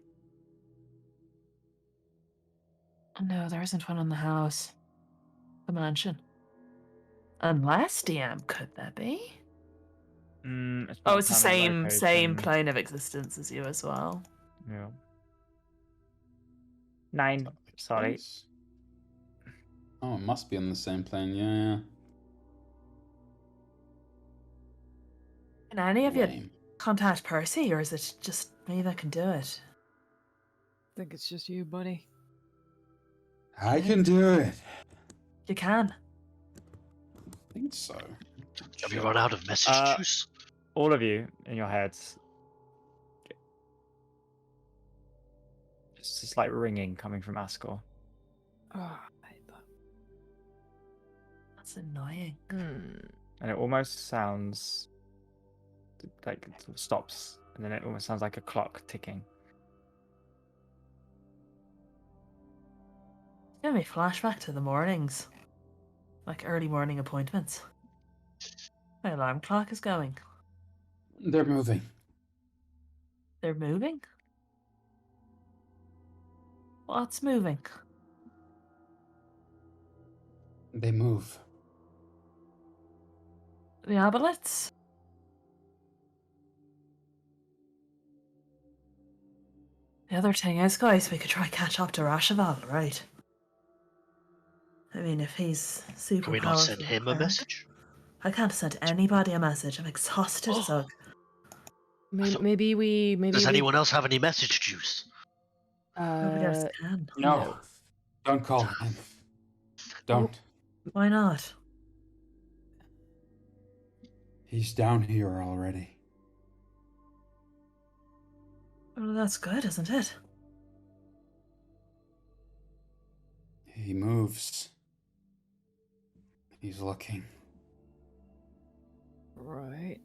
No, there isn't one in the house. The mansion. Unless DM, could there be? It's Oh, not it's the permanent same location. plane of existence as you as well. Yeah. 9. Sorry. Place? Oh, it must be on the same plane. Yeah. Can any of you Lame. contact Percy, or is it just me that can do it? I think it's just you, buddy. I can do it. You can. I think so. Have you run out of message juice? All of you in your heads. Just this like ringing coming from Ascor. Oh, I hate that. That's annoying. And it almost sounds like it sort of stops, and then it almost sounds like a clock ticking. It's giving me flashback to the mornings. Like early morning appointments. My alarm clock is going. They're moving. They're moving? What's moving? They move. The abolets? The other thing is, guys, we could try catch up to Rashaval, right? I mean, if he's super Can we not powerful send him a apparent- message? I can't send anybody a message. I'm exhausted as hell. Maybe we Does anyone else have any message juice? Nobody else can. No. Don't call him. Don't. Why not? He's down here already. Well, that's good, isn't it? He moves. He's looking Right.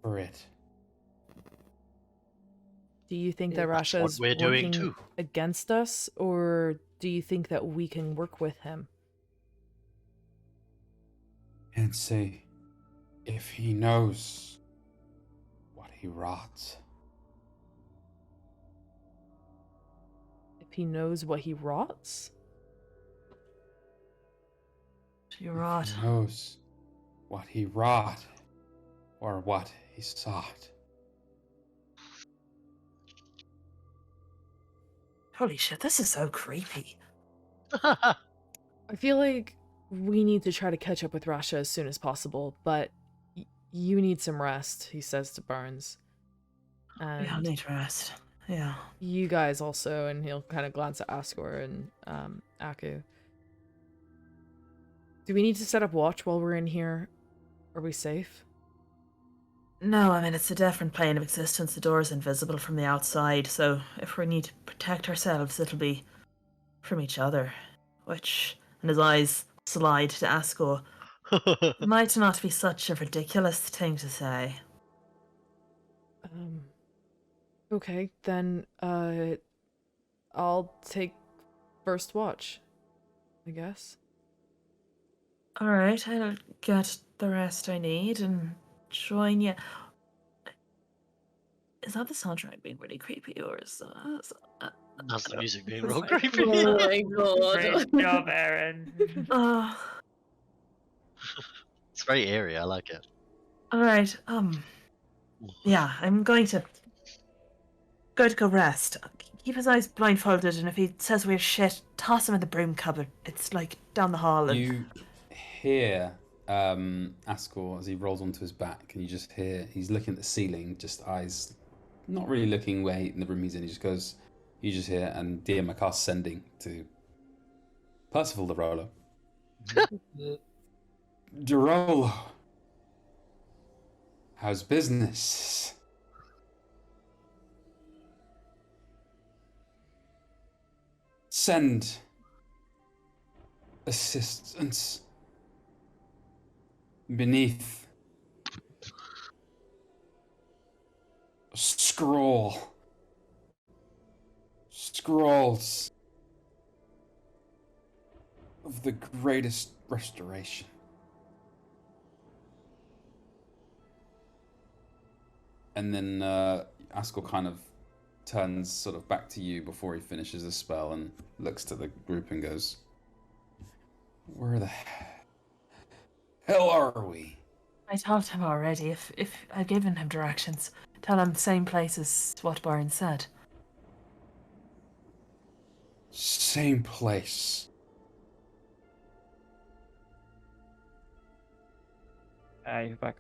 for it. Do you think that That's Rasha what is we're doing working too. against us, or do you think that we can work with him? And say, if he knows what he wrought. If he knows what he rots? You're right. He knows what he wrought or what he sought. Holy shit, this is so creepy. I feel like we need to try to catch up with Rasha as soon as possible, but you need some rest, he says to Barnes. Yeah, I And need rest. Yeah. you guys also, and he'll kind of glance at Ascor and Aku. Do we need to set up watch while we're in here? Are we safe? No, I mean, it's a different plane of existence. The door is invisible from the outside, so if we need to protect ourselves, it'll be from each other. Which, and his eyes slide to Ascor, might not be such a ridiculous thing to say. Okay, then I'll take first watch, I guess. Alright, I'll get the rest I need and join you. Is that the soundtrack being really creepy, or is That's the music being It's real like- creepy. Oh my Great god. job, Aaron. It's very eerie. I like it. Alright, yeah, I'm going to go rest. Keep his eyes blindfolded, and if he says we're shit, toss him in the broom cupboard. It's like down the hall. And... hear Ascor as he rolls onto his back, and you just hear he's looking at the ceiling, just eyes not really looking where in the room he's in. He just goes, you just hear, and DM cast sending to Percival the Roller. Derolo, how's business? Send assistance beneath scrolls of the greatest restoration. And then Ascor kind of turns sort of back to you before he finishes the spell and looks to the group and goes, where the hell are we? I told him already. If I've given him directions, tell him same place as what Baron said. Same place. You're back.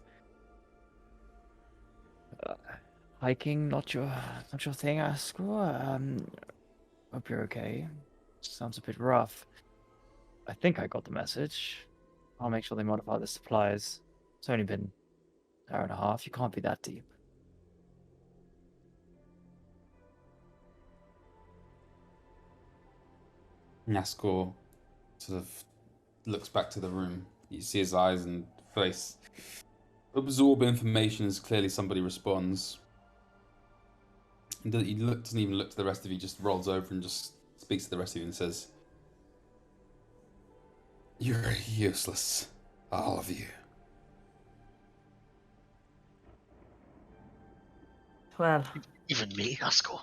Hiking, not your thing, Ascor. Hope you're okay. Sounds a bit rough. I think I got the message. I'll make sure they modify the supplies. It's only been an hour and a half. You can't be that deep. Ascor sort of looks back to the room. You see his eyes and face absorb information as clearly somebody responds. And he doesn't even look to the rest of you, just rolls over and just speaks to the rest of you and says, you're useless, all of you. Well, Even me, Ascor.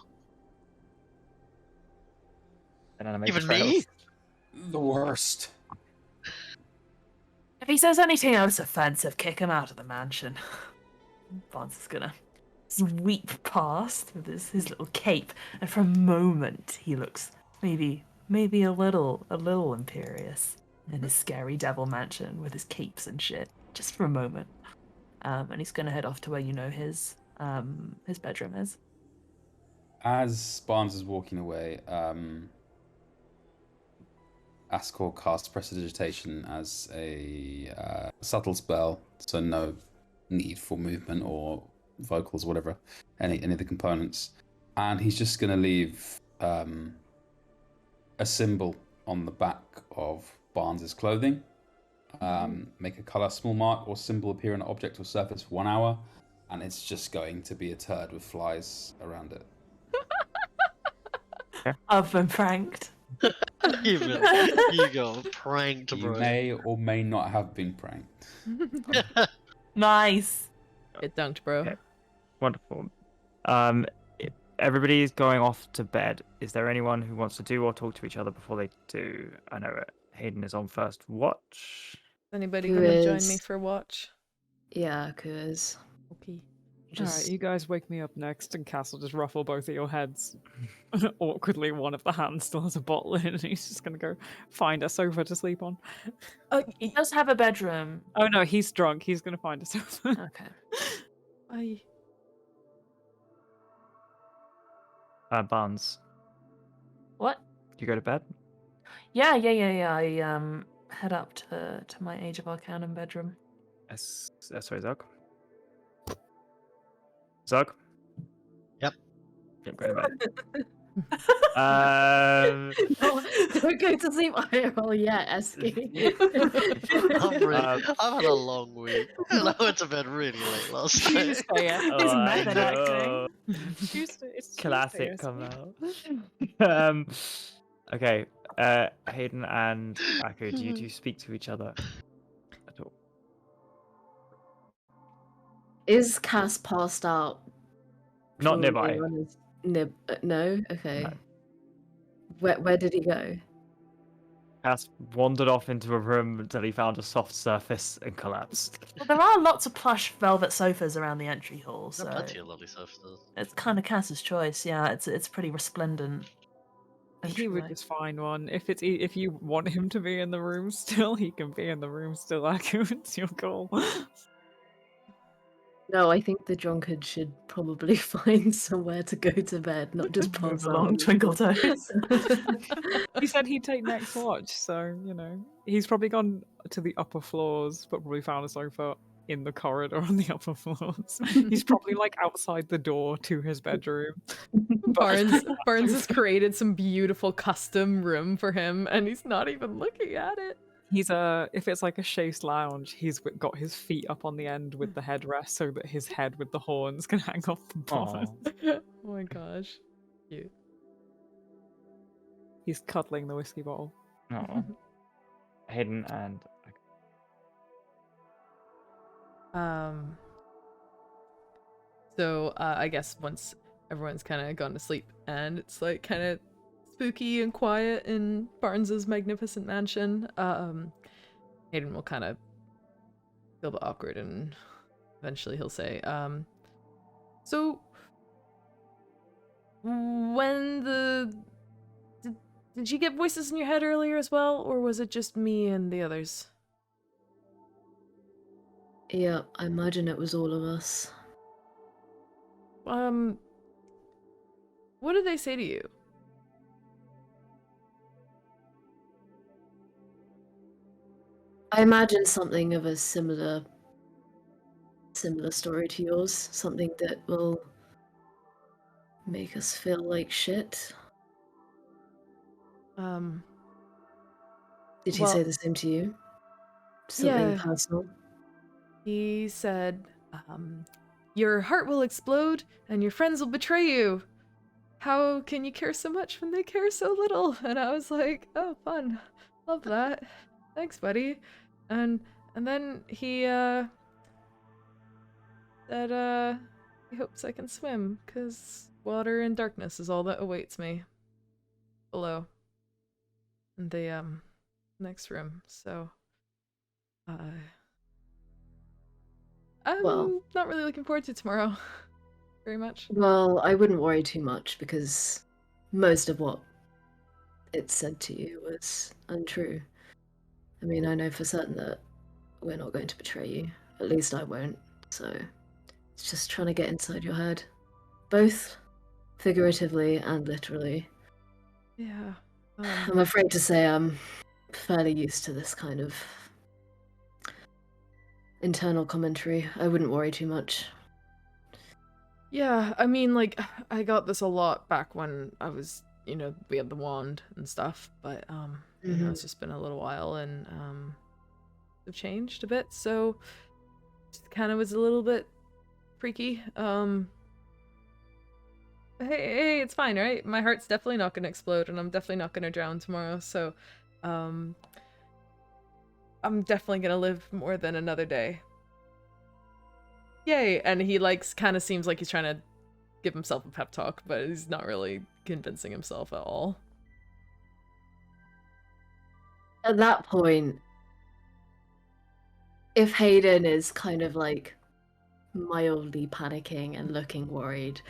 And then I make Even trails. me? The worst. if he says anything else offensive, kick him out of the mansion. Bonds is gonna sweep past with his little cape, and for a moment he looks maybe a little imperious in his scary devil mansion with his capes and shit. Just for a moment, and he's gonna head off to where his bedroom is. As Barnes is walking away, Ascor casts Prestidigitation as a subtle spell, so no need for movement or vocals or whatever, any of the components. And he's just going to leave a symbol on the back of Barnes's clothing. Make a colour, small mark, or symbol appear on an object or surface for 1 hour, and it's just going to be a turd with flies around it. I've been pranked. Even you got pranked, You bro. may or may not have been pranked. Nice. Get dunked, bro. Okay. Wonderful. Everybody's going off to bed. Is there anyone who wants to do or talk to each other before they do? I know Hayden is on first watch. Anybody Who gonna join is- me for watch? Yeah, cause Okay. Alright, you guys wake me up next, and Cass will just ruffle both of your heads. Awkwardly, one of the hands still has a bottle in, and he's just gonna go find a sofa to sleep on. He does have a bedroom. Oh no, he's drunk. He's gonna find a sofa. Okay. Bye. Barnes, What? do you go to bed? Yeah. I head up to my Age of Arcanum bedroom. Sorry, Zug. Zug? Yep. Yep, go to bed. don't go to sleep IRL yet, Esky. I've had a long week. And I went to bed really late last night. Tuesday, yeah. His I method know. acting. Tuesday, it's Classic Tuesday, come isn't out. Okay. Hayden and Aku, do you two speak to each other at all? Is Cass passed out? Not from nearby. being on his no? Okay. No. Where did he go? Cass wandered off into a room until he found a soft surface and collapsed. Well, there are lots of plush velvet sofas around the entry hall, There's so plenty of lovely surfaces. it's kind of Cass's choice. Yeah, it's pretty resplendent. He would Right. just find one. If you want him to be in the room still, he can be in the room still. Aku, it's your call. No, I think the drunkard should probably find somewhere to go to bed, not just Move pass out along, on the twinkle floor. toes. He said he'd take next watch, so he's probably gone to the upper floors, but probably found a sofa in the corridor on the upper floors. He's probably like outside the door to his bedroom. Barnes has created some beautiful custom room for him, and he's not even looking at it. If it's like a chaise lounge, he's got his feet up on the end with the headrest so that his head with the horns can hang off the bottom. Aw. Oh my gosh. Cute. He's cuddling the whiskey bottle. Aw. Hayden and So I guess once everyone's kind of gone to sleep and it's like kind of spooky and quiet in Barnes's magnificent mansion, Hayden will kind of feel a bit awkward and eventually he'll say, so when did you get voices in your head earlier as well, or was it just me and the others? Yeah, I imagine it was all of us. What did they say to you? I imagine something of a similar story to yours, something that will make us feel like shit. Did he well, say the same to you? Something yeah. personal? He said, your heart will explode and your friends will betray you. How can you care so much when they care so little? And I was like, oh, fun. Love that. Thanks, buddy. And then he said he hopes I can swim, 'cause water and darkness is all that awaits me below in the next room. So I'm not really looking forward to tomorrow very much. Well, I wouldn't worry too much because most of what it said to you was untrue. I mean, I know for certain that we're not going to betray you. At least I won't. So it's just trying to get inside your head. Both figuratively and literally. Yeah. I'm afraid to say I'm fairly used to this kind of internal commentary. I wouldn't worry too much. Yeah, I mean, like, I got this a lot back when I was, we had the wand and stuff, but, it's just been a little while and, have changed a bit, so it kind of was a little bit freaky. Hey, it's fine, right? My heart's definitely not gonna explode, and I'm definitely not gonna drown tomorrow, so, I'm definitely gonna live more than another day. Yay! And he kind of seems like he's trying to give himself a pep talk, but he's not really convincing himself at all. At that point, if Hayden is kind of like mildly panicking and looking worried,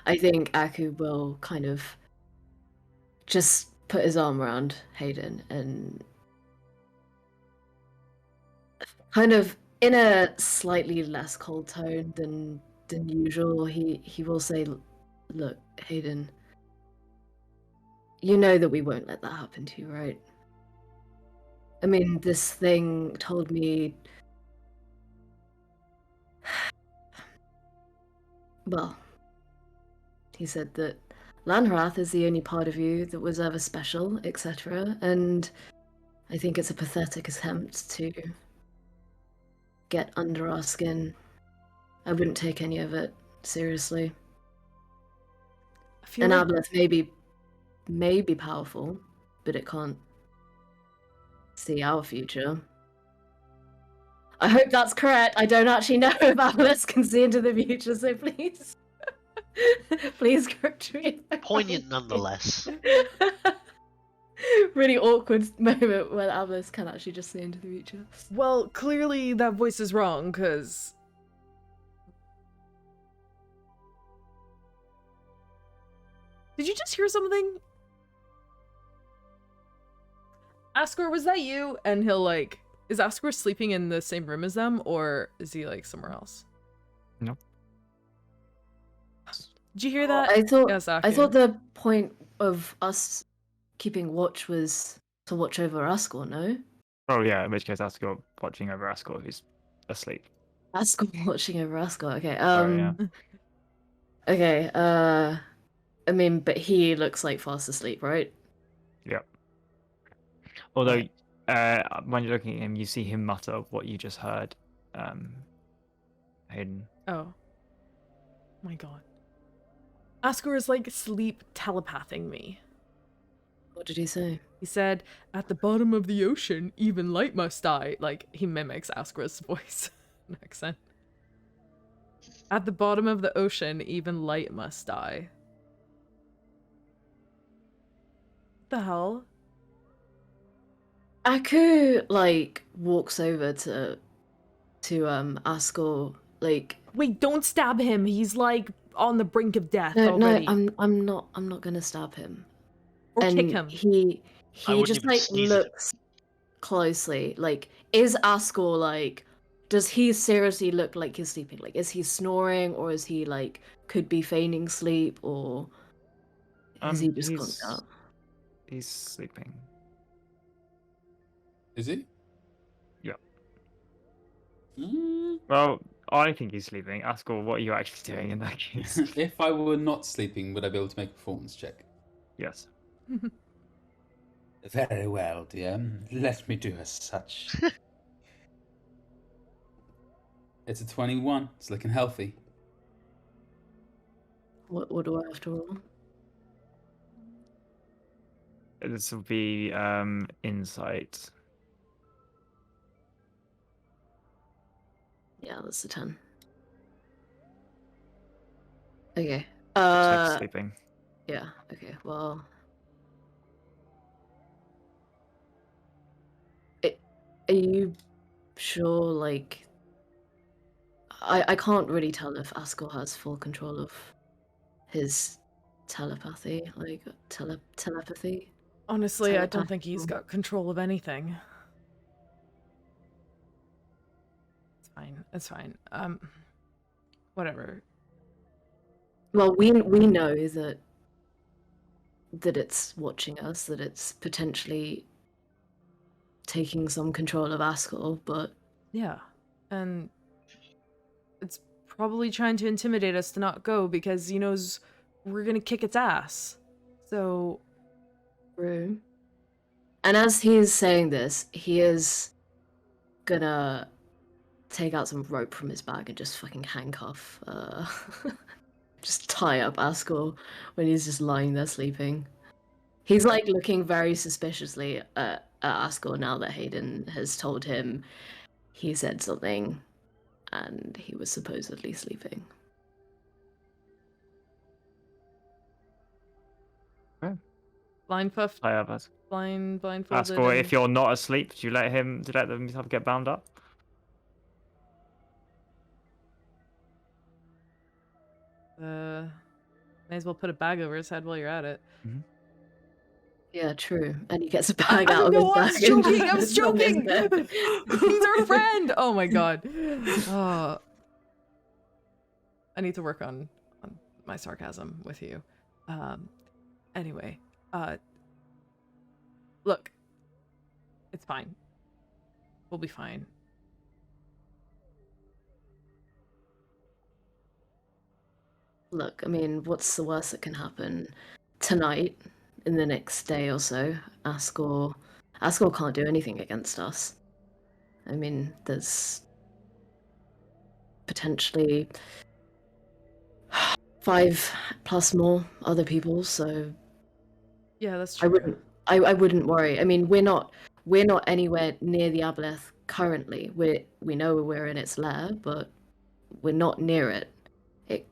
I think Aku will kind of just put his arm around Hayden and kind of in a slightly less cold tone than usual, he will say, look, Hayden, you know that we won't let that happen to you, right? I mean, this thing told me... Well, he said that Lanrath is the only part of you that was ever special, etc. And I think it's a pathetic attempt to get under our skin. I wouldn't take any of it seriously. An aboleth may be powerful, but it can't see our future. I hope that's correct. I don't actually know if aboleths can see into the future, so please. Please correct me. Poignant nonetheless. Really awkward moment where aboleths can actually just see into the future. Well, clearly that voice is wrong, because... Did you just hear something? Asgore, was that you? And he'll like, is Asgore sleeping in the same room as them, or is he like somewhere else? No. Did you hear that? I thought Yasaku? the point of us keeping watch was to watch over Asgore, no? Oh yeah, in which case Asgore watching over Asgore who's asleep. Asgore watching over Asgore. Okay. Sorry, yeah. Okay. I mean, but he looks like fast asleep, right? Yep. Although, when you're looking at him, you see him mutter what you just heard. Hayden. Oh. My god. Asgore is like sleep telepathing me. What did he say? He said, "At the bottom of the ocean, even light must die." Like, he mimics Asgore's voice and accent. At the bottom of the ocean, even light must die. The hell? Aku like walks over to Asgore, like, Wait, don't stab him. He's like on the brink of death no, already. I'm not gonna stab him. Or And kick him. He wouldn't just even like sneeze at him. looks closely. Like, is Asgore like? Does he seriously look like he's sleeping? Like, is he snoring, or is he like could be feigning sleep, or is he just conked out? He's sleeping. Is he? Yep. Mm. Well, I think he's sleeping. Asgore, what are you actually doing in that case? If I were not sleeping, would I be able to make a performance check? Yes. Very well, dear. Let me do as such. It's a 21. It's looking healthy. What do I have to roll? This will be insight. Yeah, that's a 10. Okay. Looks like he's sleeping. Yeah. Okay. Well. Are you sure? Like, I can't really tell if Asgore has full control of his telepathy, like telepathy. Honestly, I don't think he's Telepathical. got control of anything. It's fine. It's fine. Whatever. Well, we know that it's watching us, that it's potentially taking some control of Asgore, but Yeah. And it's probably trying to intimidate us to not go because he knows we're gonna kick its ass. So true. And as he's saying this, he is gonna take out some rope from his bag and just fucking handcuff, just tie up Asgore when he's just lying there sleeping. He's like looking very suspiciously at Asgore now that Hayden has told him he said something and he was supposedly sleeping. blindfolded. I have us. Blindfolded. Asgore, and- if you're not asleep, do you let them get bound up? May as well put a bag over his head while you're at it. Yeah, true. And he gets a bag out of No, I his was bag. joking. I was joking. He's our friend. Oh my god. I need to work on my sarcasm with you. Anyway, look, it's fine. We'll be fine. Look, I mean, what's the worst that can happen? Tonight, in the next day or so, Asgore can't do anything against us. I mean, there's potentially 5+ more other people, so Yeah, that's true. I wouldn't worry. I mean, we're not anywhere near the Aboleth currently. We know we're in its lair, but we're not near it. It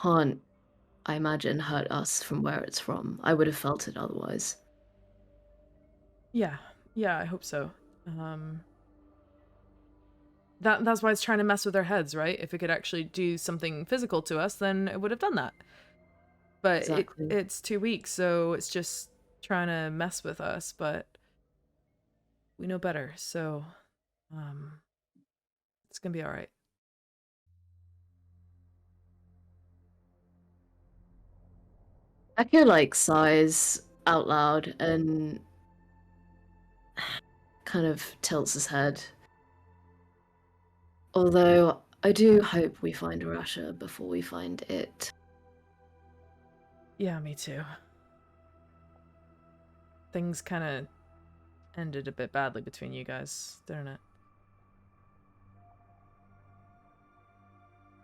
can't, I imagine, hurt us from where it's from. I would have felt it otherwise. Yeah, I hope so. That's why it's trying to mess with our heads, right? If it could actually do something physical to us, then it would have done that. But Exactly. it's too weak, so it's just trying to mess with us. But we know better. So, it's gonna be all right. Echo like sighs out loud and kind of tilts his head. Although I do hope we find Arasha before we find it. Yeah, me too. Things kind of ended a bit badly between you guys, didn't it?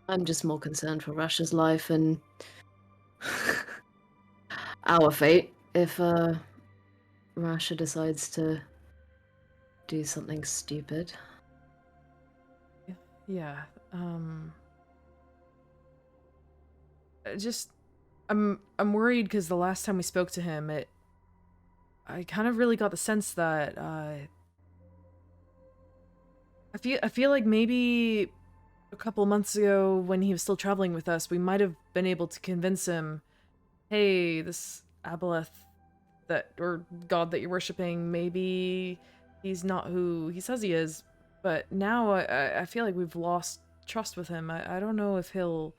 I'm just more concerned for Rasha's life and our fate if Rasha decides to do something stupid. Yeah. Just I'm worried because the last time we spoke to him, I kind of really got the sense that I feel like maybe a couple months ago when he was still traveling with us, we might have been able to convince him, hey, this Aboleth or god that you're worshipping, maybe he's not who he says he is. But now I feel like we've lost trust with him. I don't know if he'll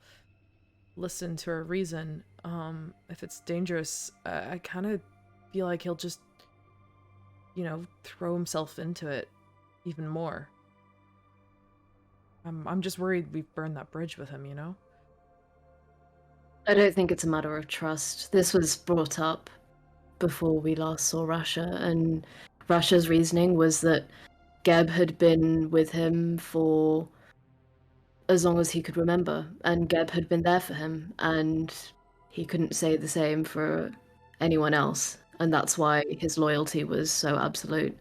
listen to our reason. If it's dangerous, I kind of feel like he'll just, throw himself into it even more. I'm just worried we've burned that bridge with him, I don't think it's a matter of trust. This was brought up before we last saw Rasha, and Rasha's reasoning was that Geb had been with him for as long as he could remember, and Geb had been there for him, and he couldn't say the same for anyone else, and that's why his loyalty was so absolute.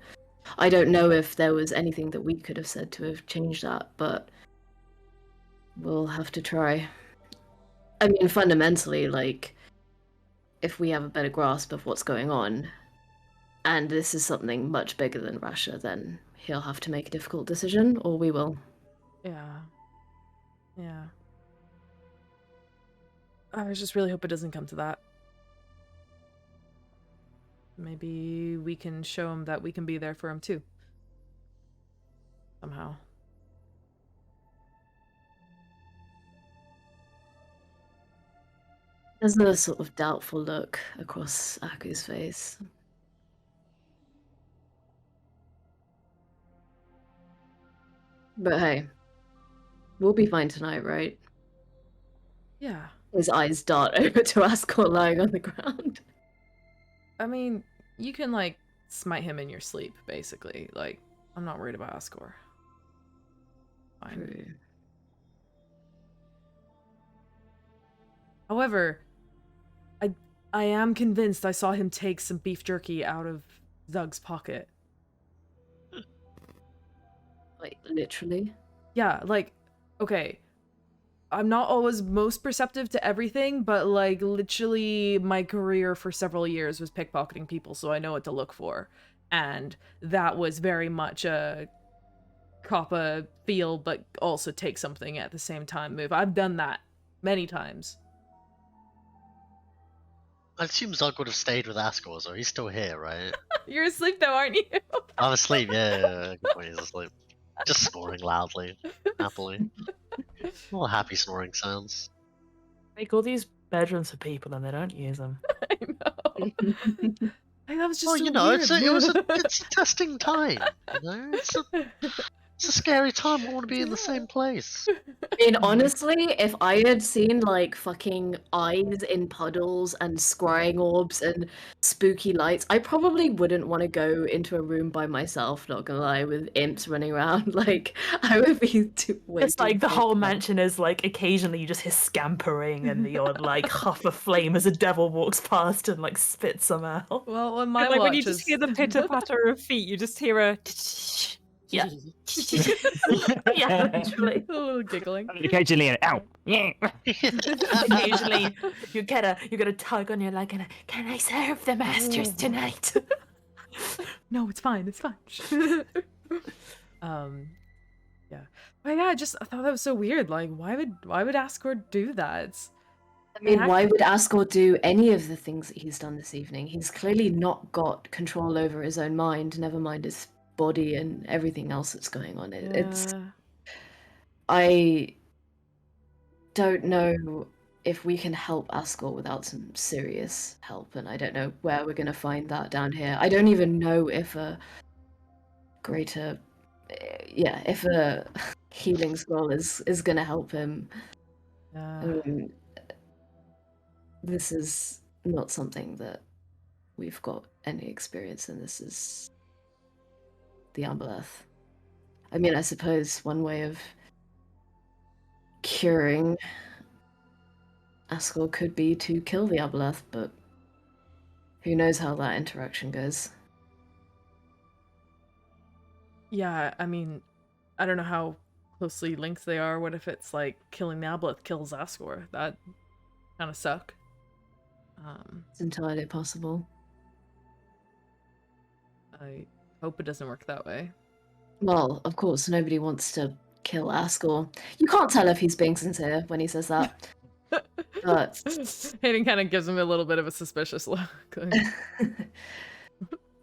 I don't know if there was anything that we could have said to have changed that, but we'll have to try. I mean, fundamentally, like, if we have a better grasp of what's going on, and this is something much bigger than Rasha, then he'll have to make a difficult decision, or we will. Yeah. I just really hope it doesn't come to that. Maybe we can show him that we can be there for him too. Somehow. There's a sort of doubtful look across Aku's face. But hey, we'll be fine tonight, right? Yeah. His eyes dart over to Ascot lying on the ground. I mean, you can, like, smite him in your sleep, basically. Like, I'm not worried about Ascor. Fine. True. However, I am convinced I saw him take some beef jerky out of Zug's pocket. Like, literally? Yeah, like, okay. I'm not always most perceptive to everything, but, like, literally my career for several years was pickpocketing people, so I know what to look for. And that was very much a cop a feel, but also take something at the same time move. I've done that many times. I assume Zug would have stayed with Ascor, so he's still here, right? You're asleep though, aren't you? I'm asleep, yeah. Good point, he's asleep. Just snoring loudly, happily. All happy snoring sounds. Make all these bedrooms for people and they don't use them. I know. Like, that was just Well, so you know, weird. it's a testing time. You know, it's a scary time. I want to be in the same place. I mean, honestly, if I had seen, like, fucking eyes in puddles and scrying orbs and spooky lights, I probably wouldn't want to go into a room by myself, not gonna lie, with imps running around. Like, I would be It's like the whole mansion is like occasionally you just hear scampering and the odd like huff of flame as a devil walks past and like spits some out. Well, on my Like when you watch just is- hear the pitter patter of feet, you just hear a. Yeah. Yeah, literally. a little giggling. Occasionally, an ow. Yeah. Occasionally you get a tug on your leg and can I serve the masters tonight? No, it's fine. It's fine. Yeah. But yeah, I thought that was so weird. Like, why would Ascor do that? I mean, why would Ascor do any of the things that he's done this evening? He's clearly not got control over his own mind, never mind his body and everything else that's going on. It's Yeah. I don't know if we can help Ascot without some serious help, and I don't know where we're gonna find that down here. I don't even know if a greater, if a healing scroll is gonna help him. I mean, this is not something that we've got any experience in. This is the Amberleth. I mean, I suppose one way of curing Ascot could be to kill the Amberleth, but who knows how that interaction goes. Yeah, I mean, I don't know how closely linked they are. What if it's like killing the Aboleth kills Ascor? That kind of suck. It's entirely possible. I hope it doesn't work that way. Well, of course, nobody wants to kill Ascor. You can't tell if he's being sincere when he says that. But Hayden kind of gives him a little bit of a suspicious look.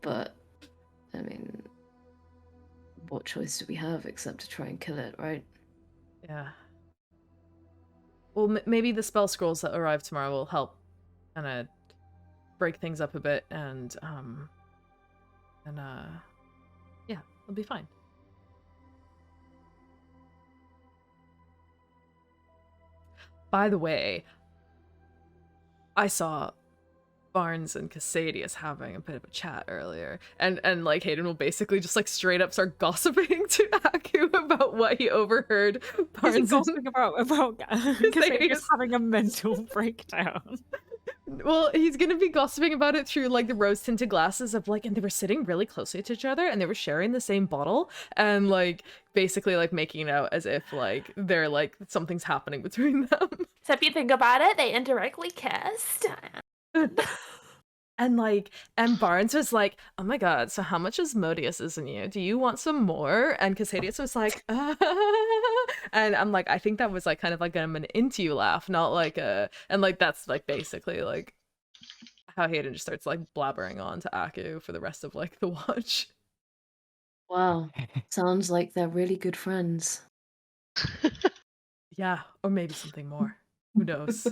but I mean, what choice do we have except to try and kill it, right? Yeah. Well, maybe the spell scrolls that arrive tomorrow will help kind of break things up a bit, and yeah, it'll be fine. By the way, I saw Barnes and Casadius having a bit of a chat earlier, and like Hayden will basically just like straight up start gossiping to Aku about what he overheard. Barnes Barnes gossiping about Casadius having a mental breakdown. Well, he's gonna be gossiping about it through like the rose-tinted glasses of like, and they were sitting really closely to each other, and they were sharing the same bottle, and like basically like making it out as if like they're like something's happening between them. So if you think about it, they indirectly kissed. And Barnes was like, oh my god, so how much is Modius in you? Do you want some more? And Casadius was like, and I'm like, I think that was like kind of like an into you laugh, not like a, and like that's like basically like how Hayden just starts like blabbering on to Aku for the rest of like the watch. Wow, sounds like they're really good friends. Yeah, or maybe something more. Who knows?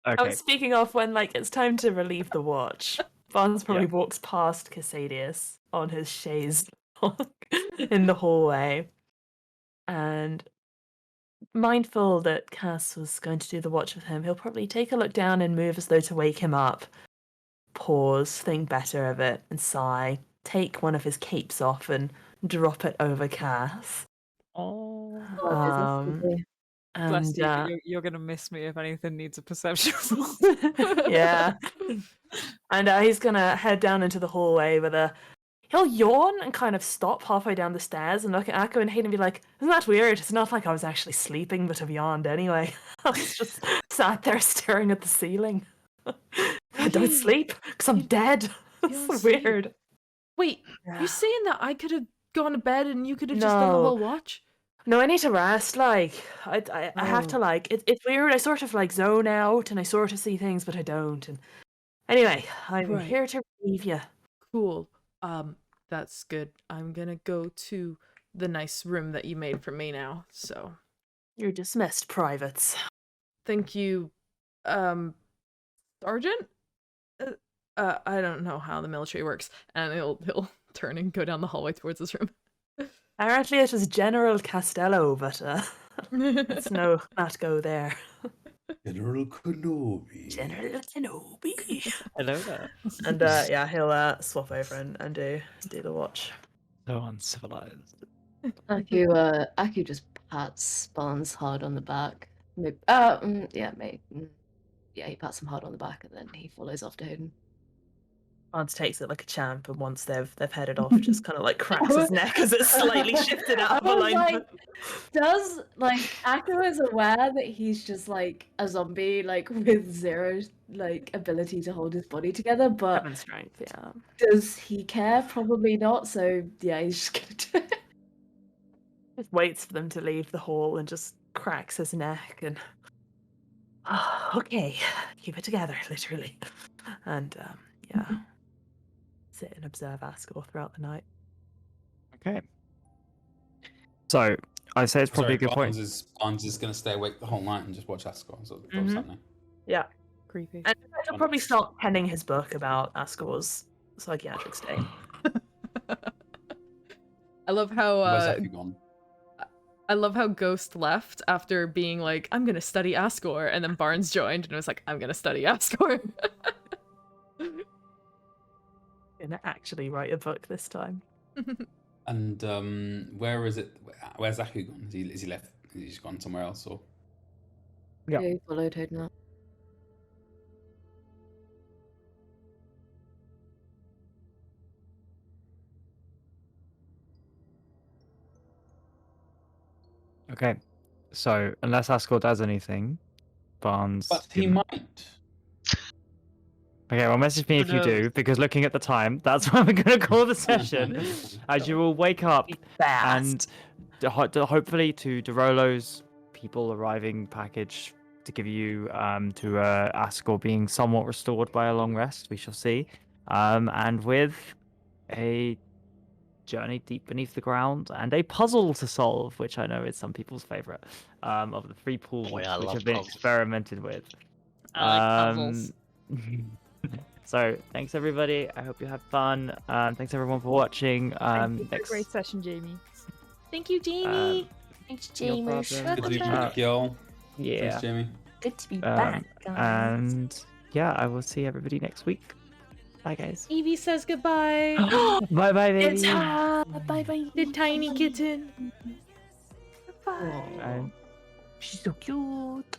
Okay. Speaking of when like it's time to relieve the watch, Barnes probably walks past Casadius on his chaise in the hallway, and mindful that Cass was going to do the watch with him, he'll probably take a look down and move as though to wake him up. Pause, think better of it, and sigh. Take one of his capes off and drop it over Cass. Oh. And Bless you, you're gonna miss me if anything needs a perception roll. yeah. And he's gonna head down into the hallway with a. He'll yawn and kind of stop halfway down the stairs and look at Aku and Hayden and be like, "Isn't that weird? It's not like I was actually sleeping, but I've yawned anyway. I was just sat there staring at the ceiling. I don't sleep because I'm dead. It's so weird." Wait, Yeah. you saying that I could have gone to bed and you could have just done the No. whole watch? No, I need to rest. Like, I have to like. It's weird. I sort of like zone out and I sort of see things, but I don't. And anyway, I'm Right. here to relieve you. Cool. That's good. I'm gonna go to the nice room that you made for me now. So You're dismissed, privates. thank you, Sergeant. I don't know how the military works, and he'll turn and go down the hallway towards this room. Apparently, it was General Costello, but let's not go there. General Kenobi. General Kenobi. Hello there. And yeah, he'll swap over and do the watch. So uncivilized. Aku just pats Barnes hard on the back. Maybe, yeah, he pats him hard on the back and then he follows off to Hayden. Barnes takes it like a champ, and once they've headed off, just kind of like cracks his neck as it's slightly shifted out of alignment. Does like Aku is aware that he's just like a zombie, like with zero like ability to hold his body together, but 7 strength, yeah. does he care? Probably not. So yeah, he's just gonna do it. Just waits for them to leave the hall and just cracks his neck and okay, keep it together, literally. And yeah. sit and observe Ascor throughout the night. Okay. So I say it's probably a good point. Barnes is going to stay awake the whole night and just watch Ascor. So what's Mhm. happening? Yeah. Creepy. And he'll probably start penning his book about Ascor's psychiatric state. I love how Where's Zaku gone? I love how Ghost left after being like, I'm gonna study Ascor, and then Barnes joined and was like, I'm gonna study Ascor. Gonna actually write a book this time. And where is it? Where's Zaku gone? Is he left? Is he just gone somewhere else? Or Yeah. Yeah, you followed Hodnot. Okay. So unless Ascor does anything, Barnes. but he might. Okay, well, message me if you do, because looking at the time, that's when we're going to call the session. As you will wake up and hopefully to Derolo's people arriving package to give you to Ascor being somewhat restored by a long rest, we shall see. And with a journey deep beneath the ground and a puzzle to solve, which I know is some people's favorite of the 3 pools Boy, I which love have been puzzles. experimented with. I like puzzles. So thanks everybody. I hope you had fun. Thanks everyone for watching. Great session, Jamie. Thank you, Jamie. Thanks, no Jamie. problem. Good to be Uh, back, y'all. Yeah. Thanks, Jamie. Good to be back, guys. And yeah, I will see everybody next week. Bye guys. Evie says goodbye. Bye bye baby. It's her. Bye bye. The tiny kitten. Bye. Bye. She's so cute.